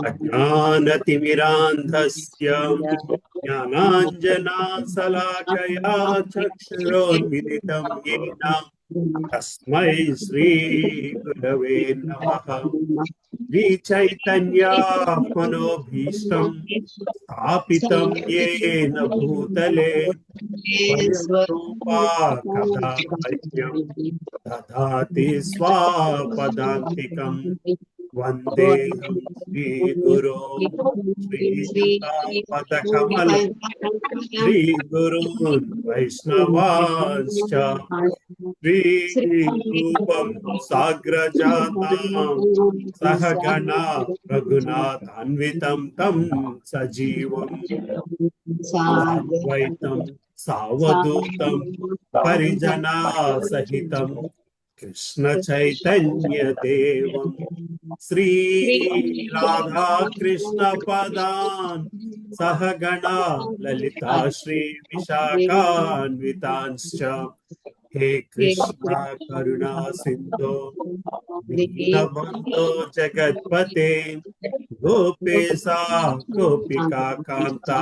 अज्ञानतिमिरान्धस्य ज्ञानाञ्जनाशलाकया चक्षुरोन्मिलितं येन तस्मै श्रीगुरवे नमः। श्रीचैतन्यमनोभीष्टं स्थापितं येन भूतले स्वयं रूपा कदा मह्यं ददाति स्वापदान्तिकम्। वन्देऽहं श्रीगुरो श्रीयुतापदकमलं श्रीगुरून् वैष्णवांश्च श्रीरूपं साग्रजातां सहगणा रघुनाथान्वितं तं सजीवं साद्वैतं सावधूतं परिजना सहितं कृष्ण चैतन्य देवं श्री राधा कृष्ण पदान् सहगणा ललिता श्री विशाखान्वितांश्च हे कृष्णा करुणा सिंधो दीनबंधो जगत्पते गोपेशा गोपिका कांता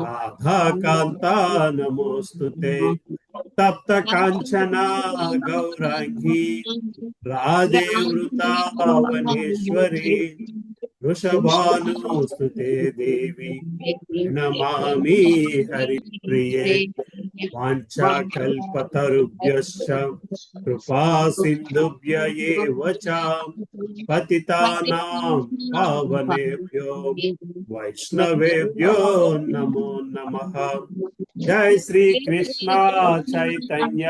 राधा कांता नमोस्तुते तप्त कांचना गौरांगी राधे वृंदावनेश्वरी वृषभानुस्तुते देवी प्रणमामि हरिप्रिये वाञ्छाकल्पतरुभ्यश्च कृपा सिन्धुभ्य एव च पतितानां पावनेभ्यो वैष्णवेभ्यो नमो नमः। जय श्री कृष्ण चैतन्य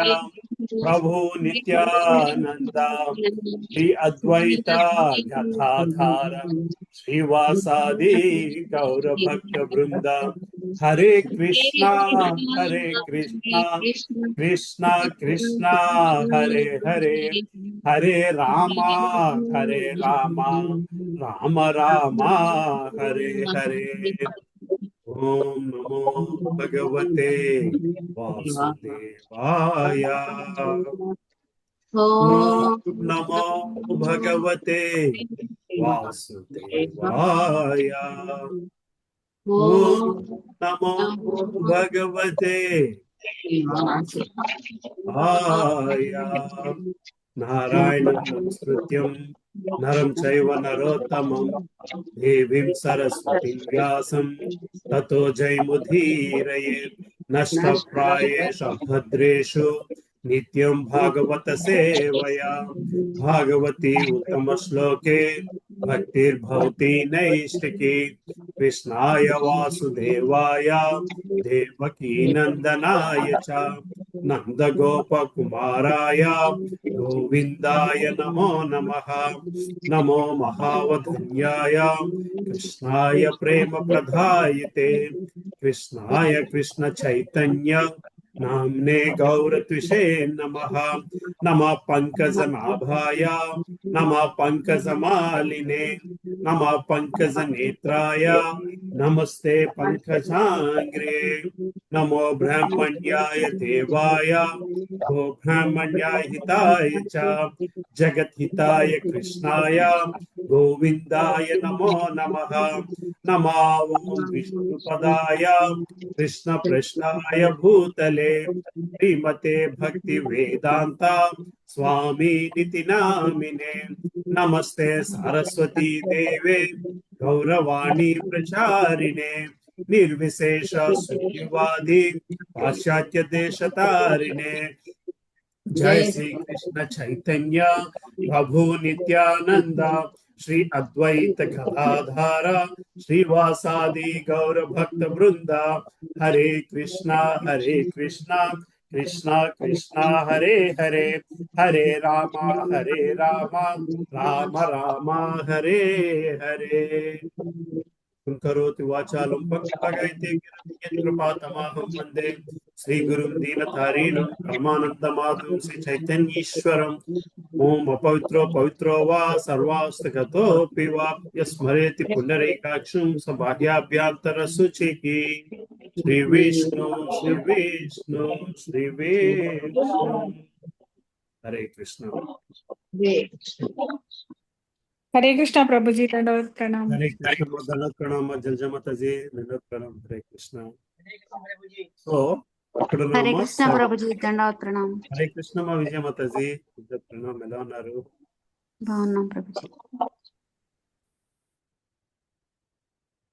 प्रभु नित्यानंद श्री अद्वैता गदाधर श्रीवासादि गौर भक्त वृंद हरे कृष्णा कृष्णा कृष्णा हरे हरे हरे रामा राम रामा हरे हरे। ओम नमो भगवते वासुदेवाय। ओम नमो भगवते वासुदेवाय। ओम नमो भगवते वासुदेवाय। नारायणं नमस्कृत्यं नरं चैव नरोत्तमं देवीं सरस्वतीं व्यासं ततो जयमुदीरयेत्। नष्टप्रायेषु भद्रेषु नित्यं भागवत सेवया भागवती उत्तम श्लोके भक्तिर्भवति नैष्टिकी। कृष्णाय वासुदेवाय देवकी नंदनाय च नंद गोप कुमाराय गोविंदाय नमो नमः। नमो महावधन्याय कृष्णाय प्रेम प्रदायते कृष्णाय कृष्ण चैतन्य नाम्ने गौरत्विषे नमः। नमः पंकजनाभाय नमः पंकजमालिने नमः पंकजनेत्राय नमस्ते पंकजांग्रे। नमो ब्रह्मण्याय देवाय गो ब्राह्मण्याय हिताय च जगत हिताय कृष्णाय गोविंदाय नमो नमः। नमो विष्णुपदाय कृष्ण प्रश्नाय भूतले श्रीमते भक्ति वेदांता स्वामी निति नामिने। नमस्ते सरस्वती देवे गौरवाणी प्रचारिणे निर्विशेष शून्यवादी पाश्चात्य देशतारिणे। जय श्री कृष्ण चैतन्य प्रभु नित्यानंद श्री अद्वैत गदाधर श्रीवासादि गौर भक्त वृंद हरे कृष्णा कृष्णा कृष्णा हरे हरे हरे रामा राम राम हरे हरे। करोति वाचालं पक्वगैते कृपातमाहं वन्दे श्रीगुरुं दीनतारिणं परमानन्दमाधवं श्री चैतन्येश्वरम्। ओम अपवित्रो पवित्रो वा सर्वास्तगतोऽपि वा यस्मरेति पुण्डरीकाक्षं स बाह्याभ्यन्तरशुचिः శ్రీ విష్ణు శ్రీ విష్ణు శ్రీ విష్ణు. హరే కృష్ణ. हरे कृष्णा प्रभु जी, दंडवत प्रणाम। हरे कृष्ण दंडवत प्रणाम जलजा माता जी, दंडवत प्रणाम. हरे कृष्ण. సో ఇక్కడ హరే కృష్ణ ప్రభుజీ, దండవత్ ప్రణామం. హరే కృష్ణ మా విజయ మాతాజీ, దండవత్ ప్రణామం. ఎలా ఉన్నారు? బాగున్నాం ప్రభుజీ.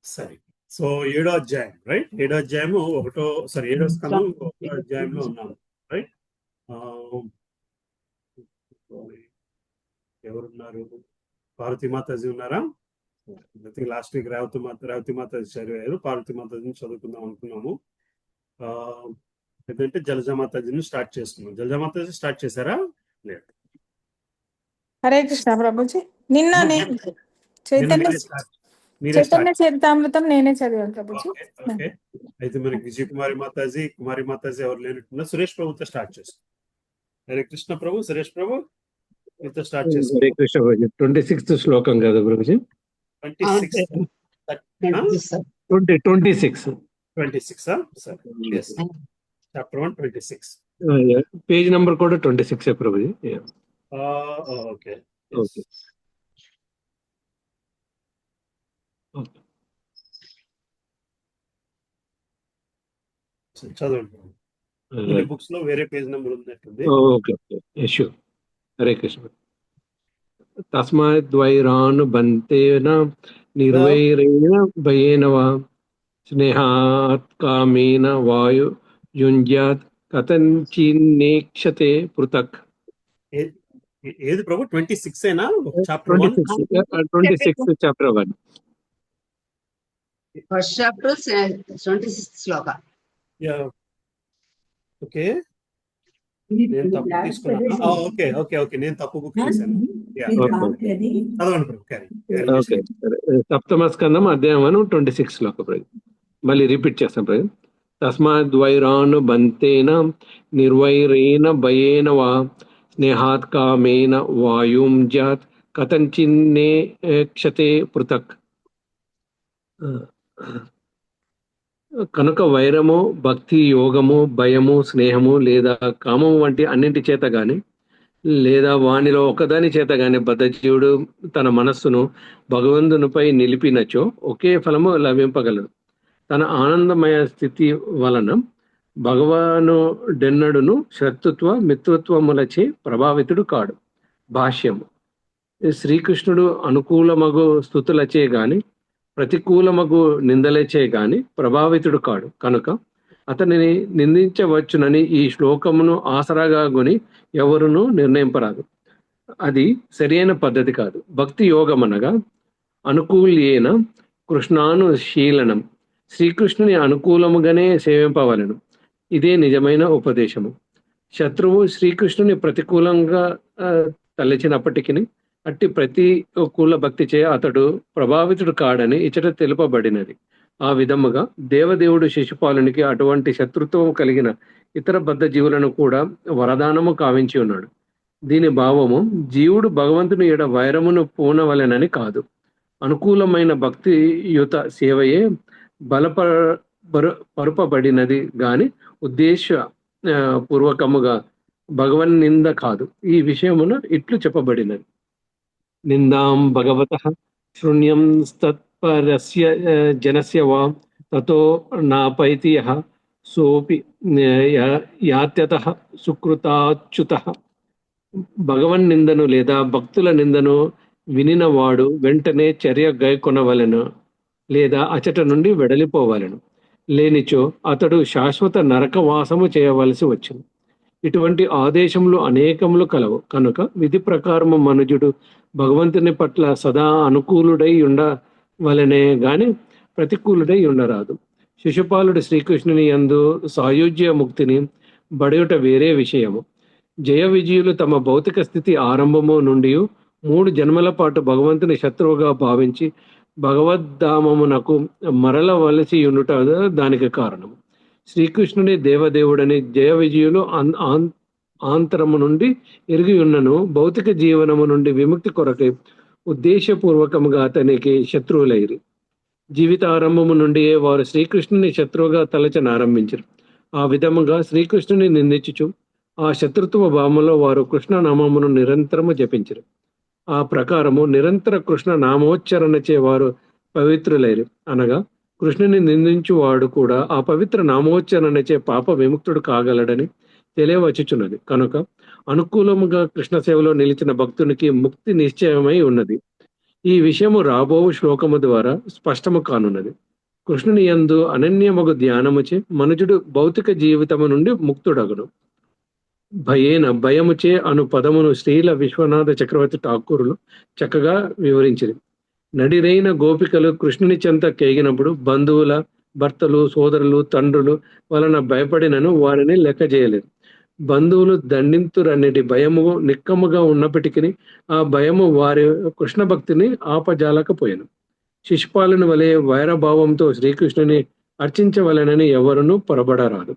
సరే, సో 7వ అధ్యాయం, రైట్? 7వ అధ్యాయము 7వ స్కందం 1వ అధ్యాయంలో ఉన్నాము, రైట్? ఎవరున్నారు? పార్వతీ మాతాజీ ఉన్నారా? లాస్ట్ వీక్ రేవతి మాతాజీ చదివారు. పార్వతీ మాతాజీని చదువుకుందాం అనుకున్నాము. ఏంటంటే జలజా మాతాజీని స్టార్ట్ చేసుకున్నాం. జలజా మాతాజీ స్టార్ట్ చేశారా? లేదు. హరే కృష్ణ ప్రభుజీ, నిన్న చైతన్య చరితామృతం నేనే చదివాను ప్రభుజీ. అయితే మనకి విజయ్ కుమారి మాతాజీ ఎవరు లేనట్టున్నా సురేష్ ప్రభుతో స్టార్ట్ చేస్తాం. హరే కృష్ణ ప్రభు. సురేష్ ప్రభు మీతో స్టార్ట్ చేస్తాం. హరే కృష్ణ ప్రభుజీ. 26th శ్లోకం కదా ప్రభుజీ? 26 చాప్టర్ 1 26. పేజ్ నంబర్ కూడా 26 ప్రభుజీ. ఓకే. చదవండి. బుక్స్ లో వేరే పేజ్ నెంబర్ ఉన్నట్టుంది. ఓకే. షూర్. హరే కృష్ణ. తస్మాద్వైరాన్ బంతేన నిర్వైరేణ భయేన వా స్నేహాత్ కామేన వాయు యుంజ్యాత్ కథంచిన్నేక్షతే పృథక్. ఏది ప్రభు? 26 ఏనా? Chapter 26 chapter 1 first chapter 26th శ్లోక. ఓకే, నేను తప్పు తీసుకున్నాను. ఓకే, నేను తప్పు బుక్ చేశాను. ఓకే. సప్తమ స్కందం అధ్యాయం 26 శ్లోక ప్రభు. మళ్ళీ రిపీట్ చేస్తాం ప్రభు. తస్మాద్వైరాన్ బంతేన నిర్వైరేణ భయేన వా స్నేహాత్ కామేన వాయుం జాత్ కథంచిన్నేక్షతే పృథక్. కనుక వైరము, భక్తి, యోగము, భయము, స్నేహము లేదా కామము వంటి అన్నింటి చేత గాని లేదా వానిలో ఒకదాని చేత గాని బద్ధజీవుడు తన మనస్సును భగవంతునిపై నిలిపినచో ఒకే ఫలము లభింపగలదు. తన ఆనందమయ స్థితి వలన భగవానుడెన్నడును శత్రుత్వ మిత్రత్వములచే ప్రభావితుడు కాడు. భాష్యము. శ్రీకృష్ణుడు అనుకూలమగు స్థుతులచే గాని ప్రతికూలమగు నిందలచే గాని ప్రభావితుడు కాడు. కనుక అతనిని నిందించవచ్చునని ఈ శ్లోకమును ఆసరాగా కొని ఎవరునూ నిర్ణయింపరాదు. అది సరైన పద్ధతి కాదు. భక్తి యోగమనగా అనుకూల్యేన కృష్ణానుశీలనం, శ్రీకృష్ణుని అనుకూలముగానే సేవింపవలను. ఇదే నిజమైన ఉపదేశము. శత్రువు శ్రీకృష్ణుని ప్రతికూలంగా తలచినప్పటికీ అట్టి ప్రతికూల భక్తి చే అతడు ప్రభావితుడు కాడని ఇచ్చట తెలుపబడినది. ఆ విధముగా దేవదేవుడు శిశుపాలునికి అటువంటి శత్రుత్వం కలిగిన ఇతర బద్ధ జీవులను కూడా వరదానము కావించి ఉన్నాడు. దీని భావము జీవుడు భగవంతుని ఎడ వైరమును పూనవలెనని కాదు. అనుకూలమైన భక్తియుత సేవయే బలపరపబడినది గాని ఉద్దేశ పూర్వకముగా భగవన్ నింద కాదు. ఈ విషయమున ఇట్లు చెప్పబడినది. నిందాం భగవతః శృణ్యం తత్పరస్య జనస్య వా తతో నాపైతి యః సోపి యాత్యతః సుకృతాచ్యుతః. భగవన్ నిందను లేదా భక్తుల నిందను వినినవాడు వెంటనే చర్య గైకొనవలెను లేదా అచట నుండి వెడలిపోవలెను. లేనిచో అతడు శాశ్వత నరకవాసము చేయవలసి వచ్చును. ఇటువంటి ఆదేశములు అనేకములు కలవు. కనుక విధి ప్రకారము మనుజుడు భగవంతుని పట్ల సదా అనుకూలుడై ఉండవలనే గాని ప్రతికూలుడై ఉండరాదు. శిశుపాలుడు శ్రీకృష్ణుని యందు సాయుజ్య ముక్తిని బడయుట వేరే విషయము. జయ విజయులు తమ భౌతిక స్థితి ఆరంభము నుండి 3 జన్మల పాటు భగవంతుని శత్రువుగా భావించి భగవద్ధామమునకు మరలవలసి ఉండుట దానికి కారణము. శ్రీకృష్ణుని దేవదేవుడని జయ విజయులు ఆంతరము నుండి ఎరిగి ఉన్నను భౌతిక జీవనము నుండి విముక్తి కొరకై ఉద్దేశపూర్వకముగా అతనికి శత్రువులైరి. జీవితారంభము నుండి వారు శ్రీకృష్ణుని శత్రువుగా తలచనారంభించారు. ఆ విధముగా శ్రీకృష్ణుని నిందించుచు ఆ శత్రుత్వ భావంలో వారు కృష్ణ నామమును నిరంతరము జపించరు. ఆ ప్రకారము నిరంతర కృష్ణ నామోచ్చరణచే వారు పవిత్రులైరు. అనగా కృష్ణుని నిందించువాడు కూడా ఆ పవిత్ర నామోచ్చరణచే పాప విముక్తుడు కాగలడని తెలియవచ్చుచున్నది. కనుక అనుకూలముగా కృష్ణ సేవలో నిలిచిన భక్తునికి ముక్తి నిశ్చయమై ఉన్నది. ఈ విషయము రాబో శ్లోకము ద్వారా స్పష్టము కానున్నది. కృష్ణుని యందు అనన్యమగు ధ్యానముచే మనుజుడు భౌతిక జీవితము నుండి ముక్తుడగును. భయముచే అను పదమును శ్రీల విశ్వనాథ చక్రవర్తి ఠాకూరులు చక్కగా వివరించింది. నడిరైన గోపికలు కృష్ణుని చెంత కేగినప్పుడు బంధువుల భర్తలు, సోదరులు, తండ్రులు వలన భయపడినను వారిని లెక్క చేయలేదు. బంధువులు దండింతురన్నిటి భయము నిక్కముగా ఉన్నప్పటికీ ఆ భయము వారి కృష్ణ భక్తిని ఆపజాలకపోయాను. శిశుపాలుని వలె వైరభావంతో శ్రీకృష్ణుని అర్చించవలెనని ఎవరునూ పొరబడరాదు.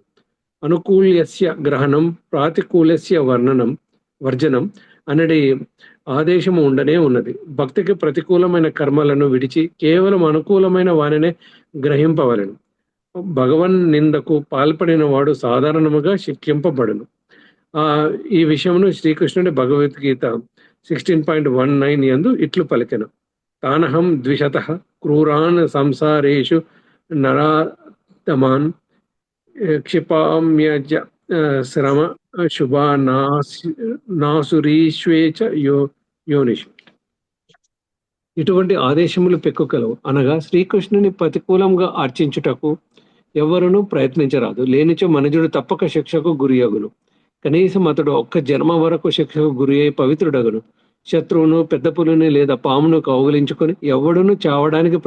అనుకూల్యస్య గ్రహణం ప్రాతికూల్యస్య వర్జనం అనేది ఆదేశము ఉండనే ఉన్నది. భక్తికి ప్రతికూలమైన కర్మలను విడిచి కేవలం అనుకూలమైన వారినే గ్రహింపవలెను. భగవన్ నిందకు పాల్పడిన వాడు సాధారణముగా శిక్షింపబడును. ఈ విషయమును శ్రీకృష్ణుడి భగవద్గీత 16.19 యందు ఇట్లు పలికెను. తానహం ద్విషతః క్రూరాన్ సంసారేషు నరాధమాన్ క్షిపామ్యజ శ్రమ శుభా నాసురీష్వేచ యోనిషు. ఇటువంటి ఆదేశములు పెక్కుకలవు. అనగా శ్రీకృష్ణుని ప్రతికూలంగా అర్చించుటకు ఎవరునూ ప్రయత్నించరాదు. లేనిచో మనుజుడు తప్పక శిక్షకు గురియగును. కనీసం అతడు ఒక్క జన్మ వరకు శిక్షకు గురి అయి పవిత్రుడగును. శత్రువును, పెద్ద పులిని లేదా పామును కౌగిలించుకొని ఎవడును చావడానికి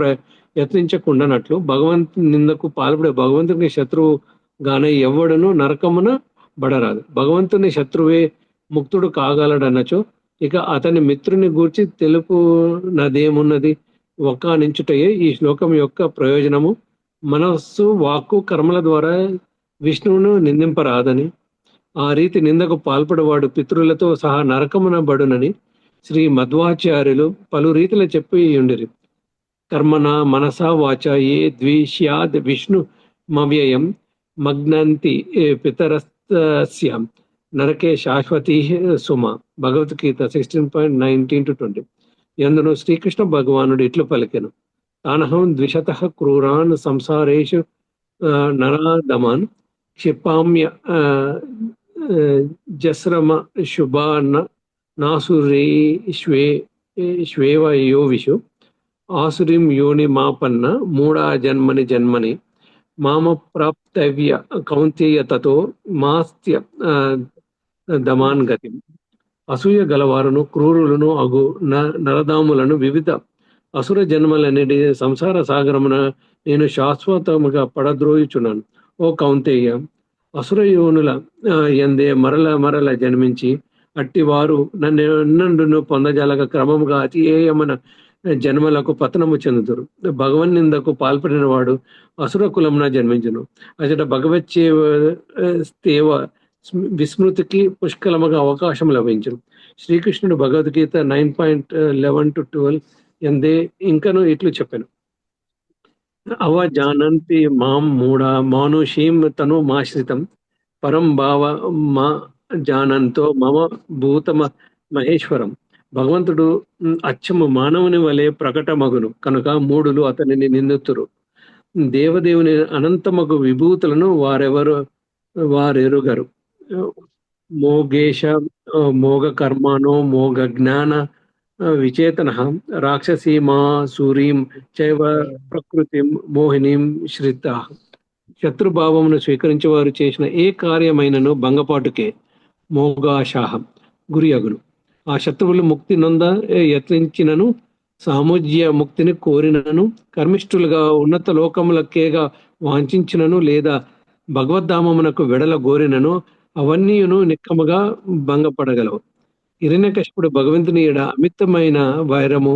యత్నించకుండానట్లు భగవంతు నిందకు పాల్పడే భగవంతుని శత్రువు గానే ఎవడును నరకమున బడరాదు. భగవంతుని శత్రువే ముక్తుడు కాగలడన్నచో ఇక అతని మిత్రుని గూర్చి తెలుపునదేమున్నది? ఒక్కానించుటయే ఈ శ్లోకం యొక్క ప్రయోజనము. మనస్సు, వాక్కు, కర్మల ద్వారా విష్ణువును నిందింపరాదని, ఆ రీతి నిందకు పాల్పడవాడు పితృలతో సహా నరకమున బడునని శ్రీ మధ్వాచార్యులు పలు రీతిలో చెప్పి ఉండిరి. కర్మణ మనసా వాచ ఏ ద్విష్యాద్ విష్ణు మవ్యయం మగ్నంతి పితరస్య నరకే శాశ్వతీ సుమ. భగవద్గీత 16.19-20. ఎందును శ్రీకృష్ణ భగవానుడు ఇట్లు పలికెను. తానహం ద్విషతః క్రూరాన్ సంసారేషు నరాధమాన్ క్షిపామ్య జస్రమ శుభా నాసురేష్వేవ యోవిషు ఆసురిం యోని మాపన్న మూఢా జన్మని మామ ప్రాప్తవ్య కౌంతేయ తతో మాస్త్య దమాన్ గతి. అసూయ గలవారును క్రూరులను అగు నరదాములను వివిధ అసుర జన్మలనేది సంసార సాగరమున నేను శాశ్వతముగా పడద్రోయుచున్నాను. ఓ కౌంతేయ, అసుర యోనుల ఎందే మరల జన్మించి అట్టివారు నన్ను పొందజాలక క్రమముగా అతియేయమైన జన్మలకు పతనము చెందుతురు. భగవన్ నిందకు పాల్పడిన వాడు అసుర కులమున జన్మించును. అచట భగవచ్చేవ విస్మృతికి పుష్కలముగా అవకాశం లభించును. శ్రీకృష్ణుడు భగవద్గీత 9.11-12 ఎందే ఇంకను ఇట్లు చెప్పాను. అవజానంతి మాం మూఢ మానుషీం తను మాశ్రితం పరం భావ మా జానంతో మమ భూతమ మహేశ్వరం. భగవంతుడు అచ్చము మానవుని వలె ప్రకటమగును కనుక మూఢులు అతనిని నిందితురు. దేవదేవుని అనంతమగు విభూతులను వారెరుగరు. మోగేశ మోగ కర్మానో మోగ జ్ఞాన విచేతన రాక్షసీమా సూరీం చైవ ప్రకృతిం మోహినీం శ్రిత. శత్రుభావమును స్వీకరించి వారు చేసిన ఏ కార్యమైనను భంగపాటుకే మోగాశాహం గురియగును. ఆ శత్రువులు ముక్తి నొంద యత్నించినను, సాముజ్య ముక్తిని కోరినను, కర్మిష్ఠులుగా ఉన్నత లోకములకేగా వాంఛించినను, లేదా భగవద్ధామమునకు వెడల గోరినను అవన్నీయును నిక్కముగా భంగపడగలవు. హిరణ్యకశిపుడు భగవంతుని ఎడ అమితమైన వైరము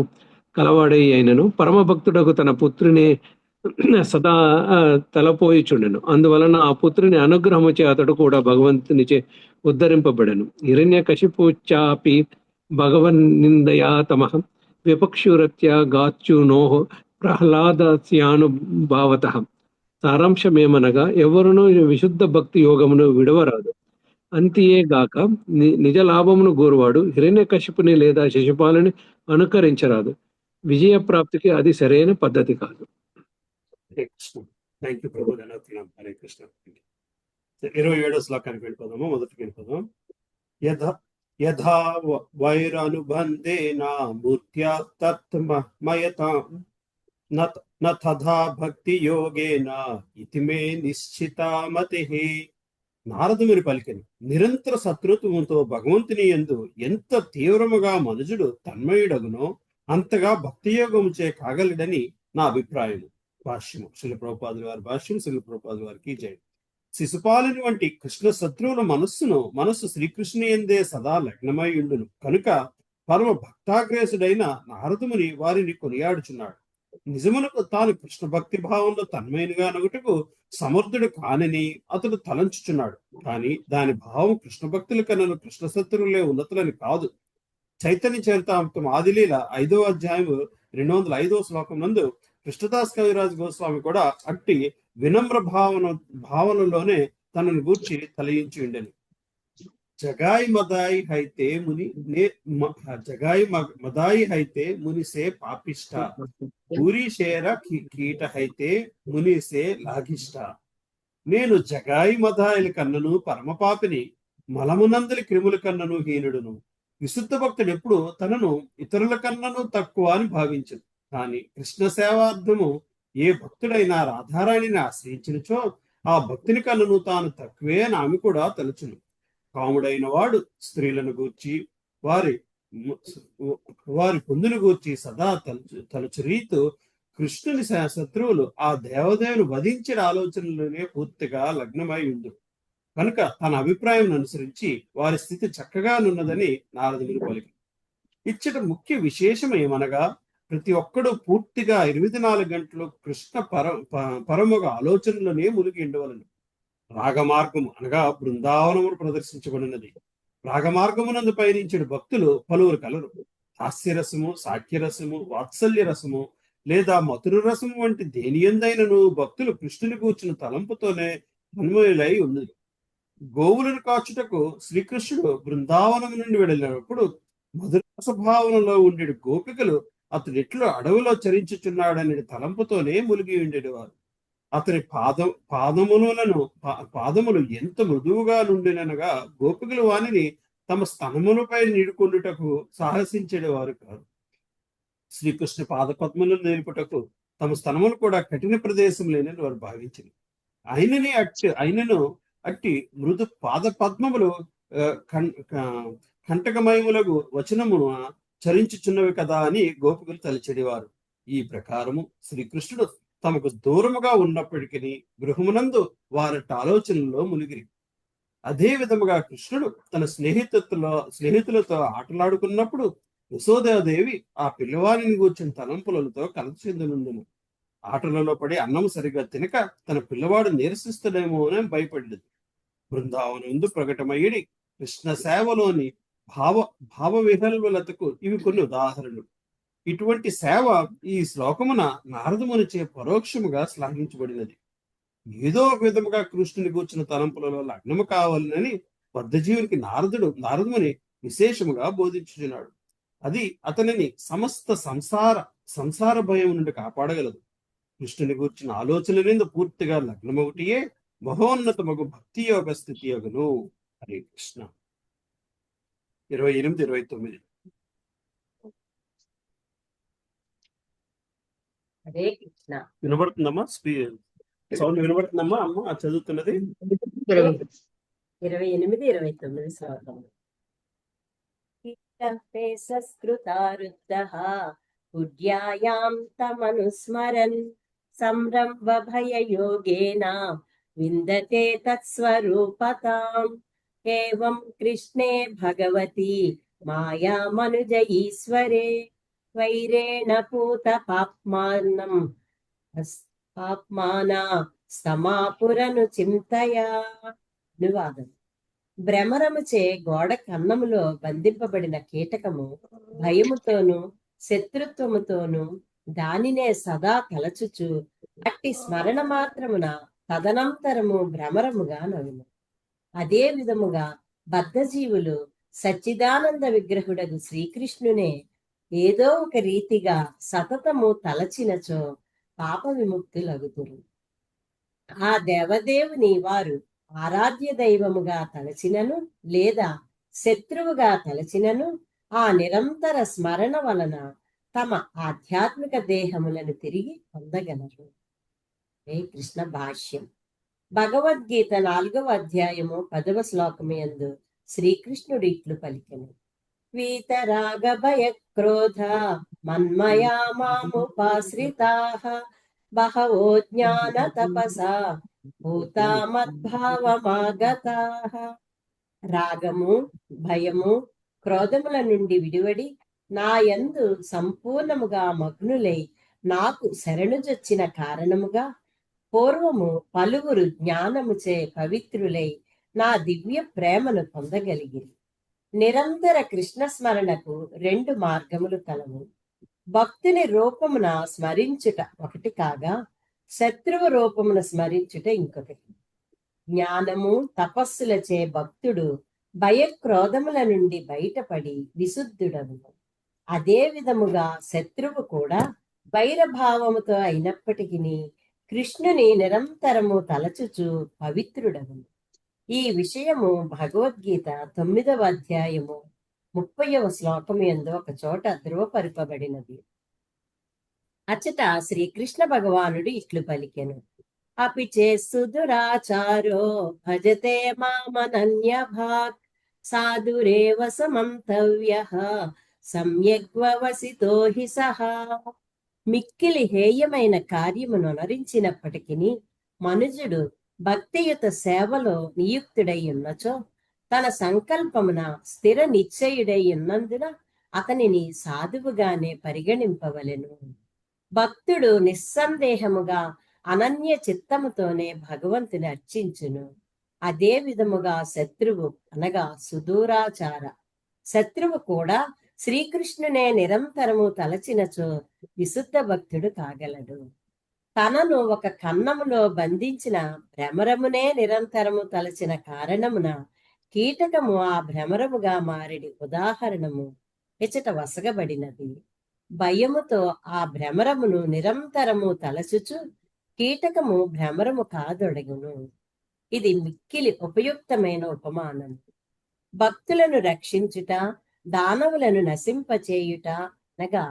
కలవాడై అయినను పరమభక్తుడకు తన పుత్రుని సదా తలపోయిచుండెను. అందువలన ఆ పుత్రుని అనుగ్రహముచే అతడు కూడా భగవంతునిచే ఉద్ధరింపబడెను. హిరణ్యకశిపు చాపి భగవన్ నిందయా తమః విపక్షురత్య గాచ్యునోః ప్రహ్లాదస్యానుభావత. సారాంశమేమనగా ఎవరునూ విశుద్ధ భక్తి యోగమును విడవరాదు. అంతియేగాక నిజ లాభమును గోరువాడు హిరణ్యకశిపుని లేదా శిశుపాలుని అనుకరించరాదు. విజయ ప్రాప్తికి అది సరైన పద్ధతి కాదు. హరే కృష్ణ. థ్యాంక్ యూ ప్రభు. ధన్యవాదాలు. హరే కృష్ణ. 27వ శ్లోకానికి వెళ్ళిపోదాము. మొదటికి వెళ్ళిపోదాం. యథా వైరనుబంధేన మూర్త్యా తత్మయతాం న తథా భక్తి యోగేన ఇతి మే నిశ్చితామతిః. నారదుని పలికిన నిరంతర శత్రుత్వంతో భగవంతుని యందు ఎంత తీవ్రముగా మనుజుడు తన్మయుడగునో అంతగా భక్తి యోగముచే కాగలడని నా అభిప్రాయము. భాష్యము శ్రీల ప్రభుపాదుల వారి భాష్యం. శ్రీల ప్రభుపాదుల వారికి జై. శిశుపాలుని వంటి కృష్ణ శత్రువుల మనస్సు శ్రీకృష్ణుని యందే సదా లగ్నమై ఉండును కనుక పరమ భక్తాగ్రేసుడైన నారదుముని వారిని కొనియాడుచున్నాడు. నిజమునకు తాను కృష్ణ భక్తి భావంలో తన్మయునిగా నగుటకు సమర్థుడు కానని అతడు తలంచుచున్నాడు. కానీ దాని భావం కృష్ణ భక్తుల కన్నా కృష్ణ శత్రువులే ఉన్నతులని కాదు. చైతన్య చరితామృతం ఆదిలీల 5వ అధ్యాయము 205వ శ్లోకం నందు కృష్ణదాస్ కవిరాజ్ గోస్వామి కూడా అట్టి వినమ్ర భావనలోనే తనను గూర్చి తలయించి ఉండెను. జగాయి మదాయి హైతే మునిసే పాపిష్ట ఊరి షేర కీట హైతే మునిసే లాఘిష్ట. నేను జగాయి మదాయిల కన్నను పరమపాపిని, మలమునందలి క్రిముల కన్నను హీనుడును. విశుద్ధ భక్తుడు ఎప్పుడు తనను ఇతరుల కన్నను తక్కువ అని భావించదు. కానీ కృష్ణ సేవార్థము ఏ భక్తుడైనా రాధారాణిని ఆశ్రయించినచో ఆ భక్తుని కన్నను తాను తక్కువే అని ఆమె కూడా తలుచును. కాముడైన వాడు స్త్రీలను గూర్చి వారి పొందును గూర్చి సదా తలుచు రీతు కృష్ణుని శత్రువులు ఆ దేవదేవుని వధించిన ఆలోచనలోనే పూర్తిగా లగ్నమై ఉండు కనుక తన అభిప్రాయం అనుసరించి వారి స్థితి చక్కగానున్నదని నారదుని పలికి. ఇచ్చట ముఖ్య విశేషం ఏమనగా ప్రతి ఒక్కడు పూర్తిగా 24 గంటలు కృష్ణ పరముగా ఆలోచనలోనే మునిగి ఉండవలను. రాగమార్గము అనగా బృందావనమును ప్రదర్శించబడినది. రాగమార్గమునందు పయనించిన భక్తులు పలువురు కలరు. హాస్యరసము, సాఖ్యరసము, వాత్సల్య రసము లేదా మధుర రసము వంటి దేనియందైనను భక్తులు కృష్ణుని కూర్చున్న తలంపుతోనే తన్మయులై ఉన్నది. గోవులను కాచుటకు శ్రీకృష్ణుడు బృందావనం నుండి వెళ్ళినప్పుడు మధుర రసభావనలో ఉండే గోపికలు అతడు ఎట్లు అడవిలో చరించుచున్నాడనే తలంపుతోనే మునిగి ఉండేవారు. అతని పాదములు ఎంత మృదువుగా నుండినగా గోపికలు వానిని తమ స్తనములపై నీడుకొండుటకు సాహసించేవారు కాదు. శ్రీకృష్ణ పాదపద్మలను నిలుపుటకు తమ స్తనములు కూడా కఠిన ప్రదేశం లేనని వారు భావించారు. అయినను అట్టి మృదు పాదపద్మములు కంటకమయములకు వచనమును చరించుచున్నవి కదా అని గోపికలు తలచెడివారు. ఈ ప్రకారము శ్రీకృష్ణుడు తమకు దూరముగా ఉన్నప్పటికీ గృహమునందు వారి ఆలోచనల్లో మునిగిరి. అదే విధముగా కృష్ణుడు తన స్నేహితులతో ఆటలాడుకున్నప్పుడు యశోదాదేవి ఆ పిల్లవాడిని కూర్చుని తలంపులతో కలత చెందునందును. ఆటలలో పడి అన్నం సరిగా తినక తన పిల్లవాడు నీరసిస్తుడేమో అని భయపడ్డది. బృందావనందు ప్రకటమయ్యడి కృష్ణ సేవలోని భావ విహల్వలతకు ఇవి కొన్ని ఉదాహరణలు. ఇటువంటి సేవ ఈ శ్లోకమున నారదమునిచే పరోక్షముగా శ్లాఘించబడినది. ఏదో ఒక విధముగా కృష్ణుని కూర్చున్న తలంపులలో లగ్నము కావాలని బద్ధజీవునికి నారదుముని విశేషముగా బోధించుచున్నాడు. అది అతనిని సమస్త సంసార భయం నుండి కాపాడగలదు. కృష్ణుని కూర్చున్న ఆలోచనల పూర్తిగా లగ్నమొకటియే మహోన్నతమగు భక్తి యోగ స్థితి యోగను. హరే కృష్ణ. 28, 29. హరే కృష్ణ. వినబడుతుందమ్మా? సౌండ్ వినబడుతుందమ్మా? అమ్మ చదువుతున్నది 28, 29 శ్లోకం. సంస్కృతారుద్ధః ఉడ్యాయాం తమనుస్మరన్ సంరంభ భయ యోగేన విందతే తత్స్వరూపతాం. ఏవం కృష్ణే భగవతి మాయా మనుజ ఈశ్వరే వైరేణ పూత పాప్మానా సమాపురను చింతయా. అనువాదం. భ్రమరముచే గోడ కన్నములో బంధింపబడిన కీటకము భయముతోనూ శత్రుత్వముతోనూ దానినే సదా తలచుచు అట్టి స్మరణ మాత్రమున తదనంతరము భ్రమరముగా నవ్వును. అదే విధముగా బద్ధజీవులు సచ్చిదానంద విగ్రహుడగు శ్రీకృష్ణునే ఏదో ఒక రీతిగా సతతము తలచినచో పాప విముక్తులగుదురు. ఆ దేవదేవుని వారు ఆరాధ్య దైవముగా తలచినను లేదా శత్రువుగా తలచినను ఆ నిరంతర స్మరణ వలన తమ ఆధ్యాత్మిక దేహములను తిరిగి పొందగలరు. హరే కృష్ణ భాష్యం. భగవద్గీత 4వ అధ్యాయము 10వ శ్లోకము యందు శ్రీకృష్ణుడు ఇట్లు పలికెను: వీతరాగ భయ క్రోధ మన్మయా మాముపాశ్రితాః బహవో జ్ఞాన తపసా భూతా మద్భావమాగతాః. రాగము, భయము, క్రోధముల నుండి విడివడి నా యందు సంపూర్ణముగా మగ్నులై నాకు శరణుజొచ్చిన కారణముగా పూర్వము పలువురు జ్ఞానముచే పవిత్రులై నా దివ్య ప్రేమను పొందగలిగిరి. నిరంతర కృష్ణ స్మరణకు 2 మార్గములు కలవు. భక్తుని రూపమున స్మరించుట ఒకటి కాగా శత్రువు రూపమున స్మరించుట ఇంకొకటి. జ్ఞానము, తపస్సులచే భక్తుడు భయక్రోధముల నుండి బయటపడి విశుద్ధుడగును. అదే విధముగా శత్రువు కూడా వైరభావముతో అయినప్పటికీ కృష్ణుని నిరంతరము తలచుచు పవిత్రుడగును. ఈ విషయము భగవద్గీత 9వ అధ్యాయము 30వ శ్లోకము యందు ఒక చోట ధృవపరపబడినది. అచ్చట శ్రీకృష్ణ భగవానుడు ఇట్లు పలికెను: అపి చేస్సుదురాచారో భజతే మామనన్యభాక్ సాధురేవ సమంతవ్యః సమ్యగ్వసితో హి సహా. మిక్కిలి హేయమైన కార్యమును నరించినప్పటికీ మనుజుడు భక్తియుత సేవలో నియుక్తుడై ఉన్నచో తన సంకల్పమున స్థిర నిశ్చయుడై ఉన్నందున అతనిని సాధువుగానే పరిగణింపవలెను. భక్తుడు నిస్సందేహముగా అనన్య చిత్తముతోనే భగవంతుని అర్చించును. అదే విధముగా శత్రువు అనగా సుదూరాచార శత్రువు కూడా శ్రీకృష్ణునే నిరంతరము తలచినచో విశుద్ధ భక్తుడు కాగలడు. తనను ఒక కన్నములో బంధించిన భ్రమరమునే నిరంతరము తలచిన కారణమున కీటకము ఆ భ్రమరముగా మారిడి ఉదాహరణము ఇచ్చట వసగబడినది. భయముతో ఆ భ్రమరమును నిరంతరము తలచుచు కీటకము భ్రమరము కాదొడగును. ఇది మిక్కిలి ఉపయుక్తమైన ఉపమానం. భక్తులను రక్షించుట, దానవులను నశింపచేయుట అనగా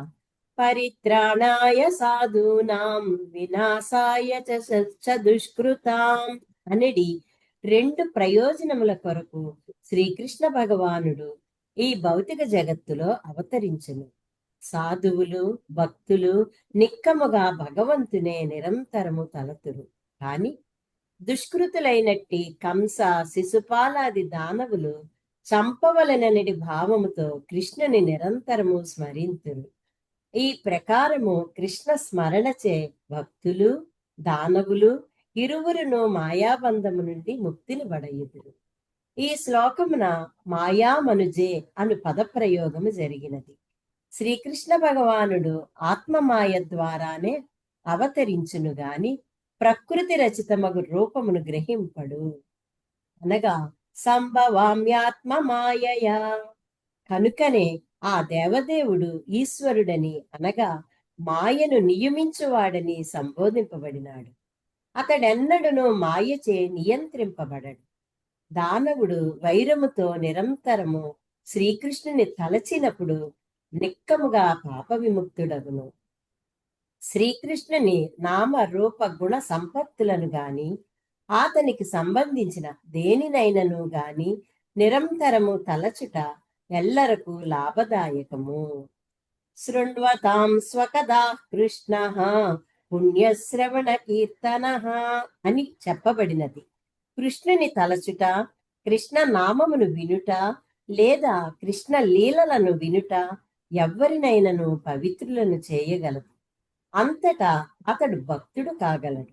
పరిత్రాణాయ సాధూనాం వినాశాయ చ దుష్కృతాం అనేది 2 ప్రయోజనముల కొరకు శ్రీకృష్ణ భగవానుడు ఈ భౌతిక జగత్తులో అవతరించును. సాధువులు, భక్తులు నిక్కముగా భగవంతునే నిరంతరము తలతురు. కాని దుష్కృతులైనట్టి కంస, శిశుపాలాది దానవులు చంపవలనని భావముతో కృష్ణుని నిరంతరము స్మరింతురు. ఈ ప్రకారము కృష్ణ స్మరణచే భక్తులు, దానవులు ఇరువురును మాయాబంధము నుండి ముక్తిని పడయుదురు. ఈ శ్లోకమున మాయామనుజే అను పదప్రయోగము జరిగినది. శ్రీకృష్ణ భగవానుడు ఆత్మమాయ ద్వారానే అవతరించును గాని ప్రకృతి రచితమగు రూపమును గ్రహింపడు. అనగా సంభవామ్యాత్మ మాయయా. కనుకనే ఆ దేవదేవుడు ఈశ్వరుడని అనగా మాయను నియమించువాడని సంబోధింపబడినాడు. అతడెన్నడును మాయచే నియంత్రింపబడడు. దానవుడు వైరముతో నిరంతరము శ్రీకృష్ణుని తలచినప్పుడు నిక్కముగా పాప విముక్తుడగును. శ్రీకృష్ణుని నామ రూప గుణ సంపత్తులను గాని అతనికి సంబంధించిన దేనినైనను గాని నిరంతరము తలచుట ఎల్లరకు లాభదాయకము. శృణ్వతాం స్వకదా కృష్ణ పుణ్యశ్రవణ కీర్తన అని చెప్పబడినది. కృష్ణుని తలచుట, కృష్ణ నామమును వినుట లేదా కృష్ణ లీలలను వినుట ఎవ్వరినైనను పవిత్రులను చేయగలదు. అంతటా అతడు భక్తుడు కాగలడు.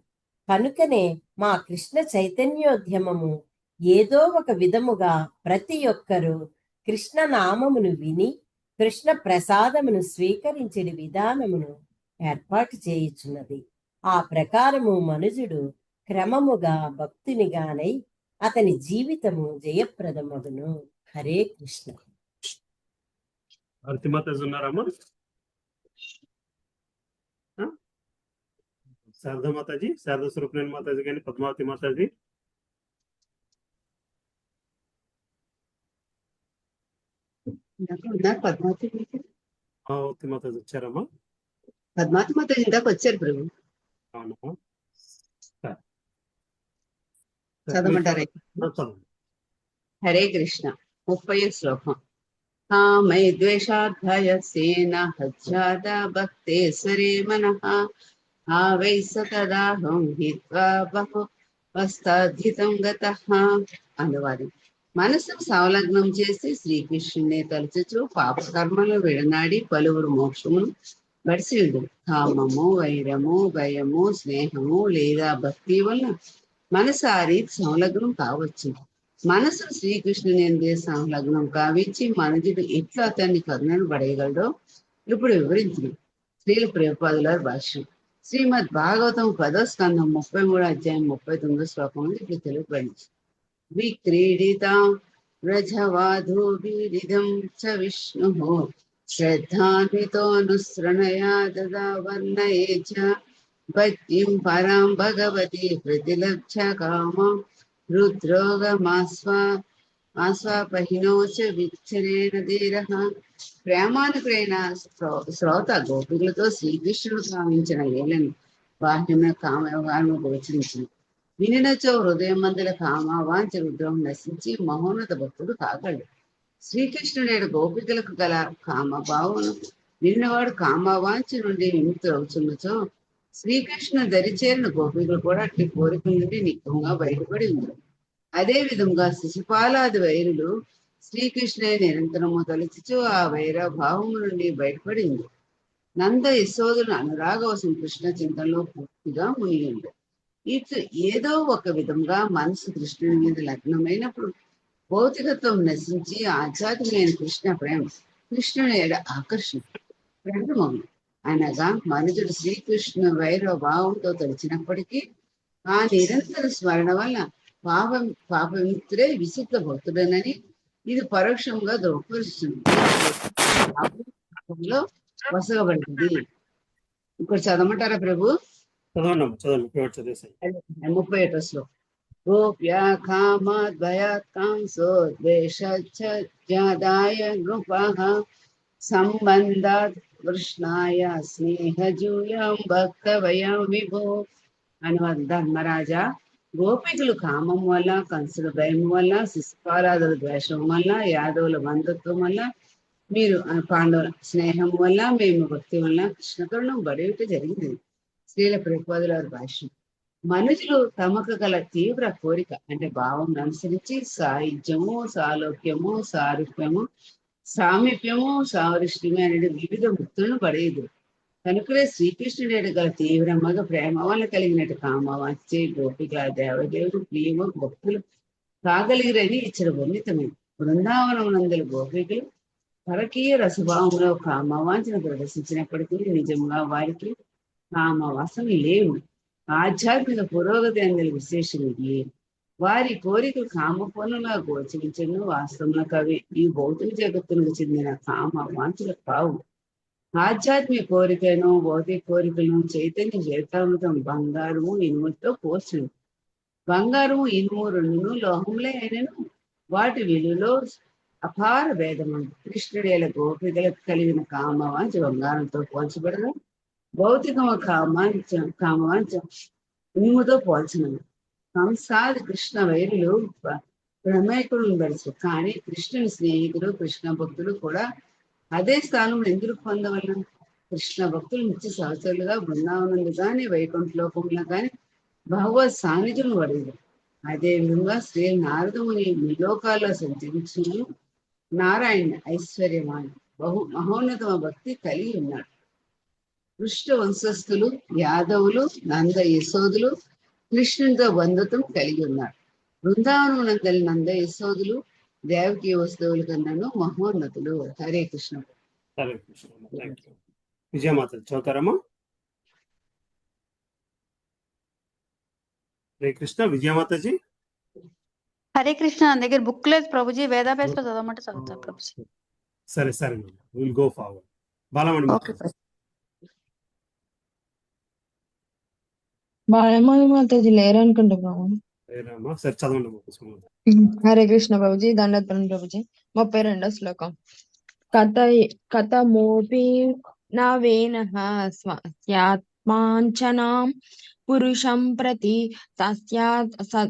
కనుకనే మా కృష్ణ చైతన్యోద్యమము ఏదో ఒక విధముగా ప్రతి ఒక్కరూ కృష్ణ నామమును విని కృష్ణ ప్రసాదమును స్వీకరించడి విధానమును ఏర్పాటు చేయుచున్నది. ఆ ప్రకారము మనుజుడు క్రమముగా భక్తునిగానై అతని జీవితము జయప్రదమగును. హరే కృష్ణ. భారతి మాతాజీ ఉన్నారమ్మా? శారదా మాతాజీ, శారదా స్వరూపిణి మాతాజీ కానీ పద్మావతి మాతాజీ? ఉన్నారు పద్మావతి మాతాజీ వచ్చారమ్మా? పద్మావతి మాత ఇందాక వచ్చారు ప్రభు. అవునమ్మా. చదవమంటారా? చదవండి. హరే కృష్ణ. 30వ శ్లోకం. కామై ద్వేషాధ్యాయసేన హజ్జాత భక్తేశ్వరే మనః ఆవై సతదాహం హిత్వా బహు వస్తాధితం గతః. అనువాదం. మనసును సంలగ్నం చేసి శ్రీకృష్ణుని తలుచుచు పాపకర్మలు విడనాడి పలువురు మోక్షమును బడిసియుడు. కామము, వైరము, భయము, స్నేహము లేదా భక్తి వల్ల మనసు ఆ రీతి సంలగ్నం కావచ్చు. మనసు శ్రీకృష్ణుని ఎందే సంలగ్నం కావించి మనుజుడు ఎట్లా అతన్ని కరుణను పడేయగలడో ఇప్పుడు వివరించింది. శ్రీల ప్రభుపాదుల భాష్యం. శ్రీమద్ భాగవతం 10వ స్కంధం 33వ అధ్యాయం 39వ శ్లోకం ఇప్పుడు తెలుపబడింది. విక్రీడితాం వ్రజవాధూభిరిదం చ విష్ణుః శ్రద్ధాన్వితోనుసృణయా దదా వర్ణయే చ భక్తిం పరాం భగవతి ప్రతిలభ్య కామం హృద్రోగమాస్వాపహినో చ విచ్చరేణ ధీరః. ప్రేమానుకుడైన శ్రోత గోపికలతో శ్రీకృష్ణుడు కావించిన లీలను బాహ్యమైన కామవ్యవహారము గోచరించింది. వినినచో హృదయం మందుల కామవాంఛ రుద్రం నశించి మహోన్నత భక్తుడు కాగలడు. శ్రీకృష్ణుడు గోపికలకు గల కామభావను విన్నవాడు కామవాంఛ నుండి విముక్తి అవుతున్నచో శ్రీకృష్ణ దరిచేరిన గోపికలు కూడా అట్టి కోరికల నుండి నిత్యంగా బయటపడి ఉంది. అదే విధంగా శిశుపాలాది వైరులు శ్రీకృష్ణుని నిరంతరము తలచుచు ఆ వైర భావము నుండి బయటపడింది. నంద యశోదుల అనురాగవశం కృష్ణ చింతనలో పూర్తిగా మునిగింది. ఇట్లు ఏదో ఒక విధంగా మనసు కృష్ణుని మీద లగ్నమైనప్పుడు భౌతికత్వం నశించి ఆధ్యాత్మికమైన కృష్ణ ప్రేమ కృష్ణుని ఏడ ఆకర్షణ ప్రేమము అనగా మనుజుడు శ్రీకృష్ణ వైరవ భావంతో తలిచినప్పటికీ ఆ నిరంతర స్మరణ వల్ల పాపమిత్రుడే విశుద్ధ భక్తుడనని ఇది పరోక్షంగా దృఢపరుస్తుంది. వసగబడుతుంది. ఇక్కడ చదవమంటారా ప్రభు? చదవండి. 31వ శ్లోకం. గోప్యా కామాద్భయాత్ కాంసో ద్వేషాయ నృపః సంబంధాత్ కృష్ణాయ స్నేహజూయం భక్తవయం విభో. అనువాదం. ధర్మరాజా, గోపికులు కామం వల్ల, కంసుల భయం వల్ల, శిశుపాలాదుల ద్వేషం వల్ల, యాదవుల బంధుత్వం వల్ల, మీరు పాండవుల స్నేహం వల్ల, మేము భక్తి వల్ల కృష్ణకరుణం బడిట జరిగింది. శ్రీల ప్రభుపాదుల భాష్యం. మనుషులు తమకు గల తీవ్ర కోరిక అంటే భావం అనుసరించి సాయుధ్యము, సాలోక్యము, సారూప్యము, సామీప్యము, సావృష్టిమి అనే వివిధ వృత్తులను పడేదు. కనుకనే శ్రీకృష్ణుడు గల తీవ్రముగా ప్రేమ వల్ల కలిగినట్టు కామవాంఛే గోపిక దేవదేవుడు ప్రియము భక్తులు కాగలిగిరని ఇచ్చట వర్ణితమైంది. బృందావనమునందరి గోపికలు పరకీయ రసభావంలో కామవాంఛను ప్రదర్శించినప్పటికీ నిజంగా వారికి కామవాసన లేవు. ఆధ్యాత్మిక పురోగతి అందరి విశేషం ఇది. వారి కోరికలు కామపనులా గోచరించను. వాస్తవంలో కవి ఈ భౌతిక జగత్తులకు చెందిన కామ వాంఛలు కావు. ఆధ్యాత్మిక కోరికను భౌతిక కోరికలను చైతన్య చైతామృతం బంగారము ఇనుములతో పోల్చను. బంగారము ఇనుము రెండును లోహములే అయినను వాటి విలువలో అపార భేదము. కృష్ణుడేల గోపికలకు కలిగిన కామవాంఛ బంగారంతో పోల్చబడదు. భౌతికమ కామవాంఛ ఇనుముతో పోల్చను. కంసాది కృష్ణ వైరులు ప్రమేకులను బడుచు. కానీ కృష్ణుని స్నేహితులు కృష్ణ భక్తులు కూడా అదే స్థానంలో ఎందుకు పొందవలను? కృష్ణ భక్తులు నిత్య సహచరులుగా బృందావనంలో కానీ వైకుంఠ లోకంలో కానీ భగవత్ సాన్నిధ్యం పడేది. అదే విధంగా శ్రీ నారదముని ముల్లోకాల్లో సంచరించిన నారాయణ ఐశ్వర్యమాన్ మహోన్నతమ భక్తి కలిగి ఉన్నాడు. కృష్ణ వంశస్థులు యాదవులు నంద యశోదులు కృష్ణునితో బంధుత్వం కలిగి ఉన్నారు. బృందావనం నందలి నంద యశోదులు దేవకీ వస్తువుల కన్నాను మహోన్నతులు. హరే కృష్ణ. విజయమాత చదువుతారమ్మా? హరే కృష్ణ. విజయమాతాజీ. హరే కృష్ణ నా దగ్గర బుక్ లేదు ప్రభుజీ, వేదాభ్యాస్ లో చదవమంటే చదువుతారు ప్రభుజీ. సరే సరే, will go forward. Balamani okay Prabhuji. Balamani Mataji లేరు అనుకుంటా బాబు. లేరమ్మా. సరే చదవండి అమ్మా పుస్తకం. హరే కృష్ణ ప్రభుజీ, దండోత్పన్నం ప్రభుజీ. 32వ శ్లోకం. కథమోపి నవేనః స్యాత్మాంచనాం పురుషం ప్రతి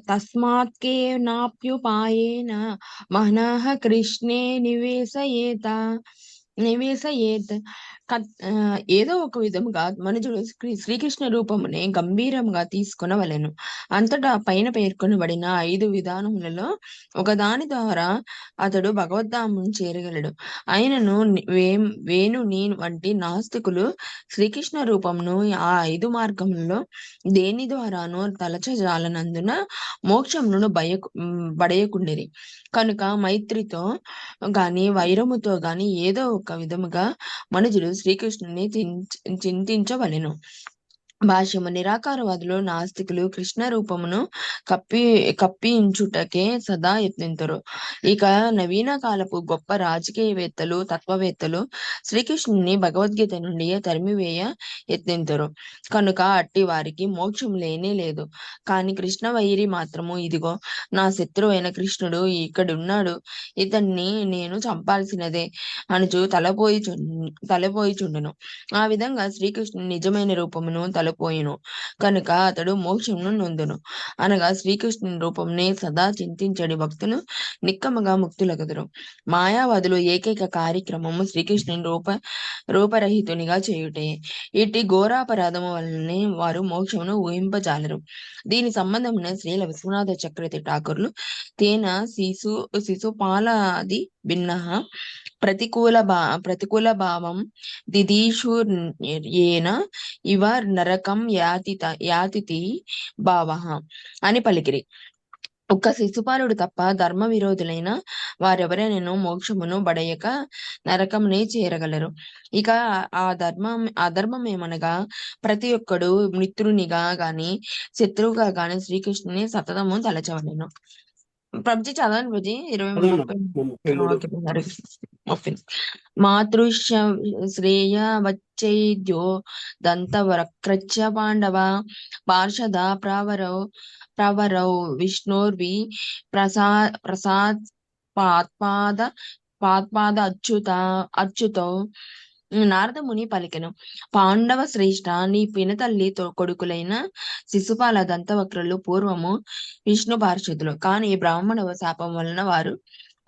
తస్మాత్ కేనాప్యుపాయేన మనః కృష్ణే నివేశయేత్. ఏదో ఒక విధముగా మనుజుడు శ్రీకృష్ణ రూపమునే గంభీరంగా తీసుకొనవలెను. అంతటా పైన పేర్కొనబడిన 5 విధానములలో ఒకదాని ద్వారా అతడు భగవద్ధామం చేరగలడు. అయినను వేణుని వంటి నాస్తికులు శ్రీకృష్ణ రూపమును ఆ 5 మార్గములలో దేని ద్వారానో తలచజాలనందున మోక్షమును బడయకుండిరి. కనుక మైత్రితో గాని వైరముతో గాని ఏదో ఒక విధముగా మనుజుడు శ్రీకృష్ణుని చింతించవలెను. భాష్యము. నిరాకారవాదులు నాస్తికులు కృష్ణ రూపమును కప్పించుటకే సదా యత్నింతురు. ఇక నవీన కాలపు గొప్ప రాజకీయవేత్తలు తత్వవేత్తలు శ్రీకృష్ణుని భగవద్గీత నుండి తరిమివేయ యత్నింతురు. కనుక అట్టి వారికి మోక్షం లేనే లేదు. కాని కృష్ణ వైరి మాత్రము ఇదిగో నా శత్రువైన కృష్ణుడు ఇక్కడున్నాడు, ఇతన్ని నేను చంపాల్సినదే అనుచు తలపోయిచుండును. ఆ విధంగా శ్రీకృష్ణుని నిజమైన రూపమును తలపోయిను. కనుక అతడు మోక్షమును నొందును. అనగా శ్రీకృష్ణుని రూపమునే సదా చింతించడి భక్తులు నిక్కముగా ముక్తులగుదురు. మాయావాదులు ఏకైక కార్యక్రమము శ్రీకృష్ణుని రూపరహితునిగా చేయుటే. ఇట్టి ఘోరాపరాధము వలనే వారు మోక్షమును ఊహింపజాలరు. దీని సంబంధమైన శ్రీల విశ్వనాథ చక్రవర్తి ఠాకూర్లు తేన శిశుపాలాది భిన్న ప్రతికూల భావం దిదీషుర్యేన ఇవ నరకం యాతితి భావః అని పలికిరి. ఒక్క శిశుపాలుడు తప్ప ధర్మ విరోధులైన వారెవరైనా మోక్షమును బడయక నరకమునే చేరగలరు. ఇక అధర్మమేమనగా ప్రతి ఒక్కడు మిత్రునిగా గాని శత్రువుగా గాని శ్రీకృష్ణుని సతతము తలచవలెను. ప్రభుజీ చదవండి ప్రభుజీ. 30 మాతృశ్రేయ వచ్చైద్యో దంతవక్రచ్చ పాండవ పార్షద ప్రవరౌ విష్ణోర్వి ప్రసాద్ పాత్పాద అచ్యుతౌ. నారదముని పలికెను. పాండవ శ్రేష్ఠ, నీ పినతల్లి కొడుకులైన శిశుపాల దంతవక్రులు పూర్వము విష్ణు పార్షదులు. కాని బ్రాహ్మణ శాపం వలన వారు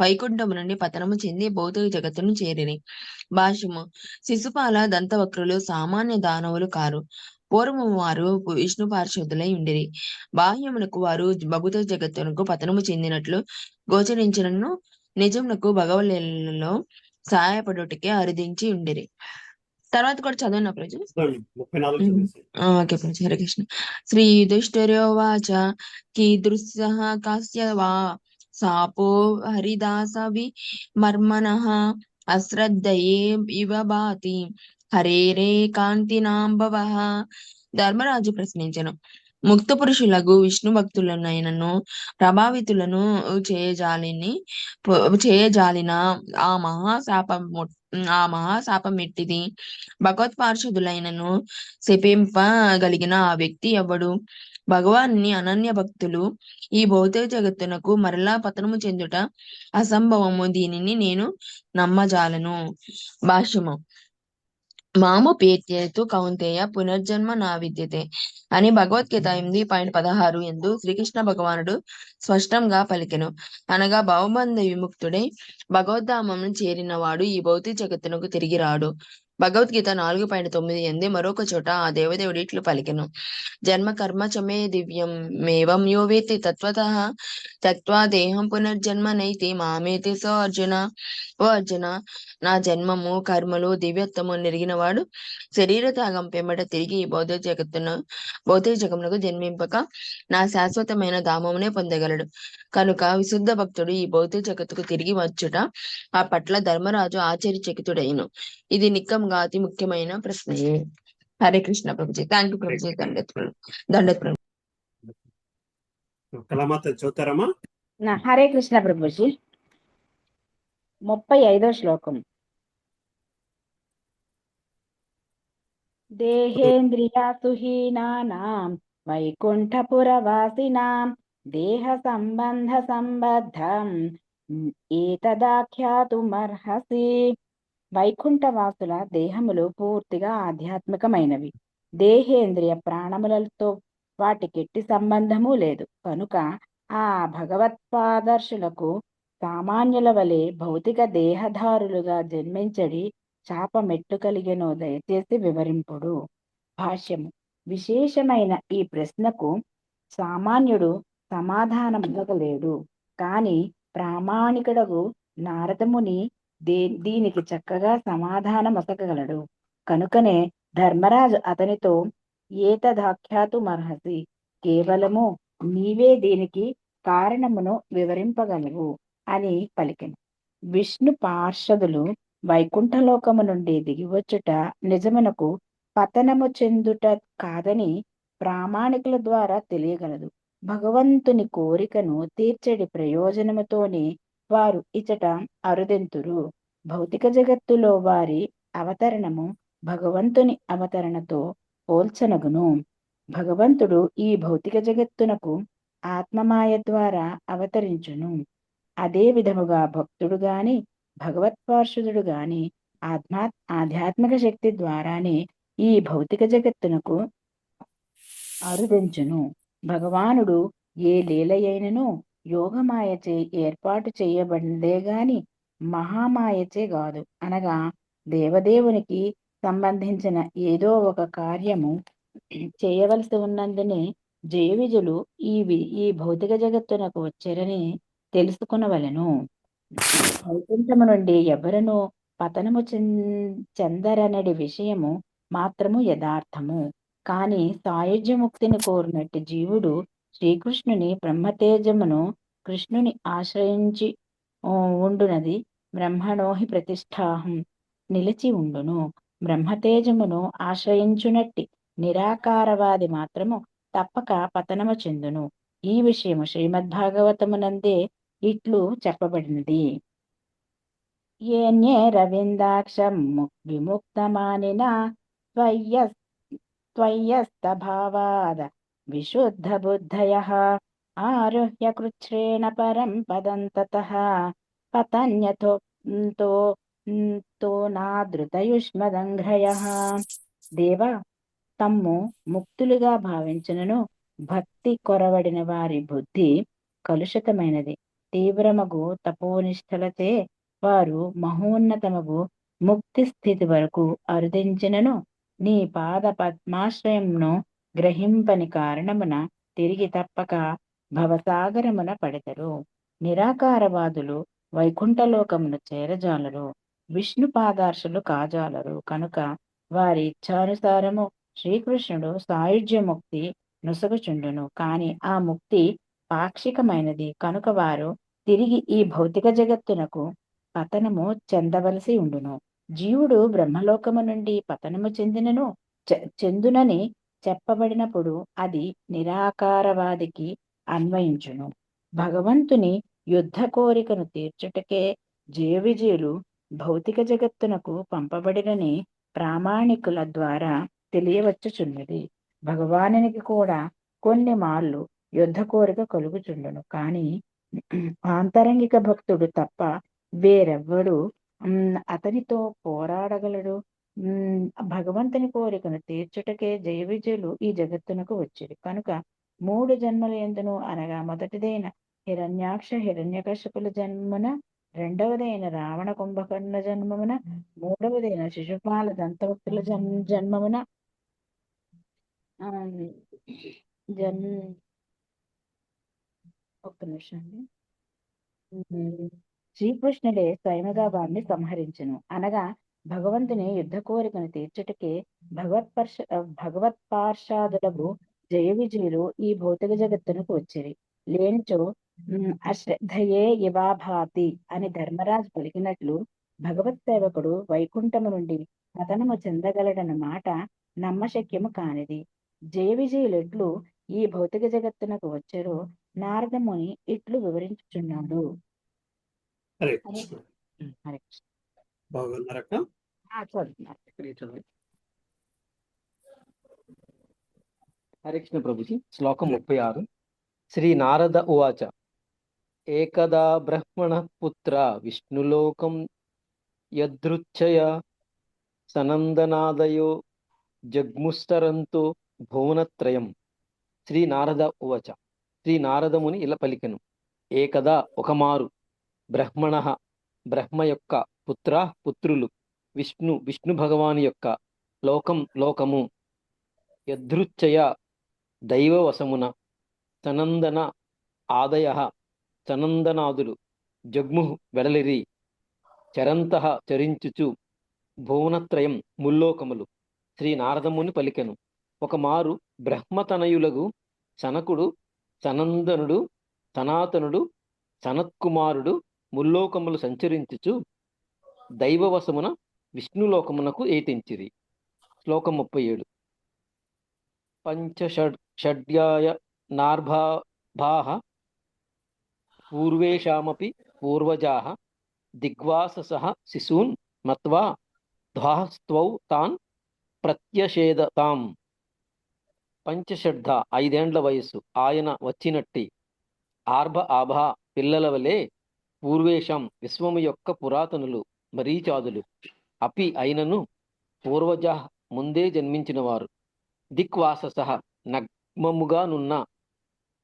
వైకుంఠము నుండి పతనము చెంది భౌతిక జగత్తును చేరిరి. భాష్యము. శిశుపాల దంతవక్రులు సామాన్య దానవులు కారు. పూర్వము వారు విష్ణు పార్షదులై ఉండిరి. బాహ్యమునకు వారు భౌతిక జగత్తునకు పతనము చెందినట్లు గోచరించినను నిజమునకు భగవద్లీలలో సహాయపడుటకే అరుదించి ఉండిరి. తర్వాత కూడా చదవనా ప్రజు? 34 ఓకే ప్రజు. హరే కృష్ణ. శ్రీ యుధిష్ఠిరోవాచ కీదృశః కస్య వా శాపో హరిదాసవి మర్మణః అశ్రద్ధయే ఇవ భాతి హరేరే కాంతినాంబవః. ధర్మరాజు ప్రశ్నించెను. ముక్త పురుషులకు విష్ణు భక్తులనైనను ప్రభావితులను చేయజాలిన ఆ మహాశాపమెట్టిది. భగవత్పార్షదులైనను శపింపగలిగిన ఆ వ్యక్తి ఎవడు? భగవాన్ని అనన్య భక్తులు ఈ భౌతిక జగత్తునకు మరలా పతనము చెందుట అసంభవము. దీనిని నేను నమ్మజాలను. భాష్యము. మామోపేత్యేతు కౌంతేయ పునర్జన్మ నా విద్యతే అని భగవద్గీత 8.16 యందు శ్రీకృష్ణ భగవానుడు స్పష్టంగా పలికెను. అనగా భవబంధ విముక్తుడై భగవద్ధామమును చేరిన వాడు ఈ భౌతిక జగత్తునకు తిరిగి రాడు. భగవద్గీత 4.9 యందు మరొక చోట ఆ దేవదేవుడు ఇట్లు పలికెను. జన్మ కర్మ చమే దివ్యం మేవం యో వేత్తి తత్వతః త్యక్త్వా దేహం పునర్జన్మ నైతి మామేతి సో అర్జున. ఓ అర్జున, నా జన్మము కర్మలు దివ్యత్వము నెరిగిన వాడు శరీర త్యాగం పెంబట తిరిగి ఈ భౌతిక జగమునకు జన్మింపక నా శాశ్వతమైన ధామమునే పొందగలడు. కనుక విశుద్ధ భక్తుడు ఈ భౌతిక జగత్తుకు తిరిగి వచ్చుట ఆ పట్ల ధర్మరాజు ఆశ్చర్యచకితుడైను. ఇది నిక్కముగా అతి ముఖ్యమైన ప్రశ్నయే. హరే కృష్ణ ప్రభుజీ. Thank you Prabhuji. దండత్ ప్రభు. కళామాత చదువుతారమ్మా? హరే కృష్ణ ప్రభుజీ. 35వ శ్లోకం. దేహేంద్రియాసుహీనానాం వైకుంఠపురవాసినాం దేహ సంబంధ సంబద్ధం ఏతదాఖ్యాతుమర్హసి. వైకుంఠవాసుల దేహములు పూర్తిగా ఆధ్యాత్మికమైనవి. దేహేంద్రియ ప్రాణములతో వాటికెట్టి సంబంధము లేదు. కనుక ఆ భగవత్పాదర్శులకు సామాన్యుల వలె భౌతిక దేహధారులుగా జన్మించడి చాపమెట్లు కలిగెనో దయచేసి వివరింపుడు. భాష్యము. విశేషమైన ఈ ప్రశ్నకు సామాన్యుడు సమాధానమివ్వగలేడు. కాని ప్రామాణికుడగు నారదముని దీనికి చక్కగా సమాధానమొసగలడు. కనుకనే ధర్మరాజు అతనితో ఏతదాఖ్యాతుమర్హసి, కేవలము నీవే దీనికి కారణమును వివరింపగలవు అని పలికెను. విష్ణు పార్షదులు వైకుంఠలోకము నుండి దిగివచ్చుట నిజమునకు పతనము చెందుట కాదని ప్రామాణికుల ద్వారా తెలియగలదు. భగవంతుని కోరికను తీర్చడి ప్రయోజనముతోనే వారు ఇచట అరుదెంతురు. భౌతిక జగత్తులో వారి అవతరణము భగవంతుని అవతరణతో పోల్చనగును. భగవంతుడు ఈ భౌతిక జగత్తునకు ఆత్మమాయ ద్వారా అవతరించును. అదే విధముగా భక్తుడు గాని భగవత్పార్షదుడు గాని ఆధ్యాత్మిక శక్తి ద్వారానే ఈ భౌతిక జగత్తునకు అరుదించును. భగవానుడు ఏ లీలయైనను యోగమాయచే ఏర్పాటు చేయబడిందే గాని మహామాయచే కాదు. అనగా దేవదేవునికి సంబంధించిన ఏదో ఒక కార్యము చేయవలసి ఉన్నందునే జయవిజులు ఈ భౌతిక జగత్తునకు వచ్చారని తెలుసుకునవలెను. వైకుంఠము నుండి ఎవరను పతనము చెందరనడి విషయము మాత్రము యథార్థము. కాని సాయుజ్యముక్తిని కోరినట్టు జీవుడు శ్రీకృష్ణుని బ్రహ్మతేజమును కృష్ణుని ఆశ్రయించి ఉండునది బ్రహ్మణోహి ప్రతిష్టాహం నిలిచి ఉండును. బ్రహ్మతేజమును ఆశ్రయించునట్టి నిరాకారవాది మాత్రము తప్పక పతనము చెందును. ఈ విషయము శ్రీమద్భాగవతమునందే ఇట్లు చెప్పబడినది. ఏన్యే రవిందాక్షం విముక్తమానిన త్వయ్యస్తభావాద విశుద్ధ బుద్ధయః ఆరుహ్య కృచ్ఛ్రేణ పరం పదం తతః పతన్యతో నాదృతయుష్మదంఘ్రయః. దేవా, తమ్ము ముక్తులుగా భావించినను భక్తి కొరవడిన వారి బుద్ధి కలుషితమైనది. తీవ్రమగు తపోనిష్టలచే వారు మహోన్నతమగు ముక్తి స్థితి వరకు అరుదించినను నీ పాద పద్మాశ్రయమును గ్రహింపని కారణమున తిరిగి తప్పక భవసాగరమున పడెదరు. నిరాకారవాదులు వైకుంఠలోకమును చేరజాలరు, విష్ణు పాదార్శులు కాజాలరు. కనుక వారి ఇచ్ఛానుసారము శ్రీకృష్ణుడు సాయుధ్య ముక్తి నొసగుచుండును. కాని ఆ ముక్తి పాక్షికమైనది. కనుక వారు తిరిగి ఈ భౌతిక జగత్తునకు పతనము చెందవలసి ఉండును. జీవుడు బ్రహ్మలోకము నుండి పతనము చెందునని చెప్పబడినప్పుడు అది నిరాకారవాదికి అన్వయించును. భగవంతుని యుద్ధ కోరికను తీర్చుటకే జయవిజయులు భౌతిక జగత్తునకు పంపబడినని ప్రామాణికుల ద్వారా తెలియవచ్చుచున్నది. భగవానునికి కూడా కొన్ని మార్లు యుద్ధ కోరిక కలుగుచుండును. కాని ఆంతరంగిక భక్తుడు తప్ప వేరెవ్వడు అతనితో పోరాడగలడు. భగవంతుని కోరికను తీర్చుటకే జయ విజయులు ఈ జగత్తునకు వచ్చిరి. కనుక 3 జన్మల యందును అనగా మొదటిదైన హిరణ్యాక్ష హిరణ్యకశిపుల జన్మమున, రెండవదైన రావణ కుంభకర్ణ జన్మమున, మూడవదైన శిశుపాల దంతవక్తుల జన్మమున ఒక్క నిమిషం అండి. శ్రీకృష్ణుడే స్వయముగా వారిని సంహరించును. అనగా భగవంతుని యుద్ధ కోరికను తీర్చుటకే భగవత్పార్షాదులకు జయ విజయులు ఈ భౌతిక జగత్తునకు వచ్చిరి. లేనిచో అశ్రద్ధయే ఇవాభాతి అని ధర్మరాజు పలికినట్లు భగవత్ సేవకుడు వైకుంఠము నుండి పతనము చెందగలడన్న మాట నమ్మశక్యము కానిది. జయ విజయులెట్లు ఈ భౌతిక జగత్తునకు వచ్చారో నారదముని ఇట్లు వివరించుచున్నాడు. హరే కృష్ణ. హరే కృష్ణ. బాగున్నారక్క? చదువుతున్నారు. హరే కృష్ణ ప్రభుజీ. శ్లోకం 36. శ్రీ నారద ఉవాచ ఏకదా బ్రహ్మణ పుత్ర విష్ణులోకం యదృచ్ఛయ సనందనాదయో జగ్ముస్తరంతో భువనత్రయం. శ్రీ నారద ఉవాచ. శ్రీ నారదముని ఇలా పలికెను. ఏకదా ఒకమారు బ్రహ్మణ బ్రహ్మ యొక్క పుత్రులు విష్ణు భగవాని యొక్క లోకము యదృచ్ఛయ దైవవశమున సనందన ఆదయ సనందనాదులు జగ్ము వెడలిరి చరంత చరించుచు భువనత్రయం ముల్లోకములు. శ్రీ నారదముని పలికెను. ఒకమారు బ్రహ్మతనయులగు సనకుడు సనందనుడు సనాతనుడు సనత్కుమారుడు ముల్లోకములు సంచరించుచు దైవవశమున విష్ణులోకమునకు ఏతించిరి. శ్లోకం 37. పంచషడ్యాయ నార్భాః పూర్వేషామపి పూర్వజాః దిగ్వాససః శిశూన్ మత్వా ధ్వాస్త్వౌ తాన్ ప్రత్యషేదతాం. పంచషడ్ధ 5 ఏండ్ల వయస్సు ఆయన వచ్చినట్టి ఆభా పిల్లల వలె పూర్వేషం విశ్వము యొక్క పురాతనులు మరీచాదులు అపి అయినను పూర్వజ ముందే జన్మించిన వారు దిక్వాసస నగ్మముగానున్న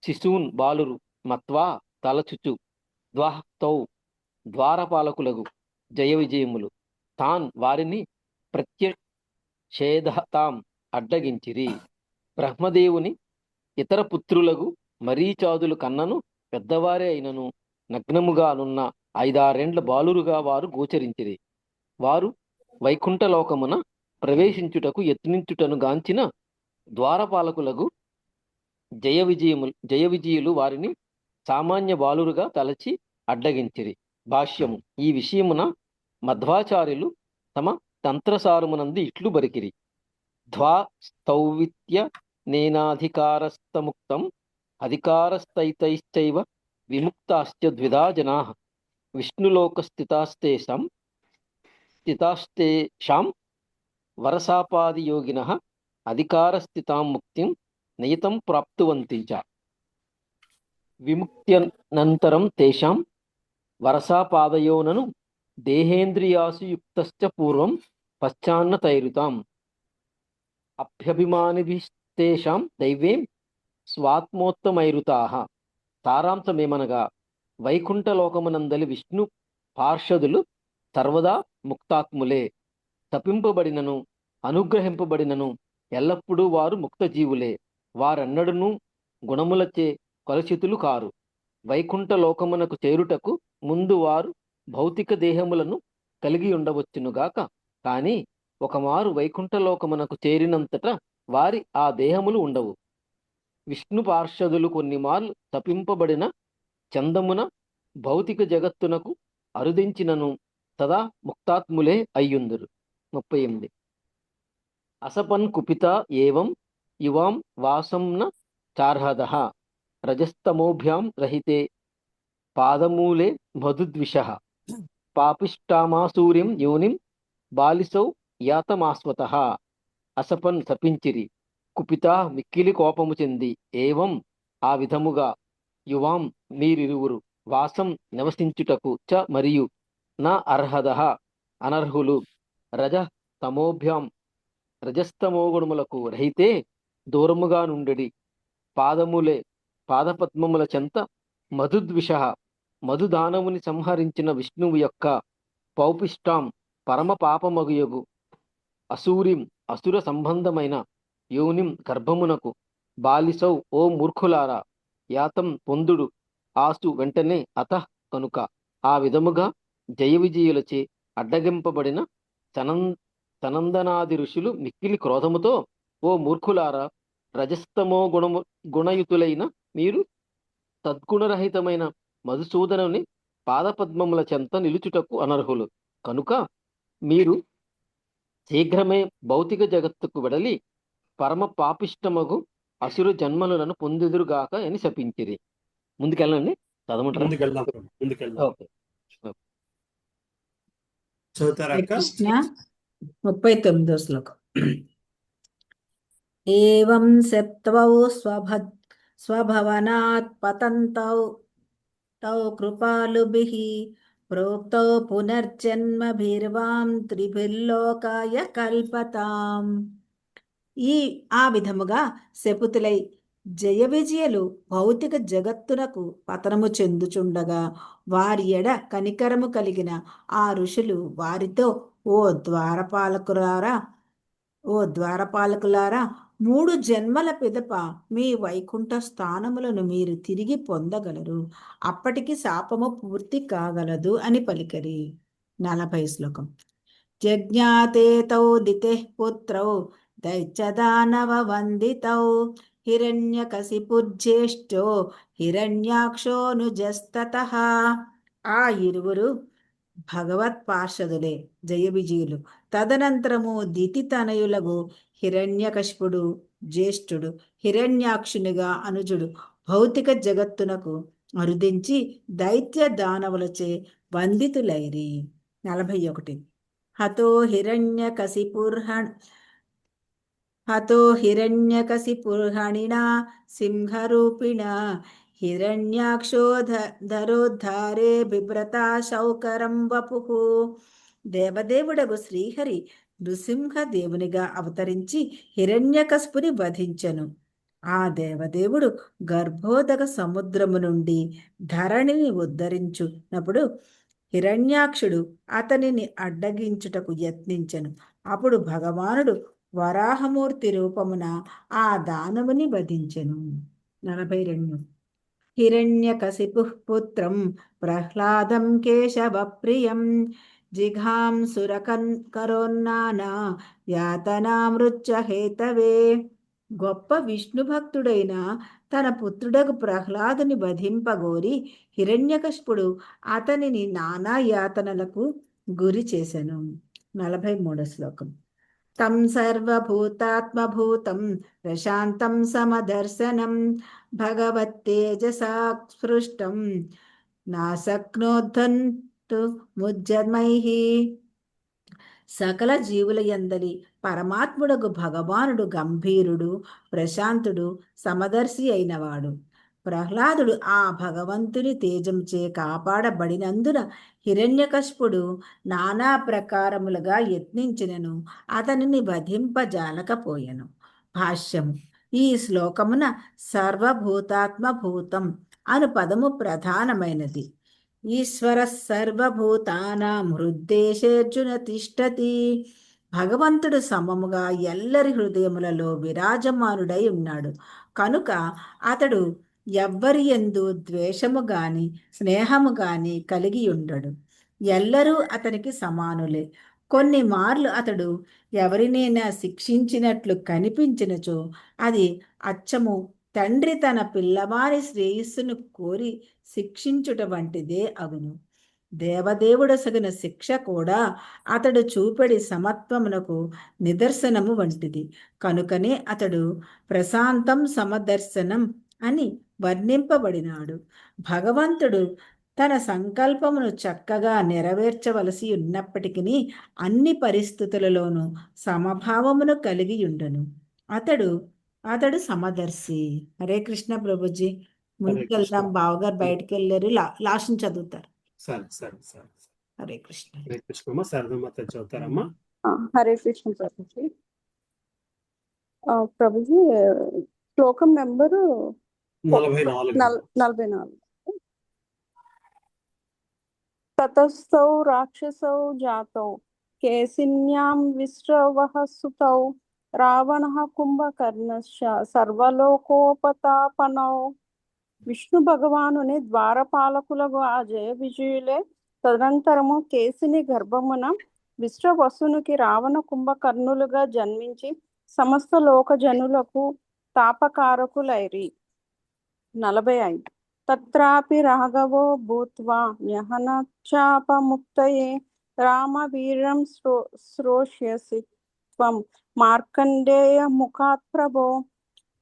శిశూన్ బాలురు మత్వా తలచుచు ద్వాహ్తౌ ద్వారపాలకులగు జయ విజయములు తాన్ వారిని ప్రత్యషేధతాం అడ్డగించిరి. బ్రహ్మదేవుని ఇతర పుత్రులగు మరీచాదులు కన్నను పెద్దవారే అయినను నగ్నముగానున్న 5-6 ఏండ్ల బాలురుగా వారు గోచరించిరి. వారు వైకుంఠలోకమున ప్రవేశించుటకు యత్నించుటను గాంచిన ద్వారపాలకులకు జయ విజయులు వారిని సామాన్య బాలురుగా తలచి అడ్డగించిరి. భాష్యము. ఈ విషయమున మధ్వాచార్యులు తమ తంత్రసారమునందు ఇట్లు బరికిరి. ధ్వా స్తౌవిత్య నేనాధికారస్తముక్తం అధికారస్తైతైశ్చైవ విముక్తాశ్చ ద్విధా జనాః స్థితాస్తేషాం వరసాపాదియోగినః అధికారస్థితాం ముక్తిం నియతం ప్రాప్తువంతి చ. విముక్త్యనంతరం తేషాం వరసాపాదయోనను దేహేంద్రియాసు యుక్తశ్చ పూర్వం పశ్చాన్న తైరుతాం అభ్యభిమానిభిస్తేషాం దైవేం స్వాత్మోత్తమైరుతాః. సారాంశమేమనగా వైకుంఠలోకమునందలి విష్ణు పార్షదులు సర్వదా ముక్తాత్ములే. తపింపబడినను అనుగ్రహింపబడినను ఎల్లప్పుడూ వారు ముక్తజీవులే. వారన్నడును గుణములచే కలుషితులు కారు. వైకుంఠ లోకమునకు చేరుటకు ముందు వారు భౌతిక దేహములను కలిగి ఉండవచ్చునుగాక. కానీ ఒకమారు వైకుంఠలోకమునకు చేరినంతట వారి ఆ దేహములు ఉండవు. విష్ణు పార్షదులు కొన్ని మార్లు తపింపబడిన చందమున భౌతిక జగత్తునకు అరుదించినను సదా ముక్తాత్ములే అయ్యుందురు. 38. అసపన్ కుపిత ఏవం యువాం వాసంన చార్హదః రజస్తమోభ్యాం రహితే పాదమూలే మధుద్విషః పాపిష్టామాసూర్యం యోనిం బాలిసౌ యాతమాస్వతః. అసపన్ శపించిరి. కుపిత మిక్కిలి కోపము చెంది ఏవం ఆ విధముగా యువాం మీరిరువురు వాసం నివసించుటకు చ మరియు నా అర్హదః అనర్హులు రజ తమోభ్యాం రజస్తమోగుణములకు రహితే దూరముగా నుండి పాదపద్మముల చెంత మధుద్విషః మధుదానవుని సంహరించిన విష్ణువు యొక్క పౌపిష్టాం పరమ పాపమగుయగు అసూరిం అసుర సంబంధమైన యోనిం గర్భమునకు బాలిసౌ ఓ మూర్ఖులారా యాతం పొందుడు ఆసు వెంటనే అతః కనుక. ఆ విధముగా జయ విజయులచే అడ్డగింపబడిన సనందనాది ఋషులు మిక్కిలి క్రోధముతో ఓ మూర్ఖులారా రజస్తమో గుణయుతులైన మీరు తద్గుణరహితమైన మధుసూదనుని పాదపద్మముల చెంత నిలుచుటకు అనర్హులు కనుక మీరు శీఘ్రమే భౌతిక జగత్తుకు వెడలి పరమ పాపిష్టమగు అసురు జన్మలను పొందుదురుగాక అని శపించిరి. ముందుకెళ్ళండి, చదవమంటారా? ముందుకెళ్దాం ప్రభు, ముందుకెళ్దాం. ఓకే. చదువుతారా హరే అక్క? కృష్ణ 39వ శ్లోకం. ఏవం సప్తౌ స్వభవనాత్ పతంతౌ తౌ కృపాలుభిః ప్రోక్తౌ పునర్జన్మభిర్వాం త్రిభిర్లోకాయ కల్పతాం. ఆ విధముగా శపుతులై జయ విజయులు భౌతిక జగత్తునకు పతనము చెందుచుండగా వారి ఎడ కనికరము కలిగిన ఆ ఋషులు వారితో, ఓ ద్వారపాలకులారా 3 జన్మల పిదప మీ వైకుంఠ స్థానములను మీరు తిరిగి పొందగలరు, అప్పటికి శాపము పూర్తి కాగలదు అని పలికరి. 40 శ్లోకం. జజ్ఞాతే తౌ దితిః పుత్రౌ దైత్యదానవ వందితౌ హిరణ్యకశిపుర్జ్యేష్ఠో హిరణ్యాక్షోనుజస్తతః. ఆ ఇరువురు భగవత్ పార్షదులే, జయ విజయులు. తదనంతరము దితి తనయులకు హిరణ్యకశిపుడు జ్యేష్ఠుడు, హిరణ్యాక్షునిగా అనుజుడు భౌతిక జగత్తునకు అరుదించి దైత్య దానవులచే వందితులైరి. 41. హతో హిరణ్యకశిపుర్హణినా సింహరూపిణ హిరణ్యాక్షో ధరోద్ధారే బిభ్రతా శౌకరం వపుః. దేవదేవుడగు శ్రీహరి నృసింహదేవునిగా అవతరించి హిరణ్యకశిపుని వధించెను. ఆ దేవదేవుడు గర్భోదక సముద్రము నుండి ధరణిని ఉద్ధరించునప్పుడు హిరణ్యాక్షుడు అతనిని అడ్డగించుటకు యత్నించెను. అప్పుడు భగవానుడు వరాహమూర్తి రూపమున ఆ దానవుని వధించెను. 42. హిరణ్యకశిపుః పుత్రం ప్రహ్లాదం కేశవప్రియం జిఘాంసురకరోన్నానా యాతనామృత్య హేతవే. గొప్ప విష్ణు భక్తుడైన తన పుత్రుడకు ప్రహ్లాదుని వధింపగోరి హిరణ్యకశిపుడు అతనిని నానా యాతనలకు గురి చేసెను. 43 శ్లోకం. తం సర్వభూతాత్మభూతం ప్రశాంతం సమదర్శనం భగవత్తేజసా స్పృష్టం నాశక్నోద్ధంతు ముజ్జమైః. సకల జీవుల యందలి పరమాత్ముడకు భగవానుడు గంభీరుడు, ప్రశాంతుడు, సమదర్శి అయినవాడు. ప్రహ్లాదుడు ఆ భగవంతుని తేజంచే కాపాడబడినందున హిరణ్యకశిపుడు నానా ప్రకారములుగా యత్నించినను అతనిని వధింపజాలకపోయెను. భాష్యము. ఈ శ్లోకమున సర్వభూతాత్మభూతం అను పదము ప్రధానమైనది. ఈశ్వర సర్వభూతానాం హృద్దేశేర్జున తిష్టతి. భగవంతుడు సమముగా ఎల్లరి హృదయములలో విరాజమానుడై ఉన్నాడు కనుక అతడు ఎవ్వరి యందు ద్వేషము గాని స్నేహము గాని కలిగి ఉండడు. ఎల్లరూ అతనికి సమానులే. కొన్ని మార్లు అతడు ఎవరినైనా శిక్షించినట్లు కనిపించినచో అది అచ్చము తండ్రి తన పిల్లవారి శ్రేయస్సును కోరి శిక్షించుట వంటిదే అగును. దేవదేవుడసగిన శిక్ష కూడా అతడు చూపెడి సమత్వమునకు నిదర్శనము వంటిది. కనుకనే అతడు ప్రశాంతం సమదర్శనం అని వర్ణింపబడినాడు. భగవంతుడు తన సంకల్పమును చక్కగా నెరవేర్చవలసి ఉన్నప్పటికీ అన్ని పరిస్థితులలోనూ సమభావమును కలిగి ఉండును. అతడు సమదర్శి. హరే కృష్ణ ప్రభుజీ. ముందుకెళ్దాం. బావగారు బయటకు వెళ్ళారు. లాస్ట్ చదువుతారు. సరే సరే సరే. హరే కృష్ణ. హరే కృష్ణమ్మ. శారదమ్మ చదువుతారమ్మా. హరే కృష్ణ ప్రభుజీ. ప్రభుజీ శ్లోకం నెంబరు 44. తతస్థౌ రాక్షసౌ జాతౌ కేసిన్యాం విశ్రవః సుతౌ రావణః కుంభకర్ణశ్చ సర్వలోకోపతాపనౌ. విష్ణు భగవానుని ద్వారపాలకులకు ఆ జయ విజయులే తదనంతరము కేసిని గర్భమున విశ్రవసునికి రావణ కుంభకర్ణులుగా జన్మించి సమస్త లోక జనులకు తాపకారకులైరి. 45. తత్రాపి రాఘవో భూత్వా న్యహనచాపముక్తయే రామవీర్యం శ్రోష్యసి త్వం మార్కండేయ ముఖాత్ ప్రభో.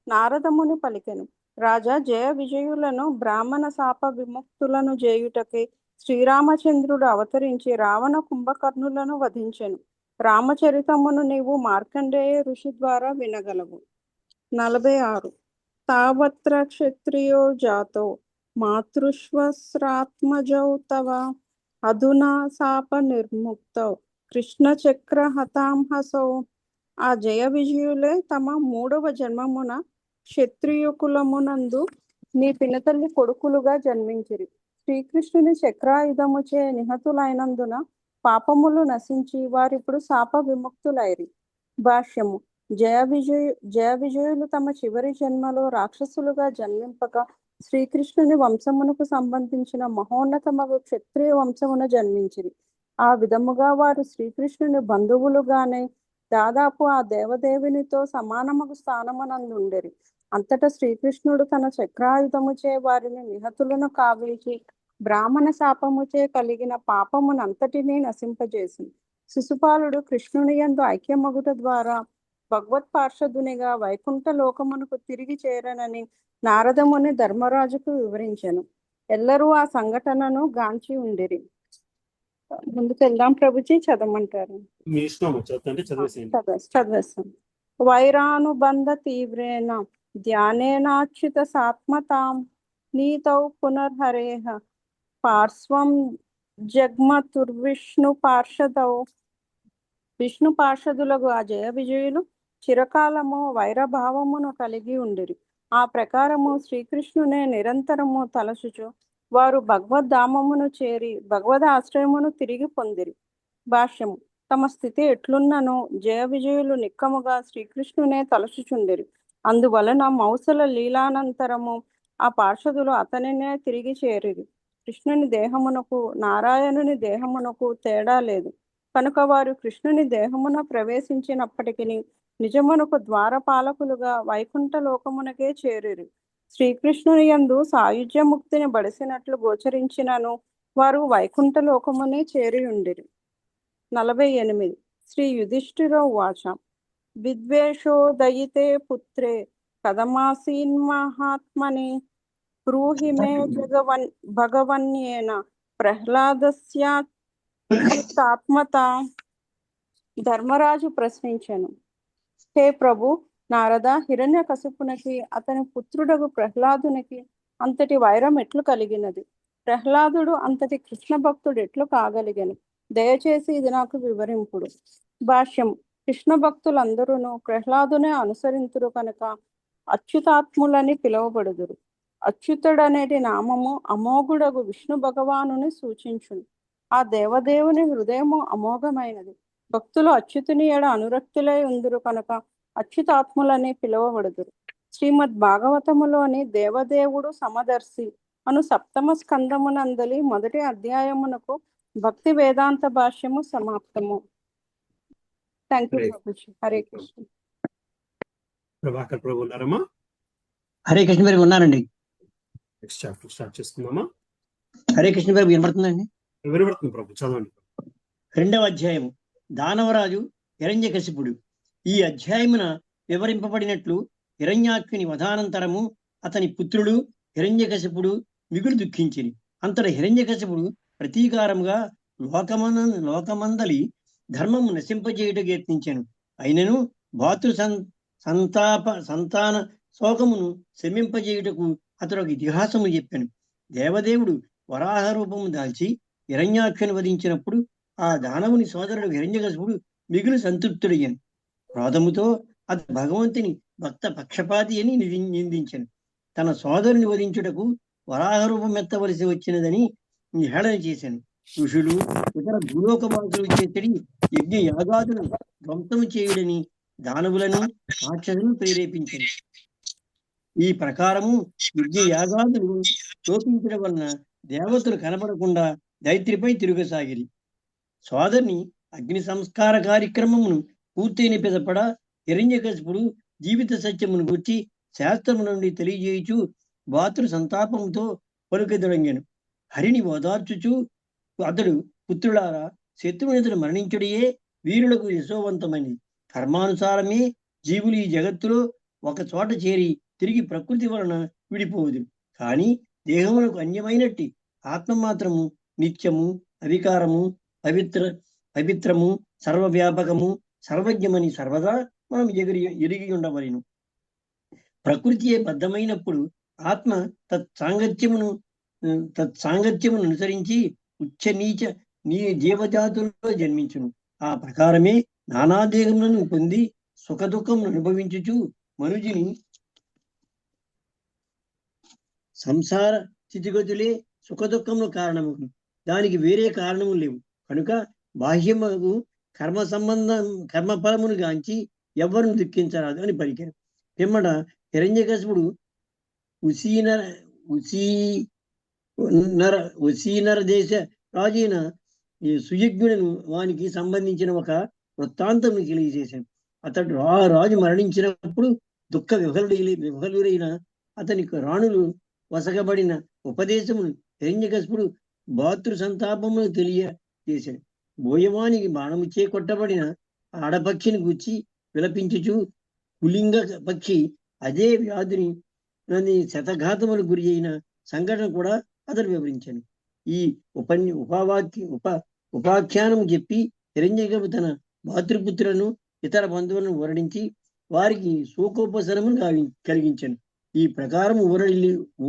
నారదముని పలికెను, రాజా జయ విజయులను బ్రాహ్మణ శాప విముక్తులను చేయుటకై శ్రీరామచంద్రుడు అవతరించి రావణ కుంభకర్ణులను వధించెను. రామచరితమును నీవు మార్కండేయ ఋషి ద్వారా వినగలవు. 46. తావత్ర క్షత్రియో జాతో మాతృశ్వస్రాత్మజౌ తవ అధునా శాప నిర్ముక్తౌ కృష్ణ చక్ర హతాంహసౌ. ఆ జయ విజయులే తమ 3వ జన్మమున క్షత్రియుకులమునందు నీ పినతల్లి కొడుకులుగా జన్మించిరి. శ్రీకృష్ణుని చక్రాయుధముచే నిహతులైనందున పాపములు నశించి వారిప్పుడు శాప విముక్తులైరి. భాష్యము. జయ విజయులు తమ చివరి జన్మలో రాక్షసులుగా జన్మింపక శ్రీకృష్ణుని వంశమునకు సంబంధించిన మహోన్నతమగు క్షత్రియ వంశమున జన్మించిరి. ఆ విధముగా వారు శ్రీకృష్ణుని బంధువులుగానే దాదాపు ఆ దేవదేవునితో సమానమగు స్థానమునందుండెరి. అంతటా శ్రీకృష్ణుడు తన చక్రాయుధముచే వారిని నిహతులను కావించి బ్రాహ్మణ శాపముచే కలిగిన పాపమునంతటినీ నశింపజేసింది. శిశుపాలుడు కృష్ణుని యందు ఐక్యమగుట ద్వారా భగవత్ పార్షదునిగా వైకుంఠ లోకమునకు తిరిగి చేరనని నారదముని ధర్మరాజుకు వివరించెను. ఎల్లరూ ఆ సంఘటనను గాంచి ఉండిరి. ముందుకు వెళ్దాం ప్రభుజీ, చదవమంటారు? మీ ఇష్టం, చదువుతుంటే చదివేసేయండి. చదివేస్తాం. వైరానుబంధ తీవ్రేణ ధ్యానేనాచ్యుత సాత్మతాం నీతౌ పునర్హరేహ పార్శ్వం జగ్మతుర్విష్ణు పార్షదౌ. విష్ణు పార్షదులకు ఆ జయ విజయులు చిరకాలము వైరభావమును కలిగి ఉండిరి. ఆ ప్రకారము శ్రీకృష్ణునే నిరంతరము తలచుచు వారు భగవద్ధామమును చేరి భగవద్ ఆశ్రయమును తిరిగి పొందిరి. భాష్యము. తమ స్థితి ఎట్లున్నను జయ విజయులు నిక్కముగా శ్రీకృష్ణునే తలచుచుండిరి. అందువలన మౌసల లీలానంతరము ఆ పార్షదులు అతనినే తిరిగి చేరిరి. కృష్ణుని దేహమునకు నారాయణుని దేహమునకు తేడా లేదు కనుక వారు కృష్ణుని దేహమున ప్రవేశించినప్పటికీ నిజమునకు ద్వారపాలకులుగా వైకుంఠ లోకమునకే చేరిరి. శ్రీకృష్ణుని యందు సాయుధ్యముక్తిని బడిసినట్లు గోచరించినను వారు వైకుంఠ లోకమునే చేరి ఉండిరి. 48. శ్రీ యుధిష్ఠిరో వాచ విద్వేషో దయితే పుత్రే కథమాసీన్మహాత్మని బ్రూహి మే భగవన్యేన ప్రహ్లాదస్యాత్మత. ధర్మరాజు ప్రశ్నించెను. హే ప్రభు నారద, హిరణ్యకశిపునికి అతని పుత్రుడగు ప్రహ్లాదునికి అంతటి వైరం ఎట్లు కలిగినది? ప్రహ్లాదుడు అంతటి కృష్ణ భక్తుడు ఎట్లు కాగలిగను? దయచేసి ఇది నాకు వివరింపుడు. భాష్యం. కృష్ణ భక్తులందరూ ప్రహ్లాదునే అనుసరింతురు కనుక అచ్యుతాత్ములని పిలువబడుదురు. అచ్యుతుడనేటి నామము అమోఘుడగు విష్ణు భగవానుని సూచించును. ఆ దేవదేవుని హృదయము అమోఘమైనది. భక్తులు అచ్యుతుని ఎడ అనురక్తులై ఉందురు కనుక అచ్యుతాత్ములని పిలువబడుదురు. శ్రీమద్ భాగవతములోని దేవదేవుడు సమదర్శి అను 7వ స్కందమునందలి 1వ అధ్యాయమునకు భక్తి వేదాంత భాష్యము సమాప్తము. థ్యాంక్ యూ ప్రభుజీ. హరే కృష్ణ. ప్రభాకర్ ప్రభు ఉన్నారమ్మా? హరే కృష్ణ గారు ఉన్నారండి. నెక్స్ట్ చాప్టర్ స్టార్ట్ చేస్తున్నామా? హరే కృష్ణ గారు వినపడుతుందండి? వినపడుతుంది ప్రభు, చదవండి. 2వ అధ్యాయము దానవరాజు హిరణ్యకశిపుడు. ఈ అధ్యాయమున వివరింపబడినట్లు హిరణ్యాక్షుని వధానంతరము అతని పుత్రుడు హిరణ్యకశిపుడు మిగులు దుఃఖించిరి. అంతట హిరణ్యకశిపుడు ప్రతీకారముగా లోకమందలి ధర్మము నశింపజేయుటకు యత్నించెను. అయినను భాతృ సంతాన శోకమును శమింపజేయుటకు అతడు ఒక ఇతిహాసము చెప్పాను. దేవదేవుడు వరాహ రూపము దాల్చి హిరణ్యాక్షుని వధించినప్పుడు ఆ దానవుని సోదరుడు హిరణ్యకశిపుడు మిగులు సంతృప్తుడయ్యాను. క్రోధముతో అతడు భగవంతుని భక్త పక్షపాతి అని నిందించాను. తన సోదరుని వధించుటకు వరాహ రూపం ఎత్తవలసి వచ్చినదని హేళన చేశాను. ఋషులు ఇతర భూలోకవాసులు చేతడి యజ్ఞ యాగాదులను ధ్వంసము చేయుడని దానవులను రాక్షసులను ప్రేరేపించాను. ఈ ప్రకారము యజ్ఞ యాగాదులు లోపించడం వలన దేవతలు కనబడకుండా దైత్రిపై తిరుగసాగిరి. సోదరుని అగ్ని సంస్కార కార్యక్రమమును పూర్తయిన పిదపడ హిరణ్యకశిపుడు జీవిత సత్యమును గుర్చి శాస్త్రము నుండి తెలియజేయుచు భాతృ సంతాపముతో పలుకెదొడంగాను. హరిని ఓదార్చుచు అతడు పుత్రులారా, శత్రువునితడు మరణించుడియే వీరులకు యశోవంతమైనది. కర్మానుసారమే జీవులు ఈ జగత్తులో ఒక చోట చేరి తిరిగి ప్రకృతి వలన విడిపోవుదు. కానీ దేహములకు అన్యమైనట్టి ఆత్మ మాత్రము నిత్యము, అవికారము, పవిత్రము, సర్వవ్యాపకము, సర్వజ్ఞమని సర్వదా మనం ఎరిగి ఉండవలెను. ప్రకృతియే బద్ధమైనప్పుడు ఆత్మ తత్సాంగత్యమును అనుసరించి ఉచ్చ నీచ జీవజాతుల్లో జన్మించును. ఆ ప్రకారమే నానా దేహములను పొంది సుఖ దుఃఖమును అనుభవించుచు మనుజుని సంసార స్థితిగతులే సుఖ దుఃఖముల కారణము. దానికి వేరే కారణము లేవు. కనుక బాహ్యముకు కర్మ ఫలమును గాంచి ఎవరిని దుఃఖించరాదు అని పలికారు. పిమ్మట హిరణ్యకశిపుడు ఉసీనర దేశ రాజైన సుయజ్ఞులను వానికి సంబంధించిన ఒక వృత్తాంతం తెలియజేశాను. అతడు ఆ రాజు మరణించినప్పుడు దుఃఖ విఫలురైన అతనికి రాణులు వసగబడిన ఉపదేశమును హిరణ్యకశిపుడు భాతృ సంతాపమును తెలియజేశాడు. బోయవానికి బాణముచే కొట్టబడిన ఆడపక్షిని గుచ్చి విలపించుచు కులింగ పక్షి అదే వ్యాధిని శతఘాతములు గురి అయిన సంఘటన కూడా అతడు వివరించాను. ఈ ఉపాఖ్యానము చెప్పి హిరణ్యకశిపుడు తన భాతృపుత్రులను ఇతర బంధువులను వర్ణించి వారికి శోకోపశరమును కలిగించాను. ఈ ప్రకారం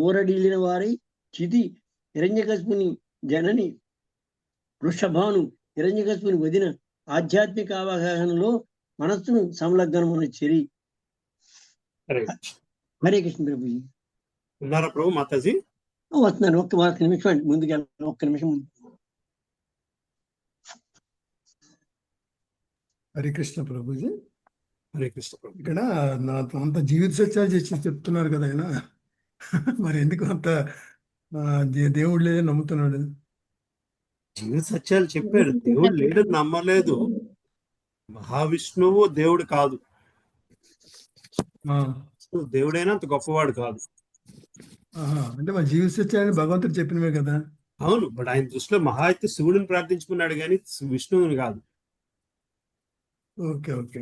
ఊరడిల్లిన వారై చితి హిరణ్యకశిపుని జనని వృషభాను హిరణ్యకశిపుని వదిన ఆధ్యాత్మిక అవగాహనలో మనస్సును సంలగ్నమున చెరి. హరే కృష్ణ ప్రభుజీ. ఉన్నారా ప్రభు మాతాజీ? వస్తున్నాను. ఒక్క నిమిషం అండి, ముందుకు ఒక్క నిమిషం ముందు. హరే కృష్ణ ప్రభుజీ. హరే కృష్ణ ప్రభు. ఇక్కడ అంత జీవిత సత్యాలు చేసి చెప్తున్నారు కదా ఆయన, మరి ఎందుకు అంత దేవుడు లేదని నమ్ముతున్నాడు? జీవిత సత్యాలు చెప్పాడు, దేవుడు లేడని నమ్మలేదు. మహావిష్ణువు దేవుడు కాదు, దేవుడైనా అంత గొప్పవాడు కాదు. అంటే మా జీవిత సత్యాన్ని భగవంతుడు చెప్పినవే కదా. అవును, బట్ ఆయన దృష్టిలో మహా అయితే శివుడిని ప్రార్థించుకున్నాడు కానీ విష్ణువుని కాదు. Okay okay.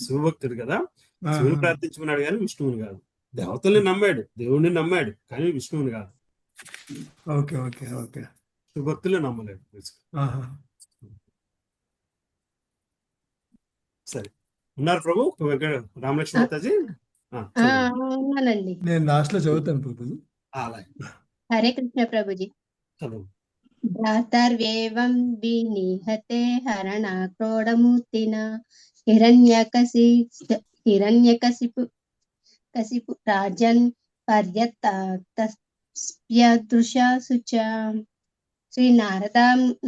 శివభక్తుడు కదా, శివుని ప్రార్థించుకున్నాడు కానీ విష్ణువుని కాదు. దేవతల్ని నమ్మాడు, దేవుడిని నమ్మాడు కానీ విష్ణువుని కాదు. Okay okay okay. శివభక్తులే నమ్మలేడు. సరే, ఉన్నారు ప్రభు రామలక్ష్మణ మాతాజీ? ఉన్నానండి. నేను లాస్ట్ లో చదువుతాను ప్రభుజీ. హరే కృష్ణ ప్రభుజీ. చదువు. భ్రాతర్వేవం వినిహతే హరణాక్రోడమూర్తినా హిరణ్యకశిపు రాజన్ పర్యతస్య శుచా. శ్రీ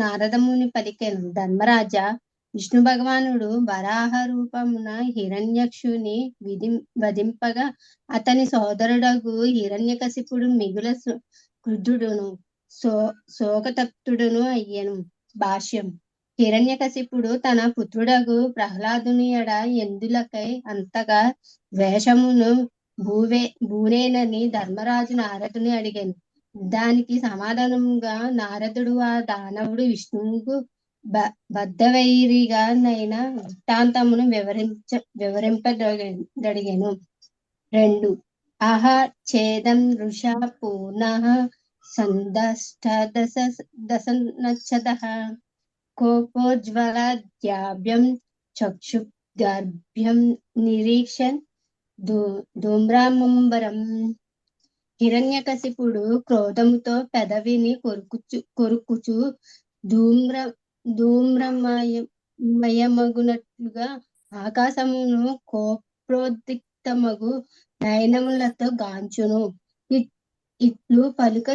నారదముని పలికెను, ధర్మరాజా, విష్ణు భగవానుడు వరాహ రూపమున హిరణ్యక్షుని వధింపగా అతని సోదరుడగు హిరణ్యకశిపుడు మిగుల క్రుద్ధుడును శోకతప్తుడును అయ్యెను. భాష్యం. హిరణ్యకశిపుడు తన పుత్రుడగు ప్రహ్లాదుని ఎడ ఎందులకై అంతగా ద్వేషమును భూనేనని ధర్మరాజు నారదుని అడిగాను. దానికి సమాధానముగా నారదుడు ఆ దానవుడు విష్ణువుకు బద్ధవైరిగా నైన వృత్తాంతమును వివరింపదడిగాను. 2. ఆహా ఛేదం వృషా పూర్ణః సందష్టదశనచ్చదః కోపోజ్వలద్యాభ్యం చక్షుగర్భ్యం నిరీక్షన్ ధూమ్రమంబరం. హిరణ్యకశిపుడు క్రోధముతో పెదవిని కొరుకుచు ధూమ్రమయమగునట్లుగా ఆకాశమును కోప్రోద్రిక్తమగు నయనములతో గాంచును. ఇట్లు పలుక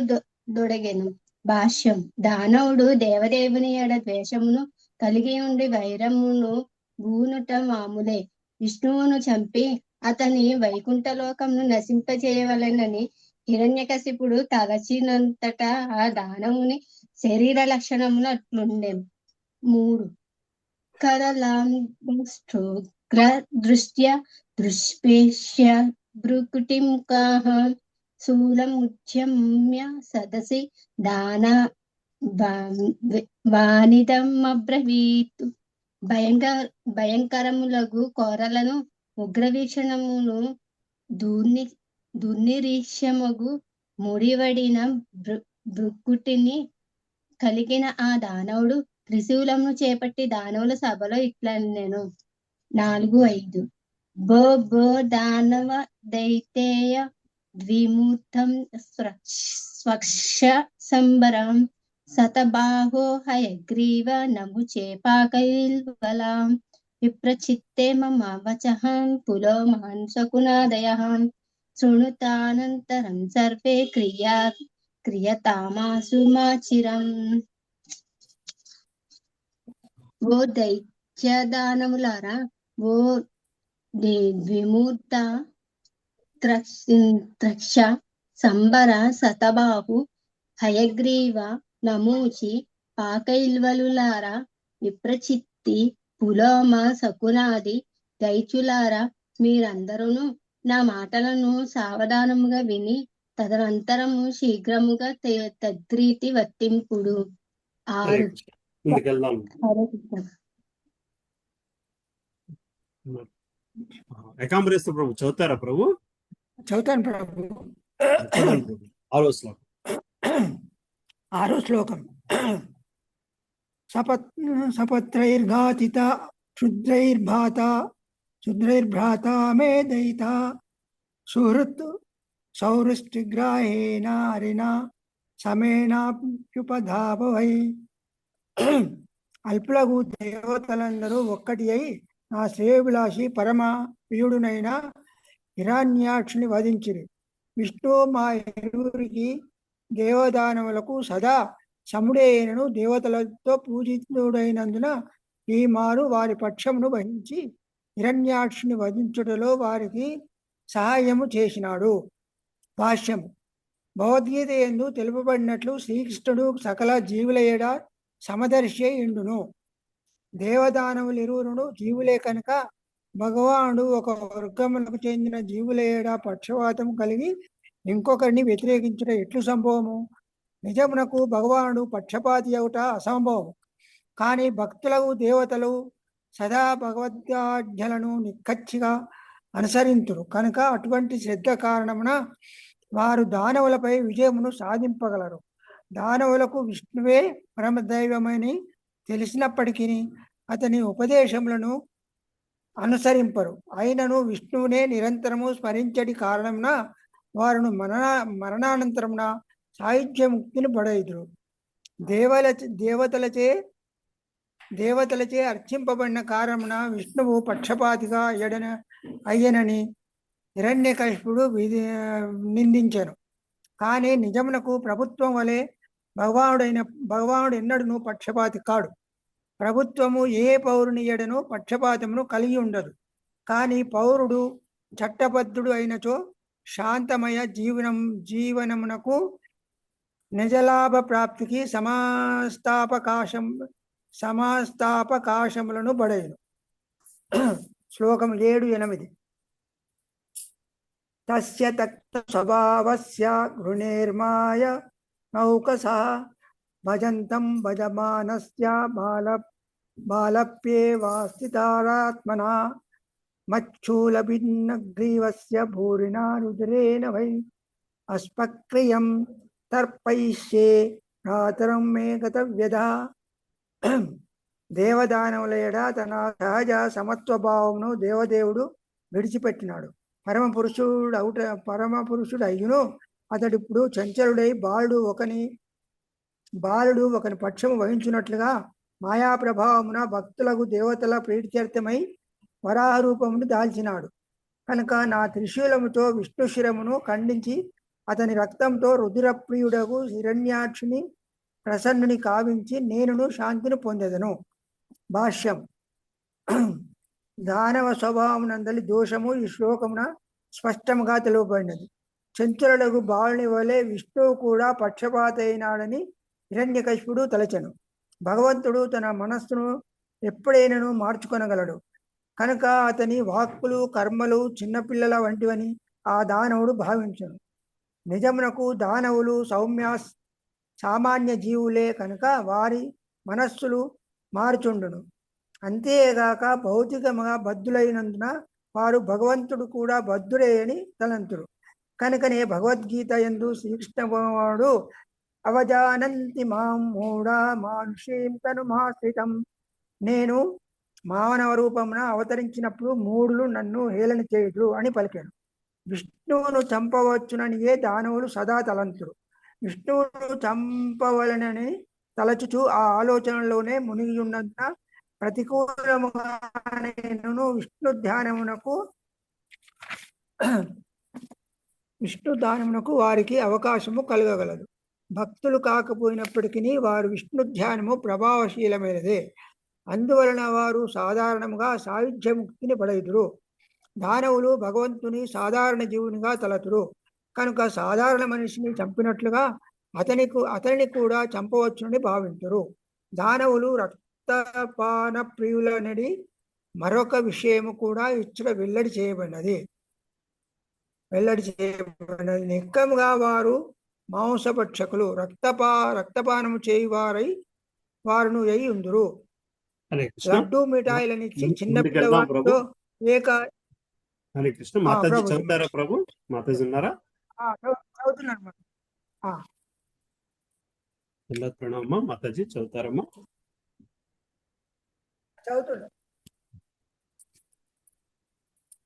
దొడగెను. భాష్యం. దానవుడు దేవదేవుని ఎడ ద్వేషమును కలిగి ఉండి వైరమును భూనుట మామూలే. విష్ణువును చంపి అతని వైకుంఠలోకమును నశింపజేయవలెనని హిరణ్యకశిపుడు తలచినంతట ఆ దానవుని శరీర లక్షణములు అట్లుండెను. 3. కరలాంగ్ర దృష్ట్యా దృష్పేష్య భృకుటిముఖాః శూలముద్యమ్య సదసి దాన వానిదమబ్రవీతు. భయంకరములగు కోరలను ఉగ్రవీక్షణమును దుర్నిరీక్ష్యముగు ముడివడిన భృక్కుటిని కలిగిన ఆ దానవుడు త్రిశూలమును చేపట్టి దానవుల సభలో ఇట్లా నేను 4:5 బో బో దానవ దైతేయ ద్విమూర్తం స్వక్ష సంబరం శతబాహో హయగ్రీవ నము చేపాకైల్వలాం విప్రచిత్తే మమ వచః పులోమాన్ శకునాదయః శృణుతానంతరం సర్వే క్రియతామాసు మాచిరం. ఓ దైత్య దానవులారా, ఓ ద్విమూర్త త్రక్ష సంబర శతబాహు హయగ్రీవ నమూచి పాకైల్వలులారా, విప్రచిత్తి పులోమ శకునాది దైత్యులారా, మీరందరూను నా మాటలను సావధానముగా విని తదనంతరము శీఘ్రముగా తద్రీతి వర్తింపుడు. హరే 6. కృష్ణ. ముందుకెళ్దాం. హరే కృష్ణ. ఏకాంబరేశ్వర ప్రభు చదువుతారా ప్రభు? చదువుతాను ప్రభు. చదవండి ప్రభు. 6వ శ్లోకం. 6వ శ్లోకం. సపత్రైర్ఘాతిత శుద్రైర్భ్రాత మే దయిత సుహృత్ సౌరిష్టిగ్రాహేణ హరిణా సమేనాప్యుపధావై. అల్పులకు దేవతలందరూ ఒక్కటి అయి నా శ్రేయోభిలాషి పరమ ప్రియుడునైన హిరణ్యాక్షుని వధించిరి. విష్ణు మా ఇరువురికి దేవదానవులకు సదా సముడైనను దేవతలతో పూజితుడైనందున ఈ మారు వారి పక్షమును వహించి హిరణ్యాక్షుని వధించుటలో వారికి సహాయము చేసినాడు. భాష్యము. భగవద్గీత యందు తెలుపబడినట్లు శ్రీకృష్ణుడు సకల జీవుల ఏడ సమదర్శి ఇండును. దేవదానవులు ఇరువురును జీవులే కనుక భగవానుడు ఒక వర్గములకు చెందిన జీవుల ఏడ పక్షపాతం కలిగి ఇంకొకరిని వ్యతిరేకించుట ఎట్లు సంభవము? నిజమునకు భగవానుడు పక్షపాతి అవుట అసంభవం. కానీ భక్తులకు దేవతలు సదా భగవద్గాజ్ఞలను నిక్కచ్చిగా అనుసరింతురు కనుక అటువంటి శ్రద్ధ కారణమున వారు దానవులపై విజయమును సాధింపగలరు. దానవులకు విష్ణువే పరమదైవమని తెలిసినప్పటికీ అతని ఉపదేశములను అనుసరింపరు. అయినను విష్ణువునే నిరంతరము స్మరించడి కారణమున వారును మరణానంతరమున సాయుధ్య ముక్తిని పడైదురు. దేవతలచే అర్చింపబడిన కారణమున విష్ణువు పక్షపాతిగా అయ్యనని హిరణ్యకశిపుడు నిందించెను. కానీ నిజమునకు ప్రభుత్వం వలె భగవానుడు ఎన్నడూ పక్షపాతి కాడు. ప్రభుత్వము ఏ పౌరుని ఎడను పక్షపాతమును కలిగి ఉండదు. కానీ పౌరుడు చట్టబద్ధుడు అయినచో శాంతమయ జీవనమునకు నిజలాభ ప్రాప్తికి సమస్తాపకాశములను బడేను. శ్లోకం 7-8. తస్య తక్త స్వభావస్య గృణేర్మాయ నౌకసా భజంతం భజమానస్య బాలప్యేవాస్థితారాత్మనా మచ్చూలభిన్నగ్రీవస్య భూరినా రుద్రేణ వై అస్పక్రియం తర్పయిష్యే భ్రాతరం మే గతవ్యధా. దేవదానవుల ఎడ తన సహజ సమత్వభావమును దేవదేవుడు విడిచిపెట్టినాడు. పరమపురుషుడు అయ్యును అతడిప్పుడు చంచలుడై బాలుడు ఒకని పక్షము వహించున్నట్లుగా మాయా ప్రభావమున భక్తులకు దేవతల ప్రీత్యర్థమై వరాహ రూపమును దాల్చినాడు. కనుక నా త్రిశూలముతో విష్ణు శిరమును ఖండించి అతని రక్తంతో రుద్రప్రియుడకు హిరణ్యాక్షుని ప్రసన్నుని కావించి నేనును శాంతిని పొందెదను. భాష్యం. దానవ స్వభావమునందలి దోషము ఈ శ్లోకమున స్పష్టముగా తెలుపబడినది. చంచలుడకు బాలుని వలె విష్ణువు కూడా పక్షపాత అయినాడని హిరణ్యకశిపుడు తలచెను. భగవంతుడు తన మనస్సును ఎప్పుడైనను మార్చుకొనగలడు కనుక అతని వాక్కులు కర్మలు చిన్నపిల్లల వంటివని ఆ దానవుడు భావించను. నిజమునకు దానవులు సామాన్య జీవులే కనుక వారి మనస్సులు మారుచుండును. అంతేగాక భౌతికముగా బద్ధులైనందున వారు భగవంతుడు కూడా బద్ధుడే అని తలంతురు. కనుకనే భగవద్గీత యందు శ్రీకృష్ణ భగవానుడు అవజానంతి మాం మూఢా మానుషీం తనుమాశ్రితం, నేను మానవ రూపమున అవతరించినప్పుడు మూఢులు నన్ను హేళన చేయుదురు అని పలికాడు. విష్ణువును చంపవచ్చునని ఏ దానవులు సదా తలంతురు. విష్ణువును చంపవలనని తలచుచు ఆ ఆలోచనలోనే మునిగి ఉన్నందున ప్రతికూలముగా విష్ణు ధ్యానమునకు వారికి అవకాశము కలగగలదు. భక్తులు కాకపోయినప్పటికీ వారు విష్ణు ధ్యానము ప్రభావశీలమైనదే. అందువలన వారు సాధారణముగా సాయుధ్య ముక్తిని పడయుదురు. దానవులు భగవంతుని సాధారణ జీవునిగా తలతురు కనుక సాధారణ మనిషిని చంపినట్లుగా అతనిని కూడా చంపవచ్చునని భావింతురు. దానవులు రక్తపాన ప్రియులనడి మరొక విషయము కూడా ఇచ్చట వెల్లడి చేయబడినది. నిక్కముగా వారు మాంసభక్షకులు, రక్తపానము చేయువారై వారును అయి ఉందురు. లడ్డు మిఠాయిలనిచ్చి చిన్నపిల్లవాడితో హరే కృష్ణ. మాతాజీ చదువుతారా ప్రభు? మాతాజీ ఉన్నారా? చదువుతున్నాను. ప్రణామమ్మా. మాతాజీ చదువుతారమ్మా? చదువుతున్నా.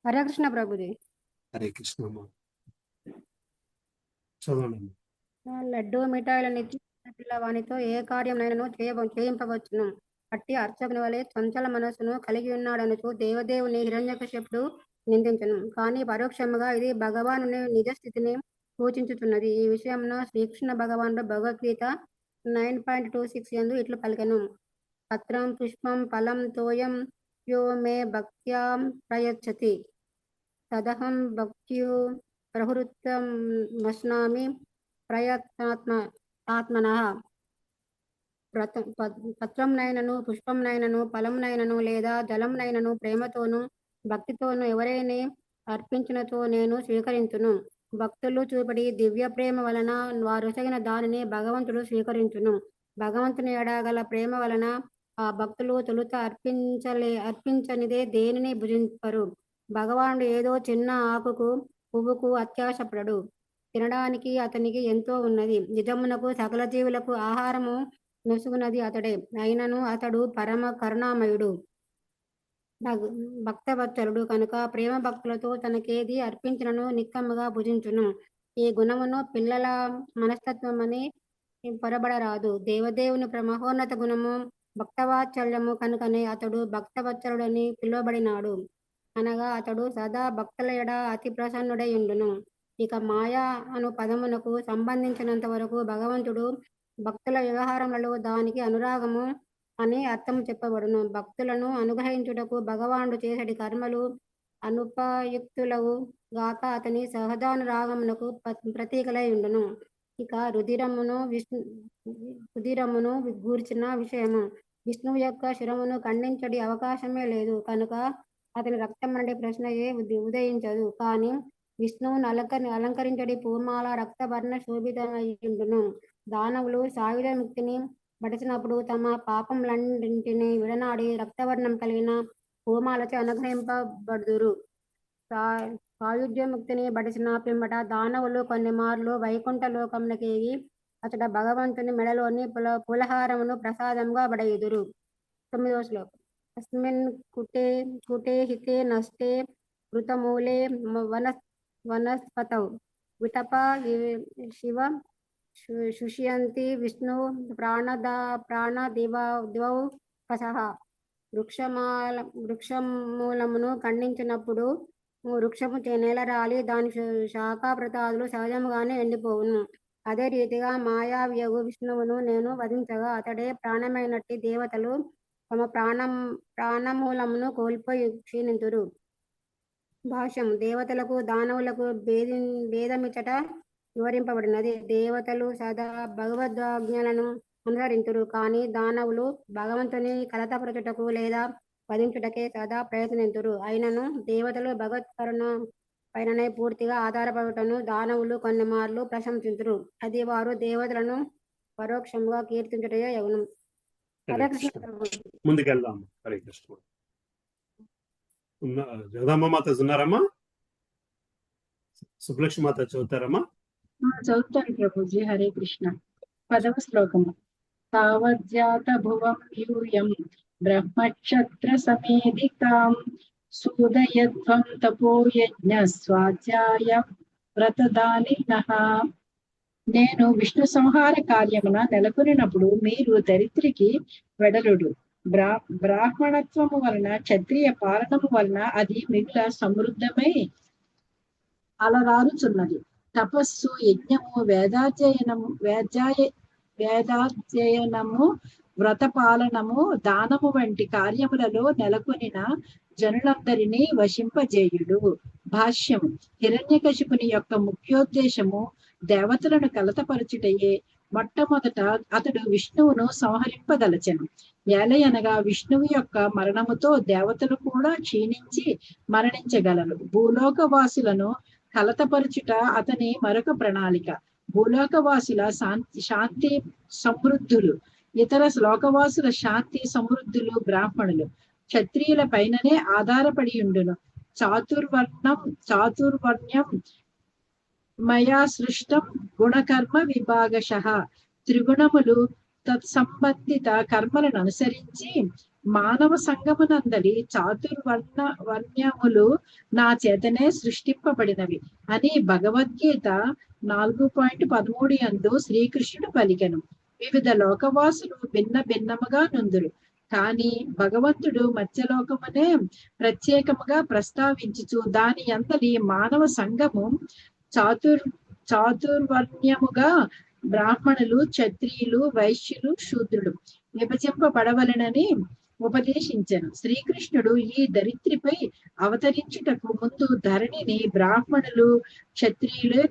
హరే కృష్ణ ప్రభుజీ. హరే కృష్ణ అమ్మా, చదవండి. లడ్డు మిఠాయిలనిచ్చి పిల్లవానితో ఏ కార్యంనైనను చేయింపవచ్చును. అట్టి అర్చకుని వలె చంచల మనస్సును కలిగి ఉన్నాడనుచు దేవదేవుని హిరణ్యకశ్యపుడు నిందించను. కానీ పరోక్షముగా ఇది భగవానుని నిజస్థితిని సూచించుతున్నది. ఈ విషయంలో శ్రీకృష్ణ భగవానుడు భగవద్గీత 9.26 యందు ఇట్లు పలికెను. పత్రం పుష్పం ఫలం తోయం యో మే భక్త్యా ప్రయచ్చతి తదహం భక్త్యు ప్రహృత్తం మశ్నామి ప్రయత్నాత్మనః. పత్రంనైనను పుష్పంనైనను ఫలంనైనను లేదా జలంనైనను ప్రేమతోను భక్తితోను ఎవరైనా అర్పించినతో నేను స్వీకరించును. భక్తులు చూపడి దివ్య ప్రేమ వలన వారొసగిన దానిని భగవంతుడు స్వీకరించును. భగవంతుని ఎడగల ప్రేమ వలన ఆ భక్తులు తొలుత అర్పించనిదే దేనిని భుజింపరు. భగవానుడు ఏదో చిన్న ఆకుకు పువ్వుకు అత్యాశపడడు. తినడానికి అతనికి ఎంతో ఉన్నది. నిజమునకు సకల జీవులకు ఆహారము నొసుగునది అతడే. అయినను అతడు పరమ కరుణామయుడు, భక్తవత్సలుడు కనుక ప్రేమ భక్తులతో తనకేది అర్పించినను నిక్కముగా భుజించును. ఈ గుణమును పిల్లల మనస్తత్వమని పొరబడరాదు. దేవదేవుని మహోన్నత గుణము భక్తవాత్సల్యము కనుకనే అతడు భక్తవత్సలుడని పిలువబడినాడు. అనగా అతడు సదా భక్తుల ఎడ అతి ప్రసన్నుడై ఉండును. ఇక మాయా అను పదమునకు సంబంధించినంత వరకు భగవంతుడు భక్తుల వ్యవహారములలో దానికి అనురాగము అని అర్థం చెప్పబడును. భక్తులను అనుగ్రహించుటకు భగవానుడు చేసడి కర్మలు అనుపయుక్తులవు గాక అతని సహజానురాగమునకు ప్రతీకలై ఉండును. ఇక రుధిరమును గూర్చిన విషయము. విష్ణువు యొక్క శిరమును ఖండించడి అవకాశమే లేదు కనుక అతని రక్తమనడి ప్రశ్నయే ఉదయించదు. కానీ విష్ణువును అలంకరించడి పూమాల రక్తవర్ణ శోభితమయ్యుండును. దానవులు సాయుధ ముక్తిని బడిసినప్పుడు తమ పాపములన్నింటినీ విడనాడి రక్తవర్ణం కలిగిన పూమాలచే అనుగ్రహింపబడుదురు. సాయుధ్య ముక్తిని బడిసిన పిమ్మట దానవులు కొన్ని మార్లు వైకుంఠ లోకమునకేగి అతడ భగవంతుని మెడలోని పులహారమును ప్రసాదంగా బడయుదురు. 9వ శ్లోకం. అస్మిన్ కుటే హితే నష్టే వృతమూలే వనస్పతౌ విటప శివ శుష్యంతి విష్ణు ప్రాణదివౌ కసః. వృక్షమూలమును ఖండించినప్పుడు వృక్షము నేలరాలి దాని శాఖాప్రతాదులు సహజముగానే ఎండిపోవును. అదే రీతిగా మాయావ్యగు విష్ణువును నేను వధించగా అతడే ప్రాణమైనట్టి దేవతలు తమ ప్రాణమూలమును కోల్పోయి క్షీణింతురు. భాష్యం. దేవతలకు దానవులకు భేదమిచ్చట వివరింపబడినది. దేవతలు సదా భగవద్వాజ్ఞలను అనుసరింతురు. కానీ దానవులు భగవంతుని కలతపరచుటకు లేదా వధించుటకే సదా ప్రయత్నింతురు. అయినను దేవతలు భగవత్కరుణ పైననే పూర్తిగా ఆధారపడుటను దానవులు కొన్ని మార్లు ప్రశంసింతురు. అది వారు దేవతలను పరోక్షముగా కీర్తించుటయే యగును. హరే కృష్ణ. ముందుకెళ్దాం. హరే కృష్ణ. జగదాంబ మాత ఉన్నారమ్మా? సుబ్బలక్ష్మి మాత చదువుతారమ్మా? చదువుతాను ప్రభుజీ. హరే కృష్ణ. 10వ శ్లోకము. తావజ్జాత భువం యూయం బ్రహ్మక్షత్ర సమేదికాం సూదయధ్వం తపో యజ్ఞ స్వాధ్యాయ వ్రతదానినః. నేను విష్ణు సంహార కార్యమున నెలకొనినప్పుడు మీరు దరిద్రికి వెడలుడు. బ్రాహ్మణత్వము వలన క్షత్రియ పాలనము వలన అది మిగుల సమృద్ధమై అలరారుచున్నది. తపస్సు, యజ్ఞము, వేదాధ్యయనము, వ్రతపాలనము, దానము వంటి కార్యములలో నెలకొనిన జనులందరినీ వశింపజేయుడు. భాష్యము. హిరణ్యకశిపుని యొక్క ముఖ్యోద్దేశము దేవతలను కలతపరచుటయే. మొట్టమొదట అతడు విష్ణువును సంహరింపదలచెను. ఏలయనగా విష్ణువు యొక్క మరణముతో దేవతలు కూడా క్షీణించి మరణించగలరు. భూలోకవాసులను కలతపరచుట అతని మరొక ప్రణాళిక. భూలోకవాసుల శాంతి సమృద్ధులు, ఇతర లోకవాసుల శాంతి సమృద్ధులు బ్రాహ్మణులు. క్షత్రియుల పైననే ఆధారపడి ఉండును. చాతుర్వర్ణ్యం మయా సృష్టం గుణకర్మ విభాగశః. త్రిగుణములు తత్సంబంధిత కర్మలను అనుసరించి మానవ సంగమునందలి చాతుర్వర్ణ్యములు నా చేతనే సృష్టింపబడినవి అని భగవద్గీత 4.13 యందు శ్రీకృష్ణుడు పలికెను. వివిధ లోకవాసులు భిన్న భిన్నముగా నుందురు. కానీ భగవంతుడు మత్స్యలోకమునే ప్రత్యేకముగా ప్రస్తావించుచు దాని అందలి మానవ సంఘము చాతుర్వర్ణ్యముగా బ్రాహ్మణులు, క్షత్రియులు, వైశ్యులు, శూద్రులు విభజింపబడవలెనని ఉపదేశించెను. శ్రీకృష్ణుడు ఈ దరిద్రిపై అవతరించుటకు ముందు ధరణిని బ్రాహ్మణులు, క్షత్రియులే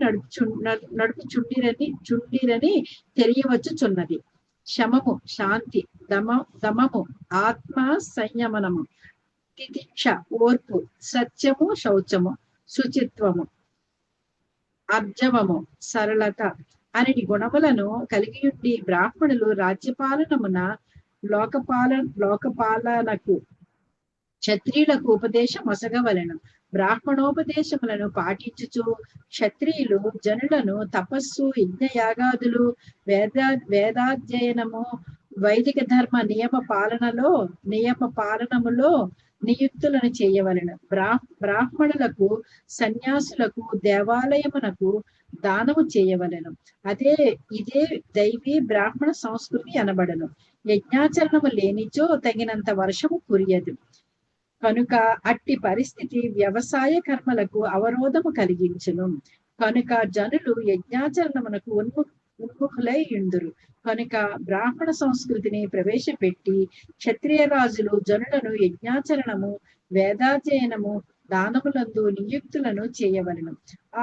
నడుపుచుండిరని తెలియవచ్చుచున్నది. శమము, శాంతి, దమము, ఆత్మ సంయమనము, తితిక్ష, ఓర్పు, సత్యము, శౌచము, శుచిత్వము, అర్జవము, సరళత అనే గుణములను కలిగియుండి బ్రాహ్మణులు రాజ్యపాలనమున లోకపాలనకు క్షత్రియులకు ఉపదేశం మొసగవలెను. బ్రాహ్మణోపదేశములను పాటించుచు క్షత్రియులు జనులను తపస్సు, యజ్ఞయాగాదులు, వేదాధ్యయనము, వైదిక ధర్మ నియమ పాలనములో నియుక్తులను చేయవలెను. బ్రాహ్మణులకు, సన్యాసులకు దేవాలయమునకు దానము చేయవలెను. ఇదే దైవీ బ్రాహ్మణ సంస్కృతి అనబడను. యజ్ఞాచరణము లేనిచో తగినంత వర్షము కురియదు. కనుక అట్టి పరిస్థితి వ్యవసాయ కర్మలకు అవరోధము కలిగించును. కనుక జనులు యజ్ఞాచరణమునకు ఉన్ముఖులై ఉందురు. కనుక బ్రాహ్మణ సంస్కృతిని ప్రవేశపెట్టి క్షత్రియ రాజులు జనులను యజ్ఞాచరణము, వేదాధ్యయనము, దానములందు నియుక్తులను చేయవలెను.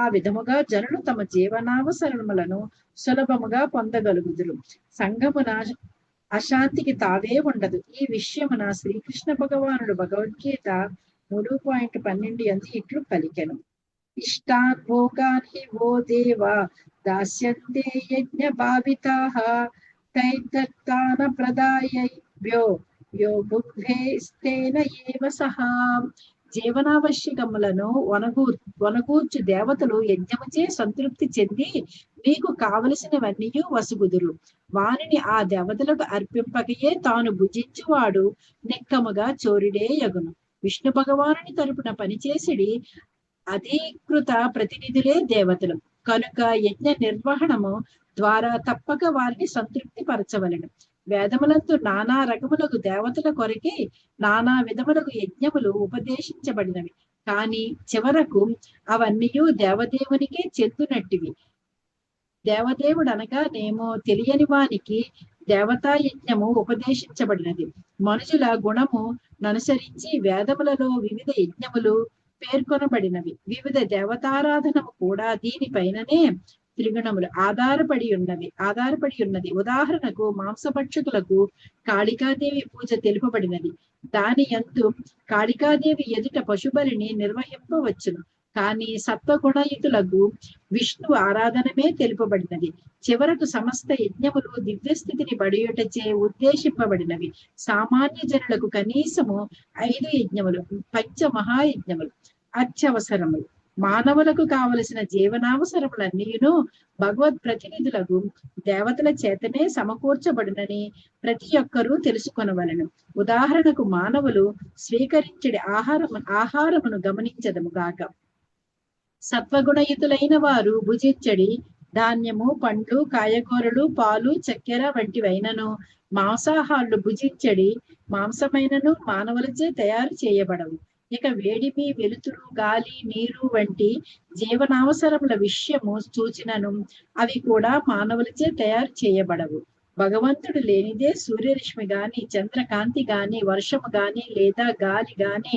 ఆ విధముగా జనులు తమ జీవనావసరములను సులభముగా పొందగలుగుదురు. సంఘమున అశాంతికి తావే ఉండదు. ఈ విషయమున శ్రీకృష్ణ భగవానుడు భగవద్గీత 3.12 యందు ఇట్లు పలికెను. ఇష్టాన్ భోగాన్ హి వో దేవా దాస్యంతే యజ్ఞ భావితాః తైర్దత్తాన ప్రదాయభ్యో యో భుక్తేస్తేన ఏవ సహా. జీవనావశ్యకములను వనగూర్చు దేవతలు యజ్ఞముచే సంతృప్తి చెంది మీకు కావలసినవన్నీ వసుగుదురు. వానిని ఆ దేవతలకు అర్పింపకయే తాను భుజించువాడు నిక్కముగా చోరుడే యగును. విష్ణు భగవానుని తరపున పనిచేసిడి అధీకృత ప్రతినిధులే దేవతలు. కనుక యజ్ఞ నిర్వహణము ద్వారా తప్పక వారిని సంతృప్తి పరచవలెను. వేదములందు నానా రకములకు దేవతల కొరకే నానా విధములకు యజ్ఞములు ఉపదేశించబడినవి. కానీ చివరకు అవన్నీ దేవదేవునికే చెందునట్టివి. దేవదేవుడు అనగానేమో తెలియని వానికి దేవతా యజ్ఞము ఉపదేశించబడినది. మనుషుల గుణము ననుసరించి వేదములలో వివిధ యజ్ఞములు పేర్కొనబడినవి. వివిధ దేవతారాధనము కూడా దీనిపైననే త్రిగుణములు ఆధారపడి ఉన్నది. ఉదాహరణకు మాంసభక్షకులకు కాళికాదేవి పూజ తెలుపబడినది. దాని యందు కాళికాదేవి ఎదుట పశుబలిని నిర్వహింపవచ్చును. కానీ సత్వగుణయుతులకు విష్ణు ఆరాధనమే తెలుపబడినది. చివరకు సమస్త యజ్ఞములు దివ్యస్థితిని బడియుటచే ఉద్దేశింపబడినవి. సామాన్య జనులకు కనీసము 5 యజ్ఞములు, పంచమహాయజ్ఞములు అత్యవసరములు. మానవులకు కావలసిన జీవనావసరములన్నీయును భగవద్ ప్రతినిధులకు దేవతల చేతనే సమకూర్చబడునని ప్రతి ఒక్కరూ తెలుసుకొనవలెను. ఉదాహరణకు మానవులు స్వీకరించడి ఆహారమును గమనించదము గాక. సత్వగుణయుతులైన వారు భుజించడి ధాన్యము, పండ్లు, కాయగూరలు, పాలు, చక్కెర వంటివైనను, మాంసాహారులు భుజించడి మాంసమైనను మానవులచే తయారు చేయబడవు. ఇక వేడిమి, వెలుతురు, గాలి, నీరు వంటి జీవనావసరముల విషయము సూచనను అవి కూడా మానవులచే తయారు చేయబడవు. భగవంతుడు లేనిదే సూర్యరశ్మి గాని, చంద్రకాంతి గాని, వర్షము గాని లేదా గాలి గాని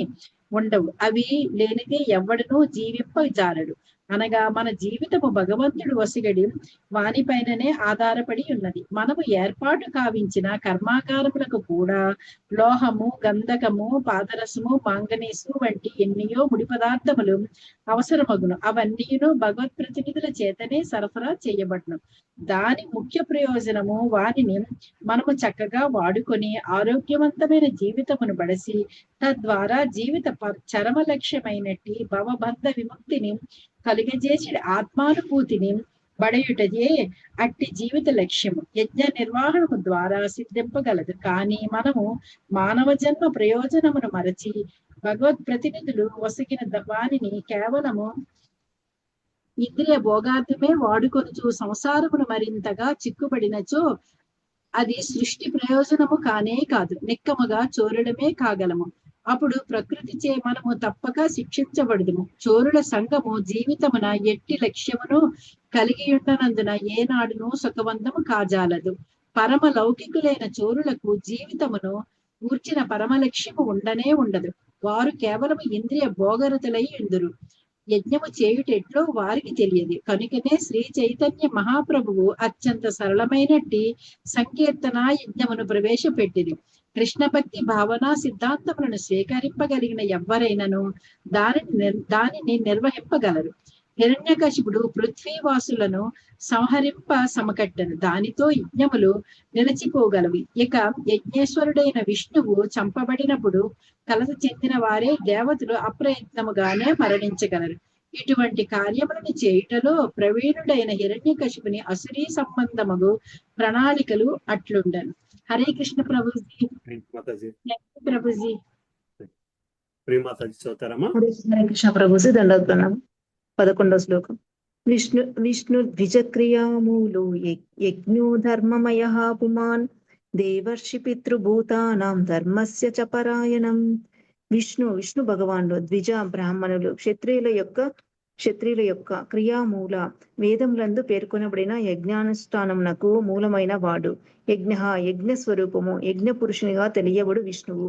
ఉండవు. అవి లేనిదే ఎవ్వడునూ జీవింపజాలడు. అనగా మన జీవితము భగవంతుడు వసిగడి వానిపైననే ఆధారపడి ఉన్నది. మనము ఏర్పాటు కావించిన కర్మాగారములకు కూడా లోహము, గంధకము, పాదరసము, మాంగనీసు వంటి ఎన్నో ముడి పదార్థములు అవసరమగును. అవన్నీను భగవత్ ప్రతినిధుల చేతనే సరఫరా చేయబడును. దాని ముఖ్య ప్రయోజనము వానిని మనము చక్కగా వాడుకొని ఆరోగ్యవంతమైన జీవితమును బడసి తద్వారా జీవిత చరమ లక్ష్యమైనట్టి భవబంధ విముక్తిని కలిగజేసి ఆత్మానుభూతిని బడయుటయే అట్టి జీవిత లక్ష్యము. యజ్ఞ నిర్వహణము ద్వారా సిద్ధింపగలదు. కానీ మనము మానవ జన్మ ప్రయోజనమును మరచి భగవత్ ప్రతినిధులు వసగిన వానిని కేవలము ఇంద్రియ భోగార్థమే వాడుకొనుచు సంసారమును మరింతగా చిక్కుబడినచో అది సృష్టి ప్రయోజనము కానే కాదు, నిక్కముగా చోరుడమే కాగలము. అప్పుడు ప్రకృతిచే మనము తప్పక శిక్షించబడుదుము. చోరుల సంఘము జీవితమున ఎట్టి లక్ష్యమును కలిగి ఉండనందున ఏనాడును సుఖవంతము కాజాలదు. పరమ లౌకికులైన చోరులకు జీవితమును గూర్చిన పరమ లక్ష్యము ఉండనే ఉండదు. వారు కేవలం ఇంద్రియ భోగరతులై ఉందురు. యజ్ఞము చేయుటెట్లో వారికి తెలియదు. కనుకనే శ్రీ చైతన్య మహాప్రభువు అత్యంత సరళమైనట్టి సంకీర్తన యజ్ఞమును ప్రవేశపెట్టింది. కృష్ణ భక్తి భావన సిద్ధాంతములను స్వీకరింపగలిగిన ఎవ్వరైనను దానిని నిర్వహింపగలరు. హిరణ్యకశిపుడు పృథ్వీవాసులను సంహరింప సమకట్టను. దానితో యజ్ఞములు నిలిచిపోగలవి. ఇక యజ్ఞేశ్వరుడైన విష్ణువు చంపబడినప్పుడు కలత చెందిన వారే దేవతలు అప్రయత్నముగానే మరణించగలరు. ఇటువంటి కార్యములను చేయుటలో ప్రవీణుడైన హిరణ్యకశిపుని అసురీ సంబంధముగు ప్రణాళికలు అట్లుండను. హరే కృష్ణ ప్రభుజీ. ప్రభుజీ హరే కృష్ణ ప్రభుజీ. దండోత్పన్నం. 11వ శ్లోకం. విష్ణు ద్విజక్రియామూలో యజ్ఞో ధర్మమయ పుమాన్ దేవర్షి పితృభూతానాం ధర్మస్య చ పరాయణం. విష్ణు భగవానుడు ద్విజ బ్రాహ్మణులు క్షత్రియుల యొక్క క్రియామూల వేదములందు పేర్కొనబడిన యజ్ఞానుష్ఠానమునకు మూలమైన వాడు. యజ్ఞ స్వరూపము యజ్ఞ పురుషునిగా తెలియబడు విష్ణువు.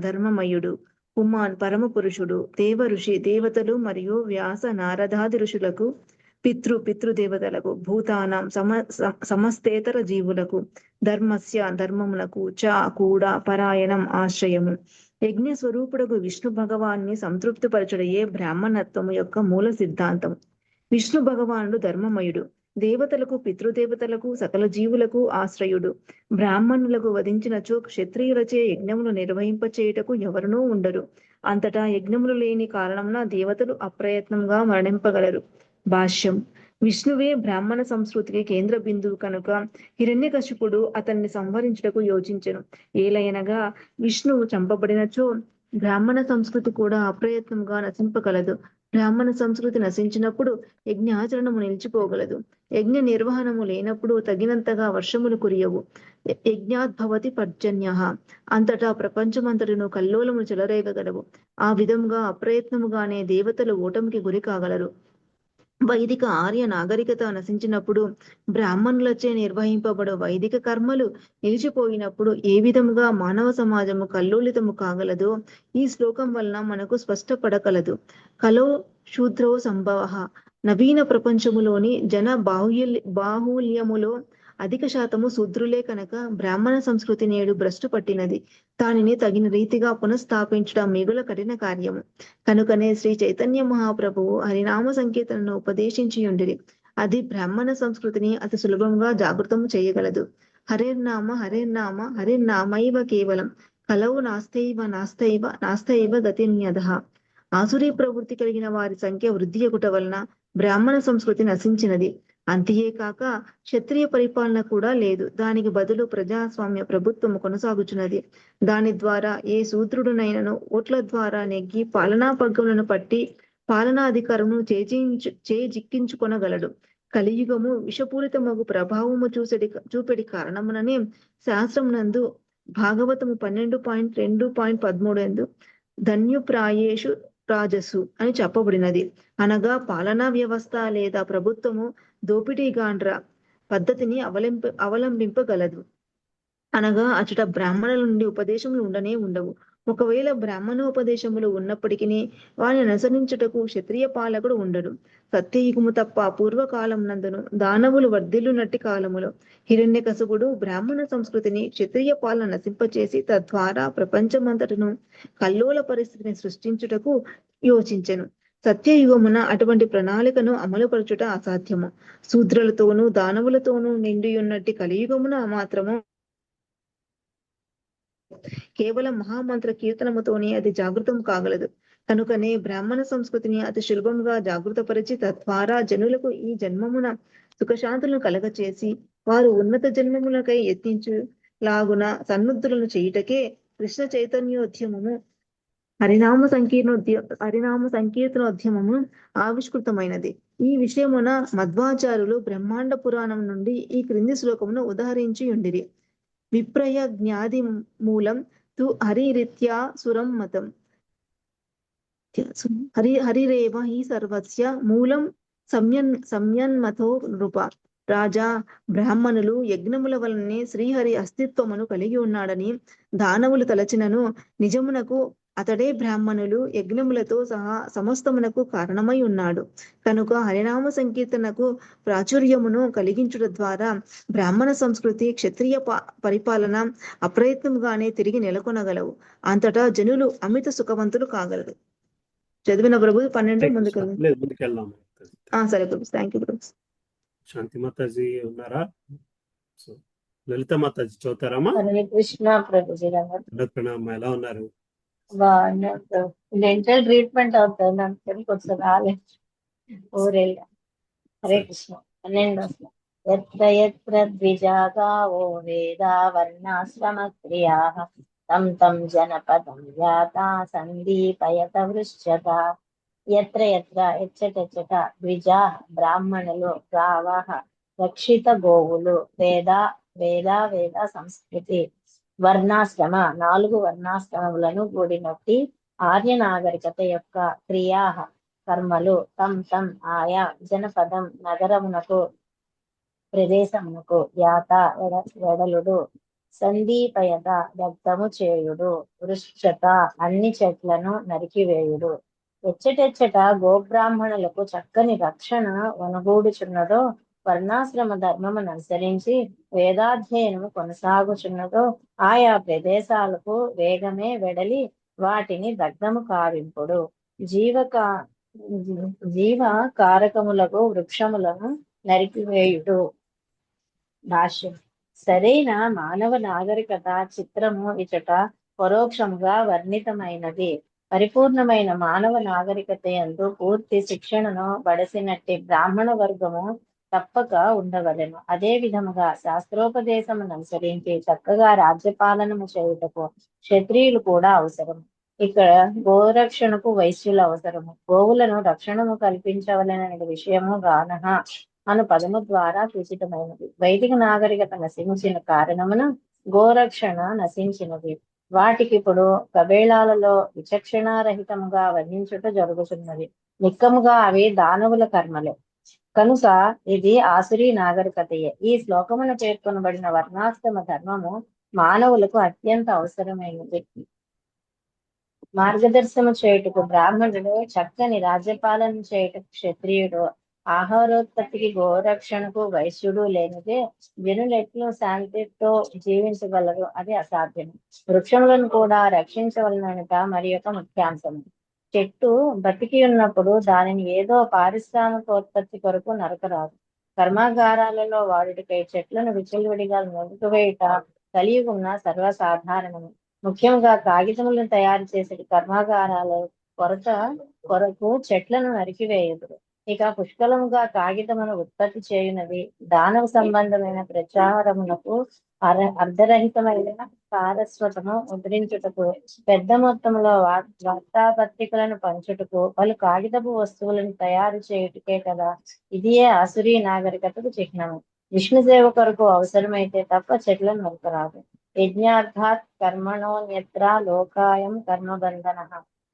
ధర్మమయుడు పుమాన్ పరమ పురుషుడు. దేవ ఋషి దేవతలు మరియు వ్యాస నారదాది ఋషులకు, పితృదేవతలకు, భూతానాం సమస్తేతర జీవులకు, ధర్మమునకు చ కూడా పరాయణం ఆశ్రయము. యజ్ఞ స్వరూపుడకు విష్ణు భగవాన్ని సంతృప్తిపరచుడయే బ్రాహ్మణత్వము యొక్క మూల సిద్ధాంతం. విష్ణు భగవానుడు ధర్మమయుడు. దేవతలకు, పితృదేవతలకు, సకల జీవులకు ఆశ్రయుడు. బ్రాహ్మణులకు వధించినచో క్షత్రియులచే యజ్ఞములు నిర్వహింపచేయుటకు ఎవరునూ ఉండరు. అంతటా యజ్ఞములు లేని కారణమున దేవతలు అప్రయత్నంగా మరణింపగలరు. భాష్యం. విష్ణువే బ్రాహ్మణ సంస్కృతికి కేంద్ర బిందువు కనుక హిరణ్యకశిపుడు అతన్ని సంహరించుటకు యోచించెను. ఏలయనగా విష్ణువు చంపబడినచో బ్రాహ్మణ సంస్కృతి కూడా అప్రయత్నంగా నశింపగలదు. బ్రాహ్మణ సంస్కృతి నశించినప్పుడు యజ్ఞాచరణము నిలిచిపోగలదు. యజ్ఞ నిర్వహణము లేనప్పుడు తగినంతగా వర్షములు కురియవు. యజ్ఞాద్భవతి పర్జన్య. అంతటా ప్రపంచమంతటిను కల్లోలములు చెలరేగగలవు. ఆ విధంగా అప్రయత్నముగానే దేవతలు ఓటమికి గురి కాగలరు. వైదిక ఆర్య నాగరికత నశించినప్పుడు బ్రాహ్మణులచే నిర్వహింపబడు వైదిక కర్మలు నిలిచిపోయినప్పుడు ఏ విధముగా మానవ సమాజము కల్లోలితము కాగలదో ఈ శ్లోకం వలన మనకు స్పష్టపడగలదు. కలో శూద్రో సంభవ. నవీన ప్రపంచములోని జన బాహుల్యములో అధిక శాతము శూద్రులే కనుక బ్రాహ్మణ సంస్కృతి నేడు భ్రష్టు పట్టినది. దానిని తగిన రీతిగా పునఃస్థాపించడం మిగుల కఠిన కార్యము. కనుకనే శ్రీ చైతన్య మహాప్రభువు హరినామ సంకీర్తనను ఉపదేశించియుండిరి. అది బ్రాహ్మణ సంస్కృతిని అతి సులభంగా జాగృతము చేయగలదు. హరిర్నామ హరిర్నామ హరిర్నామైవ కేవలం కలవు నాస్తైవ గతిన్యదః. ఆసురీ ప్రవృత్తి కలిగిన వారి సంఖ్య వృద్ధి అగుట వలన బ్రాహ్మణ సంస్కృతి నశించినది. అంతే కాక క్షత్రియ పరిపాలన కూడా లేదు. దానికి బదులు ప్రజాస్వామ్య ప్రభుత్వము కొనసాగుచున్నది. దాని ద్వారా ఏ శూద్రుడునైనను ఓట్ల ద్వారా నెగ్గి పాలనా పగ్గములను పట్టి పాలనాధికారమును చేజిక్కించుకొనగలడు. కలియుగము విషపూరితమగు ప్రభావము చూపెడి కారణముననే శాస్త్రమునందు భాగవతము 12.2.13 ఎందు ధన్యుప్రాయేషు రాజసు అని చెప్పబడినది. అనగా పాలనా వ్యవస్థ లేదా ప్రభుత్వము దోపిడీగాండ్ర పద్ధతిని అవలంబింపగలదు. అనగా అచట బ్రాహ్మణుల నుండి ఉపదేశములు ఉండనే ఉండవు. ఒకవేళ బ్రాహ్మణోపదేశములు ఉన్నప్పటికీ వారిని అనుసరించుటకు క్షత్రియ పాలకుడు ఉండడు. సత్యయుగము తప్ప పూర్వకాలం నందును దానవులు వర్ధిల్లునట్టి కాలములో హిరణ్యకశిపుడు బ్రాహ్మణ సంస్కృతిని క్షత్రియ పాలన నశింపచేసి తద్వారా ప్రపంచమంతటను కల్లోల పరిస్థితిని సృష్టించుటకు యోచించెను. సత్యయుగమున అటువంటి ప్రణాళికను అమలుపరచుట అసాధ్యము. శూద్రులతోనూ దానవులతోనూ నిండియున్నట్టి కలియుగమున మాత్రము కేవలం మహామంత్ర కీర్తనముతోనే అది జాగృతం కాగలదు. కనుకనే బ్రాహ్మణ సంస్కృతిని అతి సులభంగా జాగృతపరిచి తద్వారా జనులకు ఈ జన్మమున సుఖశాంతులను కలగచేసి వారు ఉన్నత జన్మములకై యత్నించులాగున సన్నుద్ధులను చేయుటకే కృష్ణ చైతన్యోద్యమము హరినామ సంకీర్తనోద్యమము ఆవిష్కృతమైనది. ఈ విషయమున మధ్వాచార్యులు బ్రహ్మాండ పురాణం నుండి ఈ క్రింది శ్లోకమును ఉదహరించి ఉండిరి. విప్రయ జ్ఞాది మూలం తు హరిరిత్యా సురం మతం హరిరేవ హి సర్వస్య మూలం సంయన్మతో నృప. రాజా, బ్రాహ్మణులు యజ్ఞముల వలనే శ్రీహరి అస్తిత్వమును కలిగి ఉన్నాడని దానవులు తలచినను నిజమునకు అతడే బ్రాహ్మణులు యజ్ఞములతో సహా సమస్తమునకు కారణమై ఉన్నాడు. కనుక హరినామ సంకీర్తనకు ప్రాచుర్యమును కలిగించుట ద్వారా బ్రాహ్మణ సంస్కృతి క్షత్రియ పరిపాలన అప్రయత్నముగానే తిరిగి నెలకొనగలవు. అంతటా జనులు అమిత సుఖవంతులు కాగలరు. చదివిన ప్రభు 12 ముందుకెళ్దాం. సరే ప్రభు. థ్యాంక్ యూ ప్రభు. శాంతి మాతాజీ ఉన్నారా? లలిత మాతాజీ చదువుతారమ్మా? హరే కృష్ణ ప్రభుజీ. ప్రణామం. ఎలా ఉన్నారు? బాగున్నాను. డెంటల్ ట్రీట్మెంట్ అవుతుంది అనుకుని కొంచెం రాలేదు. ఊరెళ్ళా. హరే కృష్ణ. 12 ఎత్ర ఎత్ర ద్విజాగావో వేదా వర్ణాశ్రమ క్రియాః తం తం జనపదం యాతా సందీపయత వృశ్చత. ఎత్ర ఎత్ర ఎచ్చటెచ్చట ద్విజా బ్రాహ్మణులు, గావః రక్షిత గోవులు, వేద సంస్కృతి, వర్ణాశ్రమ 4 వర్ణాశ్రమములను కూడినట్టి ఆర్య నాగరికత యొక్క క్రియా కర్మలు తం తం ఆయా జనపదం నగరమునకు ప్రదేశమునకు యాత వెడలుడు, సందీపయత దగ్ధము చేయుడు, వృశ్చత అన్ని చెట్లను నరికివేయుడు. ఎచ్చటెచ్చట గోబ్రాహ్మణులకు చక్కని రక్షణ వనగూడుచున్నదో, వర్ణాశ్రమ ధర్మమును అనుసరించి వేదాధ్యయనము కొనసాగుచున్నదో ఆయా ప్రదేశాలకు వేగమే వెడలి వాటిని దగ్ధము కావింపుడు. జీవ కారకములకు వృక్షములను నరికివేయుడు. భాష్యం. సరైన మానవ నాగరికత చిత్రము ఇచట పరోక్షముగా వర్ణితమైనది. పరిపూర్ణమైన మానవ నాగరికత యందు పూర్తి శిక్షణను బడసినట్టి బ్రాహ్మణ వర్గము తప్పక ఉండవలెను. అదే విధముగా శాస్త్రోపదేశమును అనుసరించి చక్కగా రాజ్యపాలనము చేయుటకు క్షత్రియులు కూడా అవసరం. ఇక్కడ గోరక్షణకు వైశ్యులు అవసరము. గోవులను రక్షణము కల్పించవలననే విషయము గానహ అను పదము ద్వారా సూచితమైనది. వైదిక నాగరికత నశించిన కారణమున గోరక్షణ నశించినది. వాటికి ఇప్పుడు కబేళాలలో విచక్షణారహితముగా వర్ణించుట జరుగుతున్నది. నిక్కముగా అవి దానవుల కర్మలే కనుక ఇది ఆసురీ నాగరికతయే. ఈ శ్లోకమును పేర్కొనబడిన వర్ణాశ్రమ ధర్మము మానవులకు అత్యంత అవసరమైనది. మార్గదర్శనము చేయుటకు బ్రాహ్మణుడు, చక్కని రాజ్యపాలన చేయుటకు క్షత్రియుడు, ఆహారోత్పత్తికి గోరక్షణకు వైశ్యుడు లేనిదే జనులెట్లు శాంతితో జీవించగలరు, అది అసాధ్యం. వృక్షములను కూడా రక్షించవలనట మరి యొక్క ముఖ్యాంశం. చెట్టు బతికి ఉన్నప్పుడు దానిని ఏదో పారిశ్రామికోత్పత్తి కొరకు నరకరాదు. కర్మాగారాలలో వాడుకై చెట్లను విచ్చలవిడిగా నరుకువేయుట కలియుగున్న సర్వసాధారణము. ముఖ్యంగా కాగితములను తయారు చేసే కర్మాగారాల కొరకు చెట్లను నరికివేయుదురు. ఇక పుష్కలముగా కాగితమును ఉత్పత్తి చేయునది దానవ సంబంధమైన ప్రచారమునకు అర్ధరహితమైన సారస్వతము ముద్రించుటకు, పెద్ద మొత్తంలో వార్తాపత్రికలను పంచుటకు, పలు కాగితపు వస్తువులను తయారు చేయుటకే కదా. ఇదియే ఆసురీ నాగరికతకు చిహ్నము. విష్ణు సేవ కొరకు అవసరమైతే తప్ప చెట్లను నరకరాదు. యజ్ఞార్థాత్ కర్మణోన్యత్ర లోకాయం కర్మబంధన.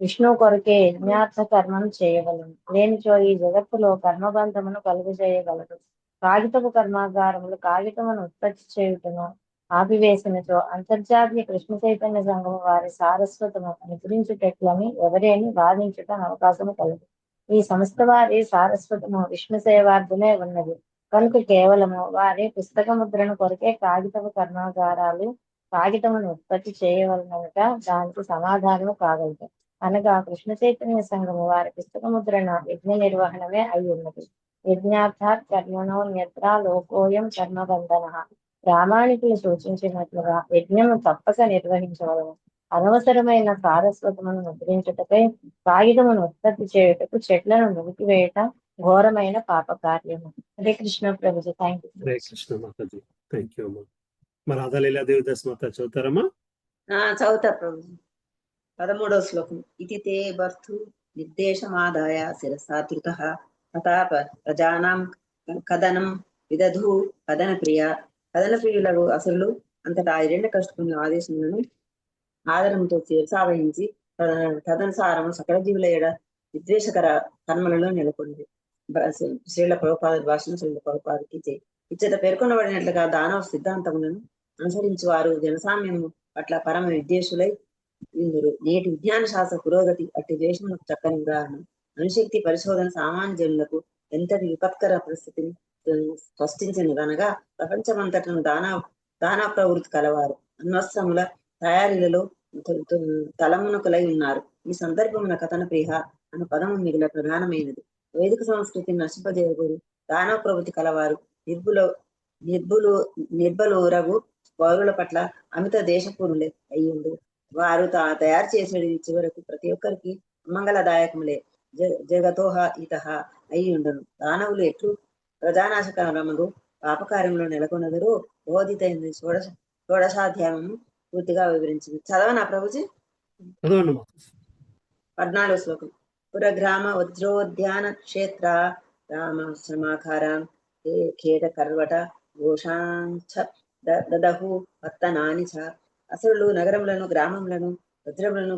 విష్ణు కొరకే యజ్ఞార్థ కర్మను చేయగలము, లేనిచో ఈ జగత్తులో కర్మబంధమును కలుగు చేయగలదు. కాగితపు కర్మాగారములు కాగితమును ఉత్పత్తి చేయుటను ఆపివేసినచో అంతర్జాతీయ కృష్ణ చైతన్య సంఘము వారి సారస్వతము అనుసరించుటట్లని ఎవరేని వాదించుట అవకాశము కలదు. ఈ సంస్థ వారి సారస్వతము విష్ణు సేవార్థమే ఉన్నది కనుక కేవలము వారి పుస్తక ముద్రణ కొరకే కాగితపు కర్మాగారాలు కాగితమును ఉత్పత్తి చేయవలనట దానికి సమాధానము కాగలదు. అనగా కృష్ణ చైతన్య సంఘము వారి పుస్తక ముద్రణ యజ్ఞ నిర్వహణమే అయి ఉన్నది. యజ్ఞార్థాత్ కర్మణోన్యత్ర లోకోయం కర్మబంధన. ప్రామాణికులు సూచించినట్లుగా యజ్ఞము తప్పక నిర్వహించవలను. అనవసరమైన సారస్వతమును ముద్రించుటపై కాగితమును ఉత్పత్తి చేయుటకు చెట్లను నిలిపివేయట ఘోరమైన పాప కార్యము. హరే కృష్ణ ప్రభుజీ. Thank you. Hare Krishna Mataji. Thank you అమ్మా. మరి రాధాలీలా దేవిదాస్ మాత చదువుతారమ్మా? చదువుతా ప్రభుజీ. 13వ శ్లోకం. ఇది తే బర్ధు నిర్దేశమాదాయ శిరసాధృతః తథా ప్రజానాం కథనం విదధు కథన ప్రియులకు అసురులు అంతటా హిరణ్యకశిపుని ఆదేశములను ఆదరంతో శిరసావహించి తదనుసారము సకల జీవుల ఎడ విద్వేషకర కర్మలలో నెలకొంది. శ్రీల ప్రభుపాద భాషను శ్రీల ప్రభుపాదకి ఇచ్చట పేర్కొనబడినట్లుగా దానవ సిద్ధాంతములను అనుసరించి వారు జనసామ్యము పట్ల పరమ విద్వేషులై ఇందురు. నేటి విజ్ఞాన శాస్త్ర పురోగతి అట్టి ద్వేషములకు చక్కని ఉదాహరణ. అణుశక్తి పరిశోధన సామాన్య జనులకు ఎంతటి విపత్కర పరిస్థితిని సృష్టించినదనగా ప్రపంచమంతటను దానా ప్రవృత్తి కలవారు అణ్వస్త్రముల తయారీలలో తలమునకులై ఉన్నారు. ఈ సందర్భమున కథన ప్రియ అన్న పదము మిగిలిన ప్రధానమైనది. వైదిక సంస్కృతిని నశింపజేయకూరు దానవ ప్రవృత్తి కలవారు నిర్బలురగు పౌరుల పట్ల అమిత దేశపూర్ణులే అయ్యిండు. వారు తయారు చేసేది చివరకు ప్రతి ఒక్కరికి అమంగళదాయకములే జగతోహ ఇతహ అయి ఉండను. దానవులు ఎట్లు ప్రజానాశకరములు పాపకార్యంలో నెలకొన్నదరో బోధితైంది షోడశాధ్యాయము పూర్తిగా వివరించింది. చదవనా ప్రభుజీ? 14వ శ్లోకం. పురగ్రామ వజ్రోద్యాన క్షేత్ర రామాశ్రమాకారాం ఖేట కర్వట ఘోషాంఛ దదహు పత్తనాని చ. అసురులు నగరములను గ్రామములను వజ్రములను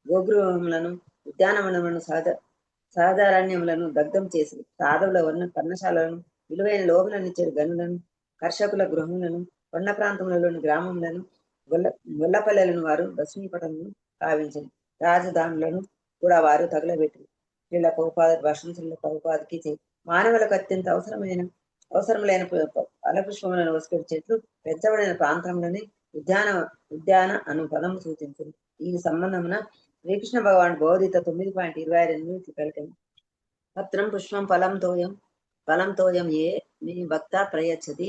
గోగృహములను ఉద్యానవనములను సహజారణ్యములను దగ్ధం చేసి సాధవుల పర్ణశాలను విలువైన లోహులనిచ్చే గనులను కర్షకుల గృహములను కొండ ప్రాంతములలోని గ్రామములను గొల్లపల్లెలను వారు భస్మీపటములను కావించను. రాజధానులను కూడా వారు తగులబెట్టి వీళ్ళ పౌపాద భాషను శ్రీల పౌపాదికి మానవులకు అత్యంత అవసరములైన ఫలపుష్పములను వసుకొడి చెట్లు పెంచబడిన ప్రాంతంలోని ఉద్యాన అను పదము సూచించింది. ఈ సంబంధమున శ్రీకృష్ణ భగవాన్ బోధిత 9.22 పలికింది. పత్రం పుష్పం ఫలం తోయం ఏ మే భక్త ప్రయచ్చతి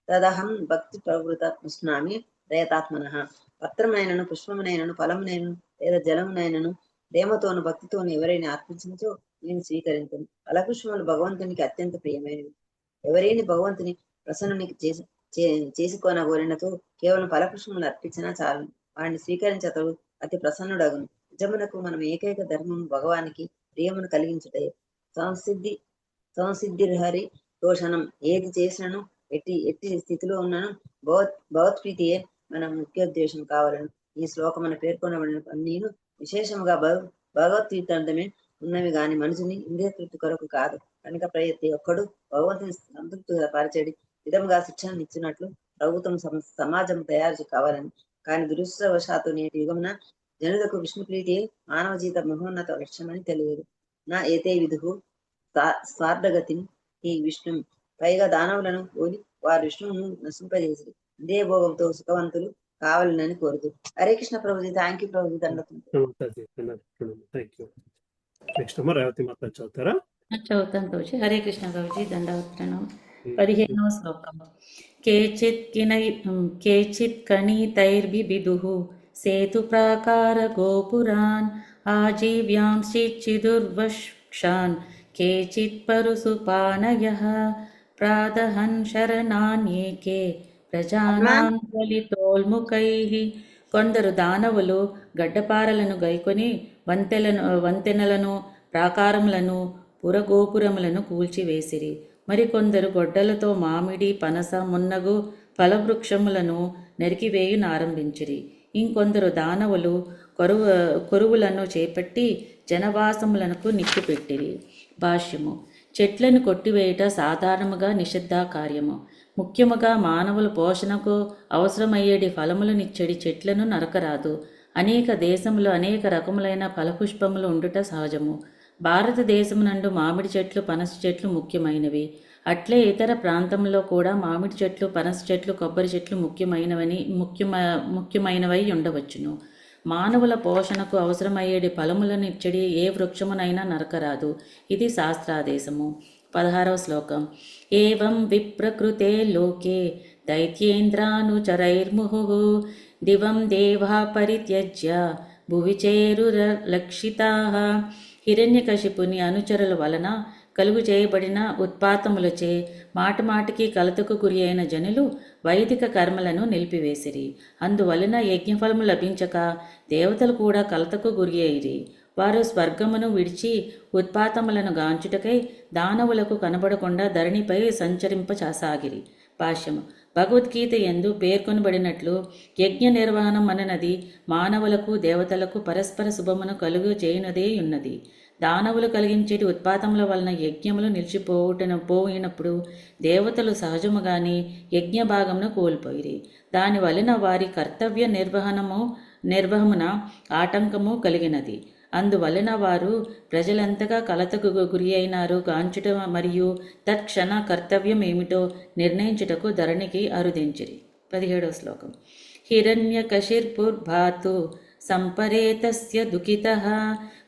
తదహం భక్తి ప్రవృత ఉష్ణామి ప్రయతాత్మనః. పత్రమునైనను పుష్పమునైనను ఫలమునైనను లేదా జలమునైనను ప్రేమతోను భక్తితోను ఎవరైనా అర్పించినచో నేను స్వీకరించను. ఫలపుష్పములు భగవంతునికి అత్యంత ప్రియమైనవి. ఎవరైనా భగవంతుని ప్రసన్నునికి చేసుకోనగోరినతో కేవలం ఫలపుష్పములు అర్పించినా చాలు, వాడిని స్వీకరించతడు అతి ప్రసన్నుడగును. నిజమునకు మనం ఏకైక ధర్మము భగవానికి ప్రియమును కలిగించుటే. సంసిద్ధిర్హరి తోషణం. ఏది చేసినను ఎట్టి స్థితిలో ఉన్నను భగవత్ప్రీతియే మన ముఖ్యోద్దేశం కావాలను. ఈ శ్లోకమున పేర్కొనబడిన అన్నీను విశేషముగా భగవద్గీతాంతమే ఉన్నవి గాని మనుషుని ఇంద్రియ తృప్తి కొరకు కాదు. కనుక ప్రతి ఒక్కడు భగవంతుని సంతృప్తిగా పరిచడి విధంగా శిక్షణ ఇచ్చినట్లు ప్రభుత్వం సమాజం తయారు కావాలని. కానీ దురదృష్టవశాత్తు నేటి యుగమున జనులకు విష్ణుప్రీతియే మానవ జీవిత మహోన్నత లక్ష్యమని తెలియదు. నా ఏతే విధు స్వార్థగతిని ఈ విష్ణు పైగా దానవులను పోలి వారు విష్ణువును నశింపజేసి ఇదే భోగంతో సుఖవంతులు కావాలని కోరుతూ. హరే కృష్ణ ప్రభుజీ. Thank you Prabhuji. Thank you. Next అమ్మ రేవతి మాత చదువుతారా? చదువుతాను ప్రభుజీ. హరే కృష్ణ ప్రభుజీ. దండవత్రణం. 15వ శ్లోకం. కేచిత్ కణితైర్బిబిదుః సేతు ప్రాకార గోపురాన్ ఆజీవ్యాంశ్చిదుర్వక్షాన్ కేచిత్ పరుసుపానయః ప్రాదహన్ శరణాన్యేకే ప్రజానాం జ్వలితోల్ముఖైః. కొందరు దానవులు గడ్డపారలను గైకొని వంతెనలను ప్రాకారములను పురగోపురములను కూల్చివేసిరి. మరికొందరు గొడ్డలతో మామిడి పనస మున్నగు ఫలవృక్షములను నరికివేయునారంభించిరి. ఇంకొందరు దానవులు కొరువులను చేపట్టి జనవాసములకు నిప్పిపెట్టిరి. భాష్యము. చెట్లను కొట్టివేయుట సాధారణముగా నిషిద్ధ కార్యము. ముఖ్యముగా మానవుల పోషణకు అవసరమయ్యేటి ఫలములనిచ్చడి చెట్లను నరకరాదు. అనేక దేశములు అనేక రకములైన ఫలపుష్పములు ఉండుట సహజము. భారతదేశమునందు మామిడి చెట్లు పనస చెట్లు ముఖ్యమైనవి. అట్లే ఇతర ప్రాంతంలో కూడా మామిడి చెట్లు పనస చెట్లు కొబ్బరి చెట్లు ముఖ్యమైనవై ఉండవచ్చును. మానవుల పోషణకు అవసరమయ్యేటి ఫలములను ఇచ్చడి ఏ వృక్షమునైనా నరకరాదు. ఇది శాస్త్రాదేశము. 16వ శ్లోకం. ఏవం విప్రకృతే లోకే దైత్యేంద్రానుచరైర్ముహుః దివం దేవా పరిత్యజ్య భువి చేరురలక్షితాః. హిరణ్యకశిపుని అనుచరుల వలన కలుగు చేయబడిన ఉత్పాతములచే మాటిమాటికి కలతకు గురి అయిన జనులు వైదిక కర్మలను నిలిపివేసిరి. అందువలన యజ్ఞఫలము లభించక దేవతలు కూడా కలతకు గురి అయిరి. వారు స్వర్గమును విడిచి ఉత్పాతములను గాంచుటకై దానవులకు కనబడకుండా ధరణిపై సంచరింపసాగిరి. భాష్యము. భగవద్గీత యందు పేర్కొనబడినట్లు యజ్ఞ నిర్వహణం అననది మానవులకు దేవతలకు పరస్పర శుభమును కలుగు చేయునదే ఉన్నది. దానవులు కలిగించేటి ఉత్పాతముల వలన యజ్ఞములు నిలిచిపోయినప్పుడు దేవతలు సహజముగానే యజ్ఞ భాగమును కోల్పోయిరి. దాని వలన వారి కర్తవ్య నిర్వహమున ఆటంకము కలిగినది. అందువలన వారు ప్రజలంతగా కలతకు గురి అయినారు గాంచుట మరియు తత్క్షణ కర్తవ్యం ఏమిటో నిర్ణయించుటకు ధరణికి అరుదించిరి. 17వ శ్లోకం. హిరణ్యకశిర్పుర్భాతు సంపరేతస్య దుఃఖితః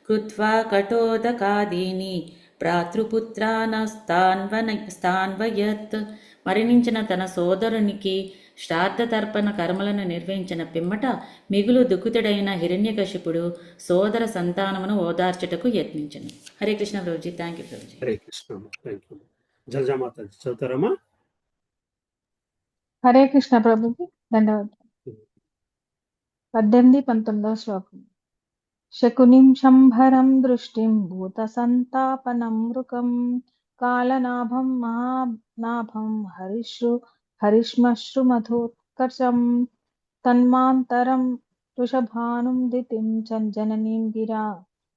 కృత్వా కఠోదకాదీని భ్రాతృపుత్రానస్తాన్వయత్. మరణించిన తన సోదరునికి శ్రాద్ధ తర్పణ కర్మలను నిర్వహించిన పిమ్మట మిగులు దుఃఖితుడైన హిరణ్యకశిపుడు సోదర సంతానమును ఓదార్చుటకు యత్నించను. హరే కృష్ణ ప్రభుజీ. థ్యాంక్ యూ ప్రభుజీ. హరే కృష్ణ. Thank you. జలజామాత చదువుతారమ్మా? హరే కృష్ణ ప్రభుజీ. ధన్యవాదాలు. 18-19వ శ్లోకం. శకునిం శంభరం దృష్టిం భూత సంతాపనం మృకం కాలనాభం మహానాభం హరిశ్మశ్రుమధోత్కర్షం తన్మాంతరం వృషభానుం దితిం జననీం గిరా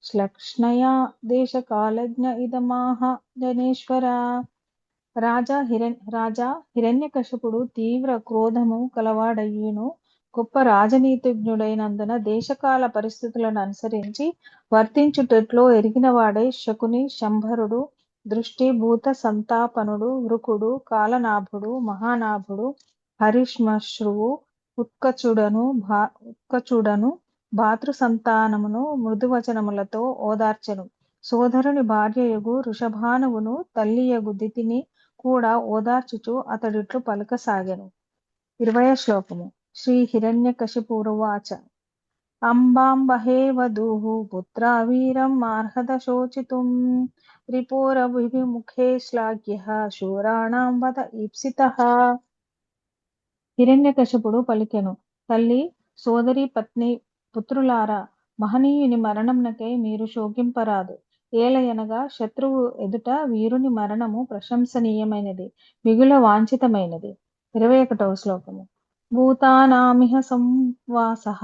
శ్లక్ష్ణయా దేశకాలజ్ఞ ఇదమాహ జనేశ్వర. రాజా హిరణ్యకశిపుడు తీవ్ర క్రోధము కలవాడయ్యును గొప్ప రాజనీతిజ్ఞుడైనందున దేశకాల పరిస్థితులను అనుసరించి వర్తించుటట్లో ఎరిగినవాడై శకుని, శంభరుడు, దృష్టి, భూత సంతాపనుడు, వృకుడు, కాలనాభుడు, మహానాభుడు, హరిశ్మశ్రువు, ఉత్కచుడను భాతృ సంతానమును మృదువచనములతో ఓదార్చెను. సోదరుని భార్యయగు వృషభానువును తల్లియగు దితిని కూడా ఓదార్చుచు అతడిట్లు పలుకసాగెను. 20వ శ్లోకము. శ్రీ హిరణ్యకశిపురువాచ. అంబాంబహే వధూః పుత్రా వీరం మార్హత శోచితుం రిపురవిముఖే శ్లాఘ్యః శూరాణాం వద ఈప్సితః. హిరణ్యకశిపుడు పలికెను. తల్లి, సోదరి, పత్ని, పుత్రులారా, మహనీయుని మరణమునకై మీరు శోకింపరాదు. ఏలయనగా శత్రువు ఎదుట వీరుని మరణము ప్రశంసనీయమైనది, మిగుల వాంఛితమైనది. 21వ శ్లోకము. భూతానామిహ సంవాసః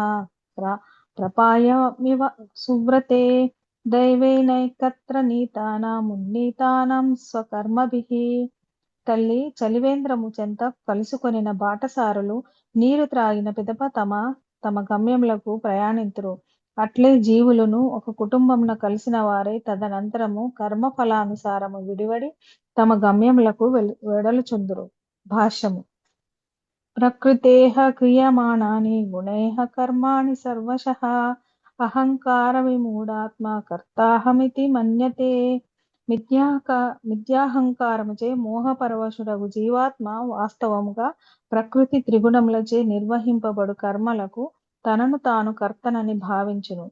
ప్రపాయమివ సువ్రతే దైవేనైకత్ర నీతానామున్నీతానాం స్వకర్మభిః. తల్లి, చలివేంద్రము చెంత కలుసుకొనిన బాటసారులు నీరు త్రాగిన పిదప తమ తమ గమ్యములకు ప్రయాణింతురు. అట్లే జీవులను ఒక కుటుంబమున కలిసిన వారై తదనంతరము కర్మఫలానుసారము విడివడి తమ గమ్యములకు వెడలుచుందురు. భాష్యము. ప్రకృతేః క్రియమాణాని గుణైః కర్మాణి సర్వశః అహంకార విమూఢాత్మ కర్తాహమితి మన్యతే. మిథ్యాహంకారముచే మోహపరవశుడగు జీవాత్మ వాస్తవముగా ప్రకృతి త్రిగుణములచే నిర్వహింపబడు కర్మలకు తనను తాను కర్తనని భావించును.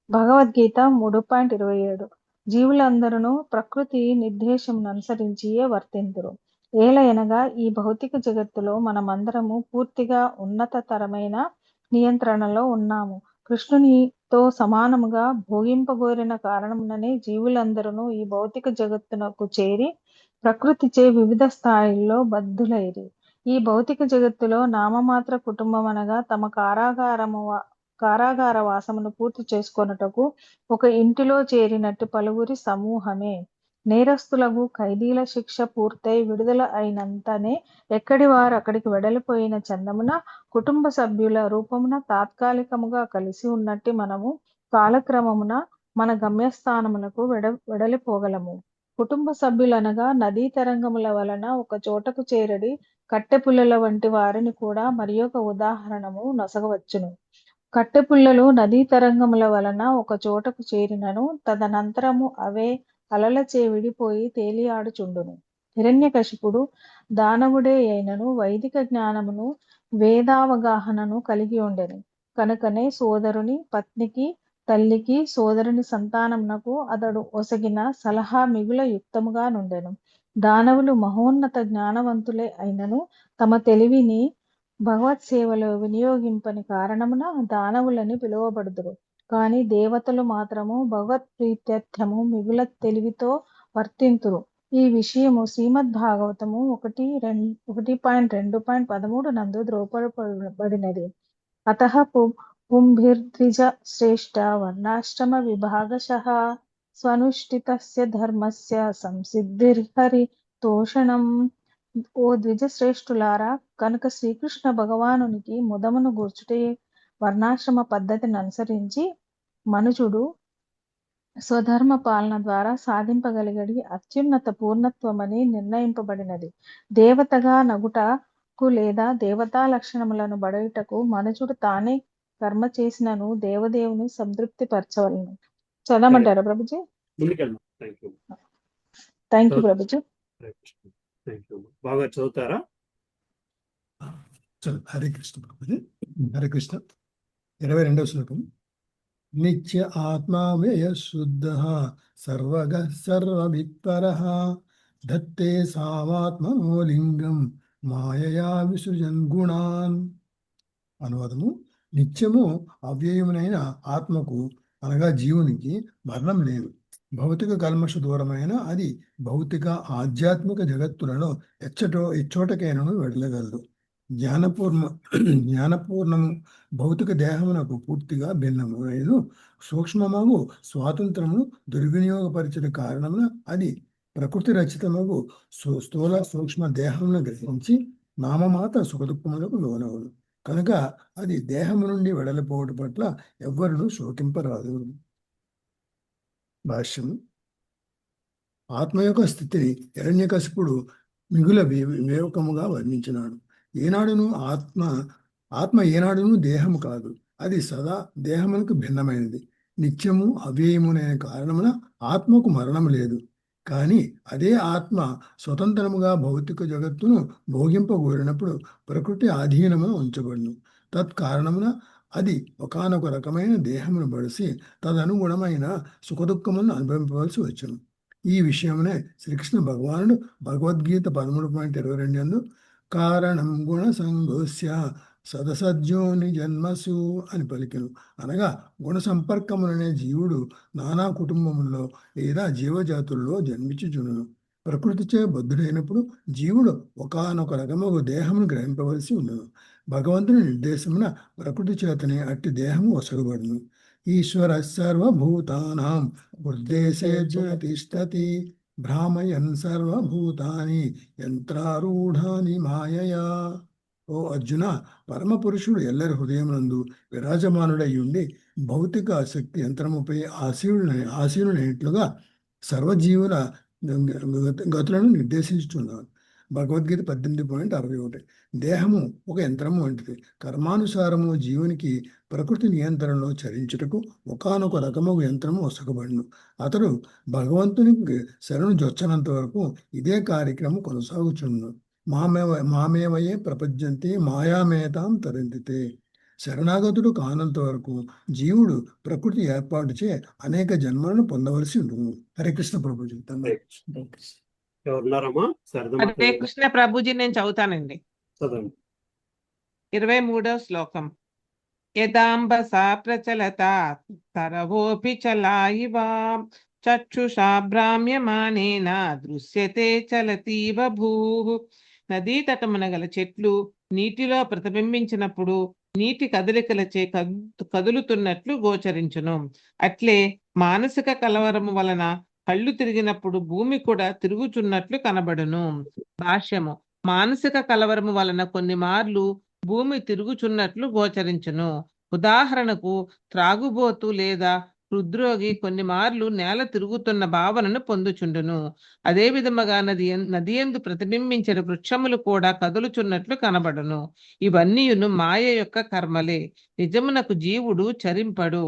భగవద్గీత 3.27. జీవులందరూ ప్రకృతి నిర్దేశమును అనుసరించియే వర్తింతురు. ఏలయనగా ఈ భౌతిక జగత్తులో మనమందరము పూర్తిగా ఉన్నతతరమైన నియంత్రణలో ఉన్నాము. కృష్ణునితో సమానముగా భోగింపగోరిన కారణముననే జీవులందరూ ఈ భౌతిక జగత్తునకు చేరి ప్రకృతిచే వివిధ స్థాయిల్లో బద్ధులైరి. ఈ భౌతిక జగత్తులో నామమాత్ర కుటుంబమనగా తమ కారాగార వాసమును పూర్తి చేసుకొనుటకు ఒక ఇంటిలో చేరినట్టు పలువురి సమూహమే. నేరస్తులకు ఖైదీల శిక్ష పూర్తయి విడుదల అయినంతనే ఎక్కడి వారు అక్కడికి వెడలిపోయిన చందమున కుటుంబ సభ్యుల రూపమున తాత్కాలికముగా కలిసి ఉన్నట్టు మనము కాలక్రమమున మన గమ్యస్థానములకు వెడలిపోగలము. కుటుంబ సభ్యులనగా నదీ తరంగముల వలన ఒక చోటకు చేరడి కట్టెపుల్లల వంటి వారిని కూడా మరి ఒక ఉదాహరణము నొసగవచ్చును. కట్టెపుల్లలు నదీ తరంగముల వలన ఒక చోటకు చేరినను తదనంతరము అవే అలలచే విడిపోయి తేలియాడుచుండును. హిరణ్యకశిపుడు దానవుడే అయినను వైదిక జ్ఞానమును వేదావగాహనను కలిగి ఉండెను. కనుకనే సోదరుని పత్నికి తల్లికి సోదరుని సంతానమునకు అతడు ఒసగిన సలహా మిగుల యుక్తముగా నుండెను. దానవులు మహోన్నత జ్ఞానవంతులే అయినను తమ తెలివిని భగవత్ సేవలో వినియోగింపని కారణమున దానవులని పిలువబడుదురు. కాని దేవతలు మాత్రము భగవత్ ప్రీత్యర్థము మిగుల తెలివితో వర్తింతురు. ఈ విషయము శ్రీమద్ భాగవతము 1.2.13 నందు ద్రోపడబడినది. అతః పుంభిర్ద్విజ శ్రేష్ఠ వర్ణాశ్రమ విభాగశః స్వనుష్ఠితస్య ధర్మస్య సంసిద్ధిర్హరి తోషణం. ఓ ద్విజశ్రేష్ఠులారా, కనుక శ్రీకృష్ణ భగవానునికి ముదమును గూర్చుటే వర్ణాశ్రమ పద్ధతిని అనుసరించి మనుజుడు స్వధర్మ పాలన ద్వారా సాధింపగలిగడి అత్యున్నత పూర్ణత్వమని నిర్ణయింపబడినది. దేవతగా నగుటకు లేదా దేవతా లక్షణములను బడయుటకు మనుజుడు తానే కర్మ చేసినను దేవదేవుని సంతృప్తి పరచవలను. చదవమంటారా ప్రభుజీ? Thank you Prabhuji. బాగా చదువుతారా? హరే కృష్ణ ప్రభుజీ. హరే కృష్ణ. 22వ శ్లోకం. నిత్య ఆత్మామేయ శుద్ధ సర్వగ సర్వవిత్పరః ధత్తే సామాత్మనో లింగం మాయయా విసృజన్ గుణాన్. అనువాదము. నిత్యము అవ్యయమునైన ఆత్మకు అనగా జీవునికి మరణం లేదు. భౌతిక కల్మష దూరమైన అది భౌతిక ఆధ్యాత్మిక జగత్తులలో ఎచ్చోటకైనను వెళ్ళగలదు. జ్ఞానపూర్ణము భౌతిక దేహమునకు పూర్తిగా భిన్నము అయిన సూక్ష్మమగు స్వాతంత్రమును దుర్వినియోగపరిచిన కారణమున అది ప్రకృతి రచితమగు స్థూల సూక్ష్మ దేహమును గ్రహించి నామమాత్ర సుఖదుఖములకు లోనవును. కనుక అది దేహము నుండి వెడలిపోవడం పట్ల ఎవ్వరును శోకింపరాదు. భాష్యము. ఆత్మ యొక్క స్థితిని హిరణ్యకశిపుడు మిగుల వివేకముగా వర్ణించినాడు. ఏనాడును ఆత్మ ఏనాడును దేహము కాదు. అది సదా దేహమునకు భిన్నమైనది. నిత్యము అవ్యయమునైన కారణమున ఆత్మకు మరణము లేదు. కానీ అదే ఆత్మ స్వతంత్రముగా భౌతిక జగత్తును భోగింపగోరినప్పుడు ప్రకృతి ఆధీనమున ఉంచబడును. తత్కారణమున అది ఒకానొక రకమైన దేహమును బడిసి తదనుగుణమైన సుఖదుఖములను అనుభవించవలసి వచ్చును. ఈ విషయమునే శ్రీకృష్ణ భగవానుడు భగవద్గీత 13.22 కారణం గుణ సంగోస్య సదసజ్జోని జన్మసు అని పలికెను. అనగా గుణ సంపర్కములనే జీవుడు నానా కుటుంబముల్లో లేదా జీవజాతుల్లో జన్మించుచును. ప్రకృతిచే బద్ధుడైనప్పుడు జీవుడు ఒకానొక రకముగు దేహమును గ్రహింపవలసి ఉండను. భగవంతుని నిర్దేశమున ప్రకృతి చేతనే అట్టి దేహము వసగబడును. ఈశ్వర సర్వభూతానాం హృద్దేశేర్జున తిష్టతి భ్రామయన్ సర్వభూతాని యంత్రారూఢాని మాయయా. ఓ అర్జున, పరమపురుషుడు ఎల్లరి హృదయమునందు విరాజమానుడై ఉండి భౌతిక శక్తి యంత్రముపై ఆసీనులైనట్లుగా సర్వజీవుల గతులను నిర్దేశించుతున్నారు. భగవద్గీత 18.61. దేహము ఒక యంత్రము వంటిది. కర్మానుసారము జీవునికి ప్రకృతి నియంత్రణలో చరించుటకు ఒకానొక రకము యంత్రము వసకబడును. అతడు భగవంతునికి శరణు జొచ్చనంత వరకు ఇదే కార్యక్రమం కొనసాగుచుండును. మామేవయే ప్రపంచంతే మాయామేతాం తరంతితే. శరణాగతుడు కానంత వరకు జీవుడు ప్రకృతి ఏర్పాటుచే అనేక జన్మలను పొందవలసి ఉంటుంది. హరే కృష్ణ ప్రభుజీ. ఎవరున్నారమ్మా? హరే కృష్ణ ప్రభుజీ, నేను చదువుతానండి. చదవండి. 23వ శ్లోకం. యదాంబసా ప్రచలత తరవోపి చలాయివా చక్షుషా భ్రామ్యమానేన దృశ్యతే చలతీవ భూః. నదీ తటమున గల చెట్లు నీటిలో ప్రతిబింబించినప్పుడు నీటి కదలికలచే కదులుతున్నట్లు గోచరించును. అట్లే మానసిక కలవరము వలన కళ్ళు తిరిగినప్పుడు భూమి కూడా తిరుగుచున్నట్లు కనబడును. భాష్యము. మానసిక కలవరము వలన కొన్ని మార్లు భూమి తిరుగుచున్నట్లు గోచరించును. ఉదాహరణకు త్రాగుబోతు లేదా హృద్రోగి కొన్ని మార్లు నేల తిరుగుతున్న భావనను పొందుచుండును. అదే విధముగా నదియందు ప్రతిబింబించిన వృక్షములు కూడా కదులుచున్నట్లు కనబడును. ఇవన్నీయును మాయ యొక్క కర్మలే. నిజమునకు జీవుడు చరింపడు.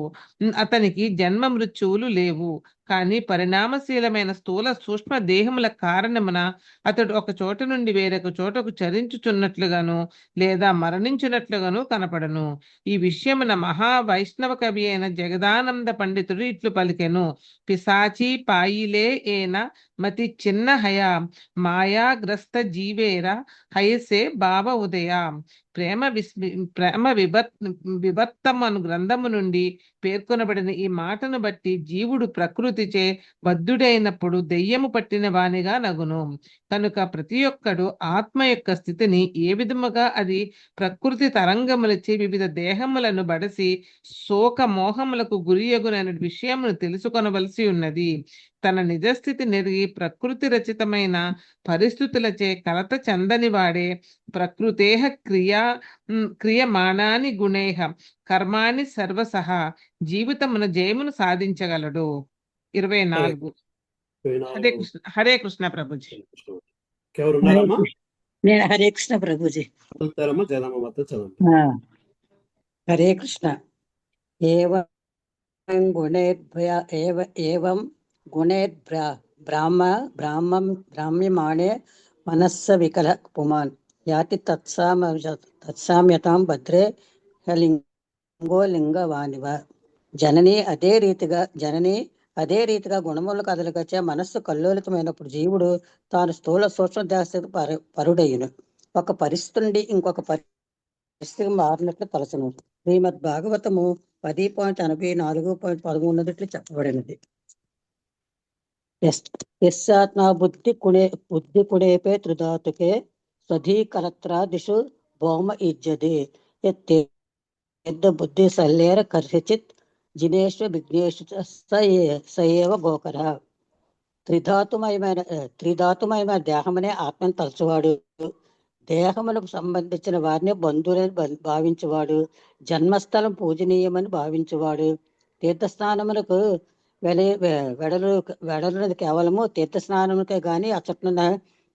అతనికి జన్మ మృత్యువులు లేవు. కానీ పరిణామశీలమైన స్థూల సూక్ష్మ దేహముల కారణమున అతడు ఒక చోట నుండి వేరొక చోటకు చరించుచున్నట్లుగాను లేదా మరణించినట్లుగాను కనపడను. ఈ విషయమున మహావైష్ణవ కవి అయిన జగదానంద పండితుడు ఇట్లు పలికెను. పిశాచి పాయిలే ఏన మతి చిన్న హయా మాయాగ్రస్త జీవేర హయసే భావ ఉదయ. ప్రేమ విభత్తమను గ్రంథము నుండి పేర్కొనబడిన ఈ మాటను బట్టి జీవుడు ప్రకృతిచే బద్ధుడైనప్పుడు దెయ్యము పట్టిన వానిగా నగును. కనుక ప్రతి ఒక్కడు ఆత్మ యొక్క స్థితిని ఏ విధముగా అది ప్రకృతి తరంగములచే వివిధ దేహములను బడసి శోక మోహములకు గురియగునైన విషయమును తెలుసుకొనవలసి ఉన్నది. తన నిజస్థితి నెరిగి ప్రకృతి రచితమైన పరిస్థితులచే కలత చెందని వాడే ప్రకృతేహ క్రియమాణాని గుణేహ కర్మాణి సర్వసహ జీవితమున జయమును సాధించగలడు. 24. హరే కృష్ణ ప్రభుజీ. ఎవరున్నారమ్మా? నేను హరే కృష్ణ ప్రభుజీ. హరే కృష్ణ. ఏవం గుణేర్భ్య బ్రాహ్మ్యమాణే మనస్స వికల పుమాన్ యాతి తత్సామ్యతాం భద్రే లింగో లింగవానివ. జనని అదే రీతిగా గుణములు కదలికచ్చే మనస్సు కల్లోలితమైనప్పుడు జీవుడు తాను స్థూల సూక్ష్మ దేశకు పరుడయ్యును. ఒక పరిస్థితి నుండి ఇంకొక పరిస్థితికి మారినట్లు తలసను. శ్రీమద్ భాగవతము 10.84.13 చెప్పబడినది. యస్సాత్మా బుద్ధి కుణేపే త్రిధాతుకే స్వధీకరత్రా దిశు భౌమ ఈజ్యదే యత్ బుద్ధి సల్లేర కర్షిచిత్ జినేషు విఘ్నేషు సయేవ గోకర. త్రిధాతుమయమైన దేహమనే ఆత్మను తలచువాడు, దేహములకు సంబంధించిన వారిని బంధువులని భావించేవాడు, జన్మస్థలం పూజనీయమని భావించేవాడు, తీర్థస్నానములకు వెడలున్నది కేవలము తీర్థస్నానములకే గాని అచ్చట్నున్న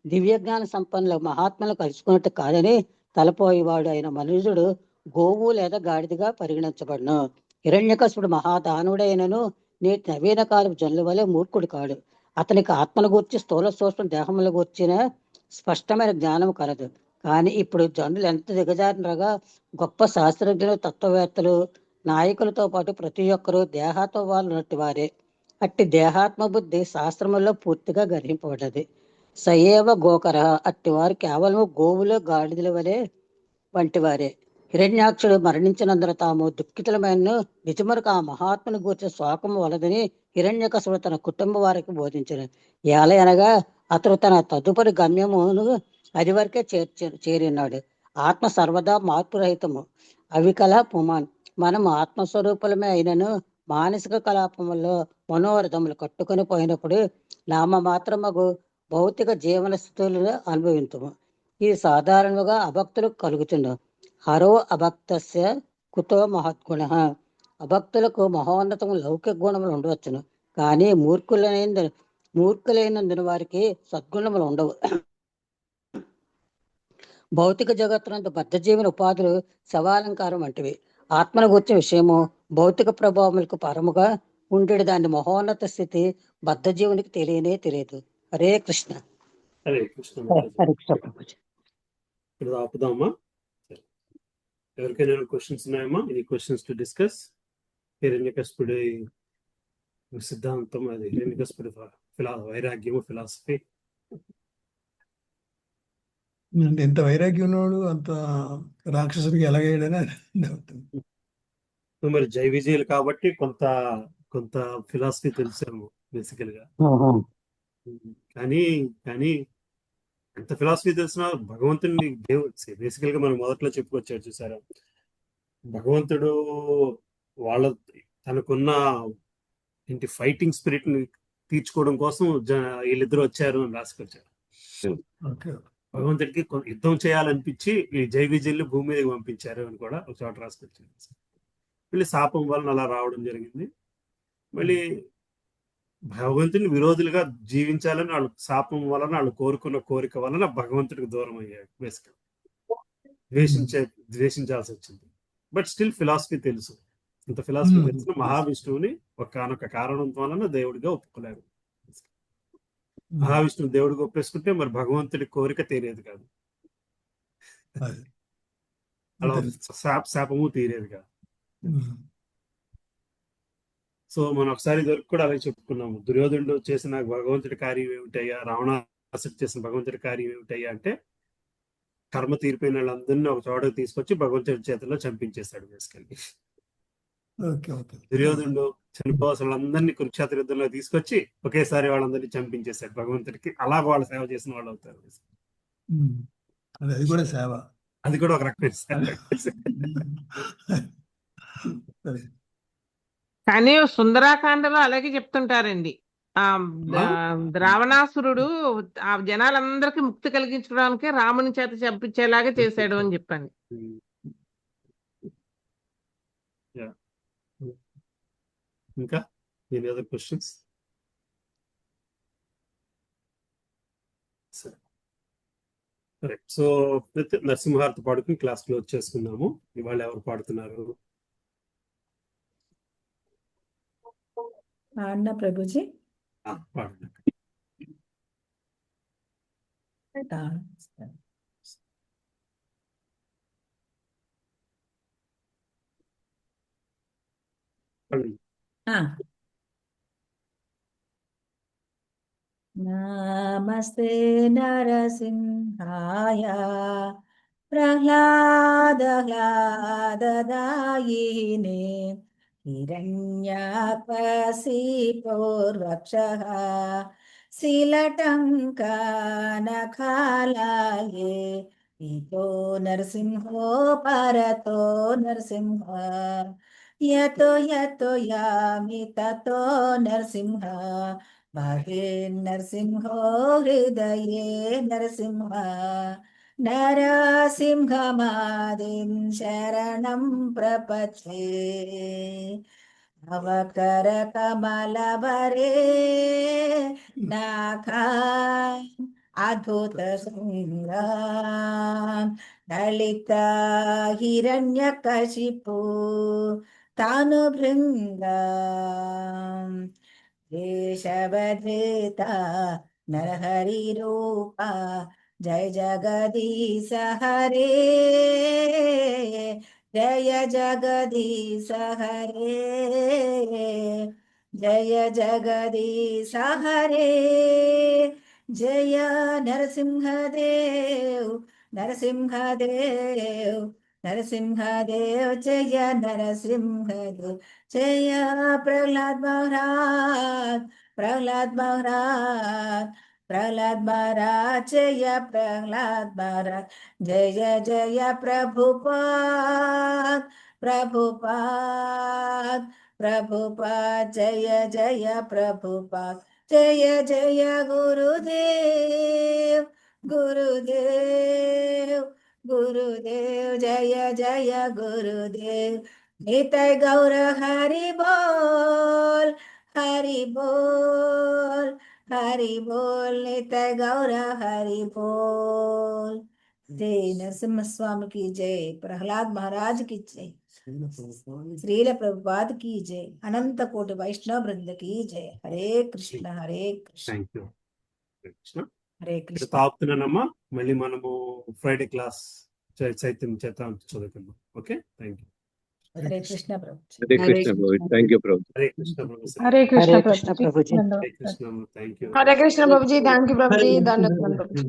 దివ్యజ్ఞాన సంపన్నుల మహాత్మలు కలుసుకున్నట్టు కాదని తలపోయేవాడు అయిన మనుషుడు గోవు లేదా గాడిదగా పరిగణించబడును. హిరణ్యకశిపుడు మహాదానుడైనను నేటి నవీన కాలపు జనుల వలె మూర్ఖుడు కాడు. అతనికి ఆత్మను గూర్చి స్థూల సూక్ష్మ దేహముల గూర్చిన స్పష్టమైన జ్ఞానం కలదు. కానీ ఇప్పుడు జనులు ఎంత దిగజారినగా గొప్ప శాస్త్రజ్ఞులు, తత్వవేత్తలు, నాయకులతో పాటు ప్రతి ఒక్కరూ దేహాత్మ వాళ్ళు ఉన్నట్టు వారే. అట్టి దేహాత్మ బుద్ధి శాస్త్రములో పూర్తిగా గ్రహింపబడ్డది. సయేవ గోకర. అట్టివారు కేవలం గోవులు గాడిదల వలె వంటి వారే. హిరణ్యాక్షుడు మరణించినందున తాము దుఃఖితులమైన నిజమునకు ఆ మహాత్ముని గూర్చిన శోకము వలదని హిరణ్యకశిపుడు తన కుటుంబ వారికి బోధించను. ఏలయనగా అతడు తన తదుపరి గమ్యమును అది వరకే చేరినాడు. ఆత్మ సర్వదా మార్పు రహితము, అవికల పుమాన్. మనం ఆత్మస్వరూపులమే అయినను మానసిక కలాపములో మనోరథములు కట్టుకొని పోయినప్పుడు నామమాత్రమగు భౌతిక జీవన స్థితులను అనుభవించము. ఇది సాధారణంగా అభక్తులకు కలుగుతుంది. హరో అభక్తస్య కుతో మహద్గుణ. అభక్తులకు మహోన్నతము లౌకిక గుణములు ఉండవచ్చును, కానీ మూర్ఖులైనందున వారికి సద్గుణములు ఉండవు. భౌతిక జగత్తునందు బద్ధజీవన ఉపాధులు శవాలంకారం వంటివి. ఆత్మను గూర్చిన విషయము భౌతిక ప్రభావములకు పరముగా ఉండేది. దాని మహోన్నత స్థితి బద్ధజీవునికి తెలియదు. హరే కృష్ణ. హరే కృష్ణ. హరే కృష్ణ ప్రభుజీ. ఇక్కడ ఆపుదామా? ఎవరికైనా క్వశ్చన్స్ ఉన్నాయమ్మా? Any questions to discuss? హిరణ్యకశిపుడి సిద్ధాంతం, అది హిరణ్యకశిపుడి వైరాగ్యము, ఫిలాసఫీ. ఎంత వైరాగ్యం ఉన్నాడు అంత రాక్షసుడికి ఎలాగేయడని మరి జై విజయులు కాబట్టి కొంత ఫిలాసఫీ తెలిసాము బేసికల్ గా. కానీ ఎంత ఫిలాసఫీ తెలిసినా భగవంతుడిని దేవుడు బేసికల్ గా మనం మొదట్లో చెప్పుకొచ్చాడు చూసారా, భగవంతుడు తనకున్న ఫైటింగ్ స్పిరిట్ ని తీర్చుకోవడం కోసం వీళ్ళిద్దరు వచ్చారు అని రాసుకొచ్చారు. భగవంతుడికి యుద్ధం చేయాలనిపించి ఈ జై విజయుల్ని భూమి మీదకి పంపించారు అని కూడా ఒక చోట రాసుకొచ్చారు. మళ్ళీ శాపం వలన అలా రావడం జరిగింది. మళ్ళీ భగవంతుని విరోధులుగా జీవించాలని వాళ్ళు శాపం వలన వాళ్ళు కోరుకున్న కోరిక వలన భగవంతుడికి దూరం అయ్యారు. బేసికల్ ద్వేషించాల్సి వచ్చింది. బట్ స్టిల్ ఫిలాసఫీ తెలుసు. ఇంత ఫిలాసఫీ తెలిసిన మహావిష్ణువుని ఒకానొక కారణం వలన దేవుడిగా ఒప్పుకోలేరు. మహావిష్ణువు దేవుడిగా ఒప్పేసుకుంటే మరి భగవంతుడి కోరిక తీరేది కాదు, అలా శాపము తీరేది కాదు. సో మనం ఒకసారి దొరికి కూడా అలాగే చెప్పుకున్నాము. దుర్యోధనుడు చేసిన భగవంతుడి కార్యం ఏమిటయ్యా, రావణాసుడు చేసిన భగవంతుడి కార్యం ఏమిటయ్యా అంటే కర్మ తీరిపోయిన వాళ్ళందరినీ ఒక చోటకు తీసుకొచ్చి భగవంతుడి చేతిలో చంపించేశాడు బేసికల్లీ. దుర్యోధనుడు చనిపోవాల్సిన వాళ్ళందరినీ కురుక్షేత్ర యుద్ధంలో తీసుకొచ్చి ఒకేసారి వాళ్ళందరినీ చంపించేశాడు భగవంతుడికి. అలా వాళ్ళు సేవ చేసిన వాళ్ళు అవుతారు. అది కూడా సేవ, అది కూడా ఒక రకమైన సేవ. కానీ సుందరాకాండలో అలాగే చెప్తుంటారండి. రావణాసురుడు ఆ జనాలందరికీ ముక్తి కలిగించడానికే రాముని చేత చంపించేలాగా చేశాడు అని చెప్పండి. ఇంకా ఎనీ అదర్ క్వశ్చన్స్? సరే, సో నరసింహార్తి పాడుకుని క్లాస్ క్లోజ్ చేసుకున్నాము. ఇవాళ ఎవరు పాడుతున్నారు? అన్న ప్రభుజీ పాడండి. నమస్తే నరసింహాయ ప్రహ్లాదహ్లాదదాయినే హిరణ్యాకశిపోర్వక్షః శిలటంకానఖాలాయే ఇతో నరసింహో పరతో నరసింహ యతో యతో యామి తతో నరసింహ బాహే నరసింహో హృదయే నరసింహ నరసింహమాదిం శరణం ప్రపచ్చే అవకర కమలవరే నాఖా అద్భుత సంగ్రామ్ దళిత హిరణ్యకశిపు తాను భృంగం దేశవధృత నరహరి రూప జయ జగదీశ హరే జయ జగదీశ హరే జయ జగదీశ హరే జయ నరసింహదేవ్ నరసింహదేవ్ నరసింహదేవ్ జయ నరసింహదేవ్ జయ ప్రహ్లాద్ మహారాజ్ ప్రహ్లాద్ మహారాజ్ ప్రహ్లాద్ మహారాజ్ జయ ప్రహ్లాద్ మహారాజ్ జయ జయ ప్రభుపాద్ ప్రభుపాద్ ప్రభుపాద్ జయ జయ ప్రభుపాద్ జయ జయ గురుదేవ్ గురుదేవ్ గురుదేవ్ జయ జయ గురుదేవ్ निताय गौर हरि बोल, हरि बोल, हरि बोल, निताय गौर हरि बोल। जय नरसिम्हा स्वामी की जय, प्रहलाद महाराज की जय, श्रील प्रभुपाद की जय, अनंत कोटि वैष्णव वृंद की जय। हरे कृष्ण हरे कृष्ण థ్యాంక్ యూ కృష్ణ. हरे ఇక్కడ कृष्ण। తాపుతున్నానమ్మా, మళ్ళీ మనము ఫ్రైడే క్లాస్ చైతన్యం చేత చదువుకుందాం. Okay, thank you. Hare Krishna प्रभु। हरे कृष्ण प्रभु, थैंक यू प्रभु। హరే కృష్ణ ప్రభు. హరే కృష్ణ हरे कृष्ण ప్రభుజీ. प्रभु जी। Hare Krishna, thank you. హరే కృష్ణ ప్రభుజీ, థ్యాంక్ యూ ప్రభుజీ, దండోత్ హరే ప్రభుజీ.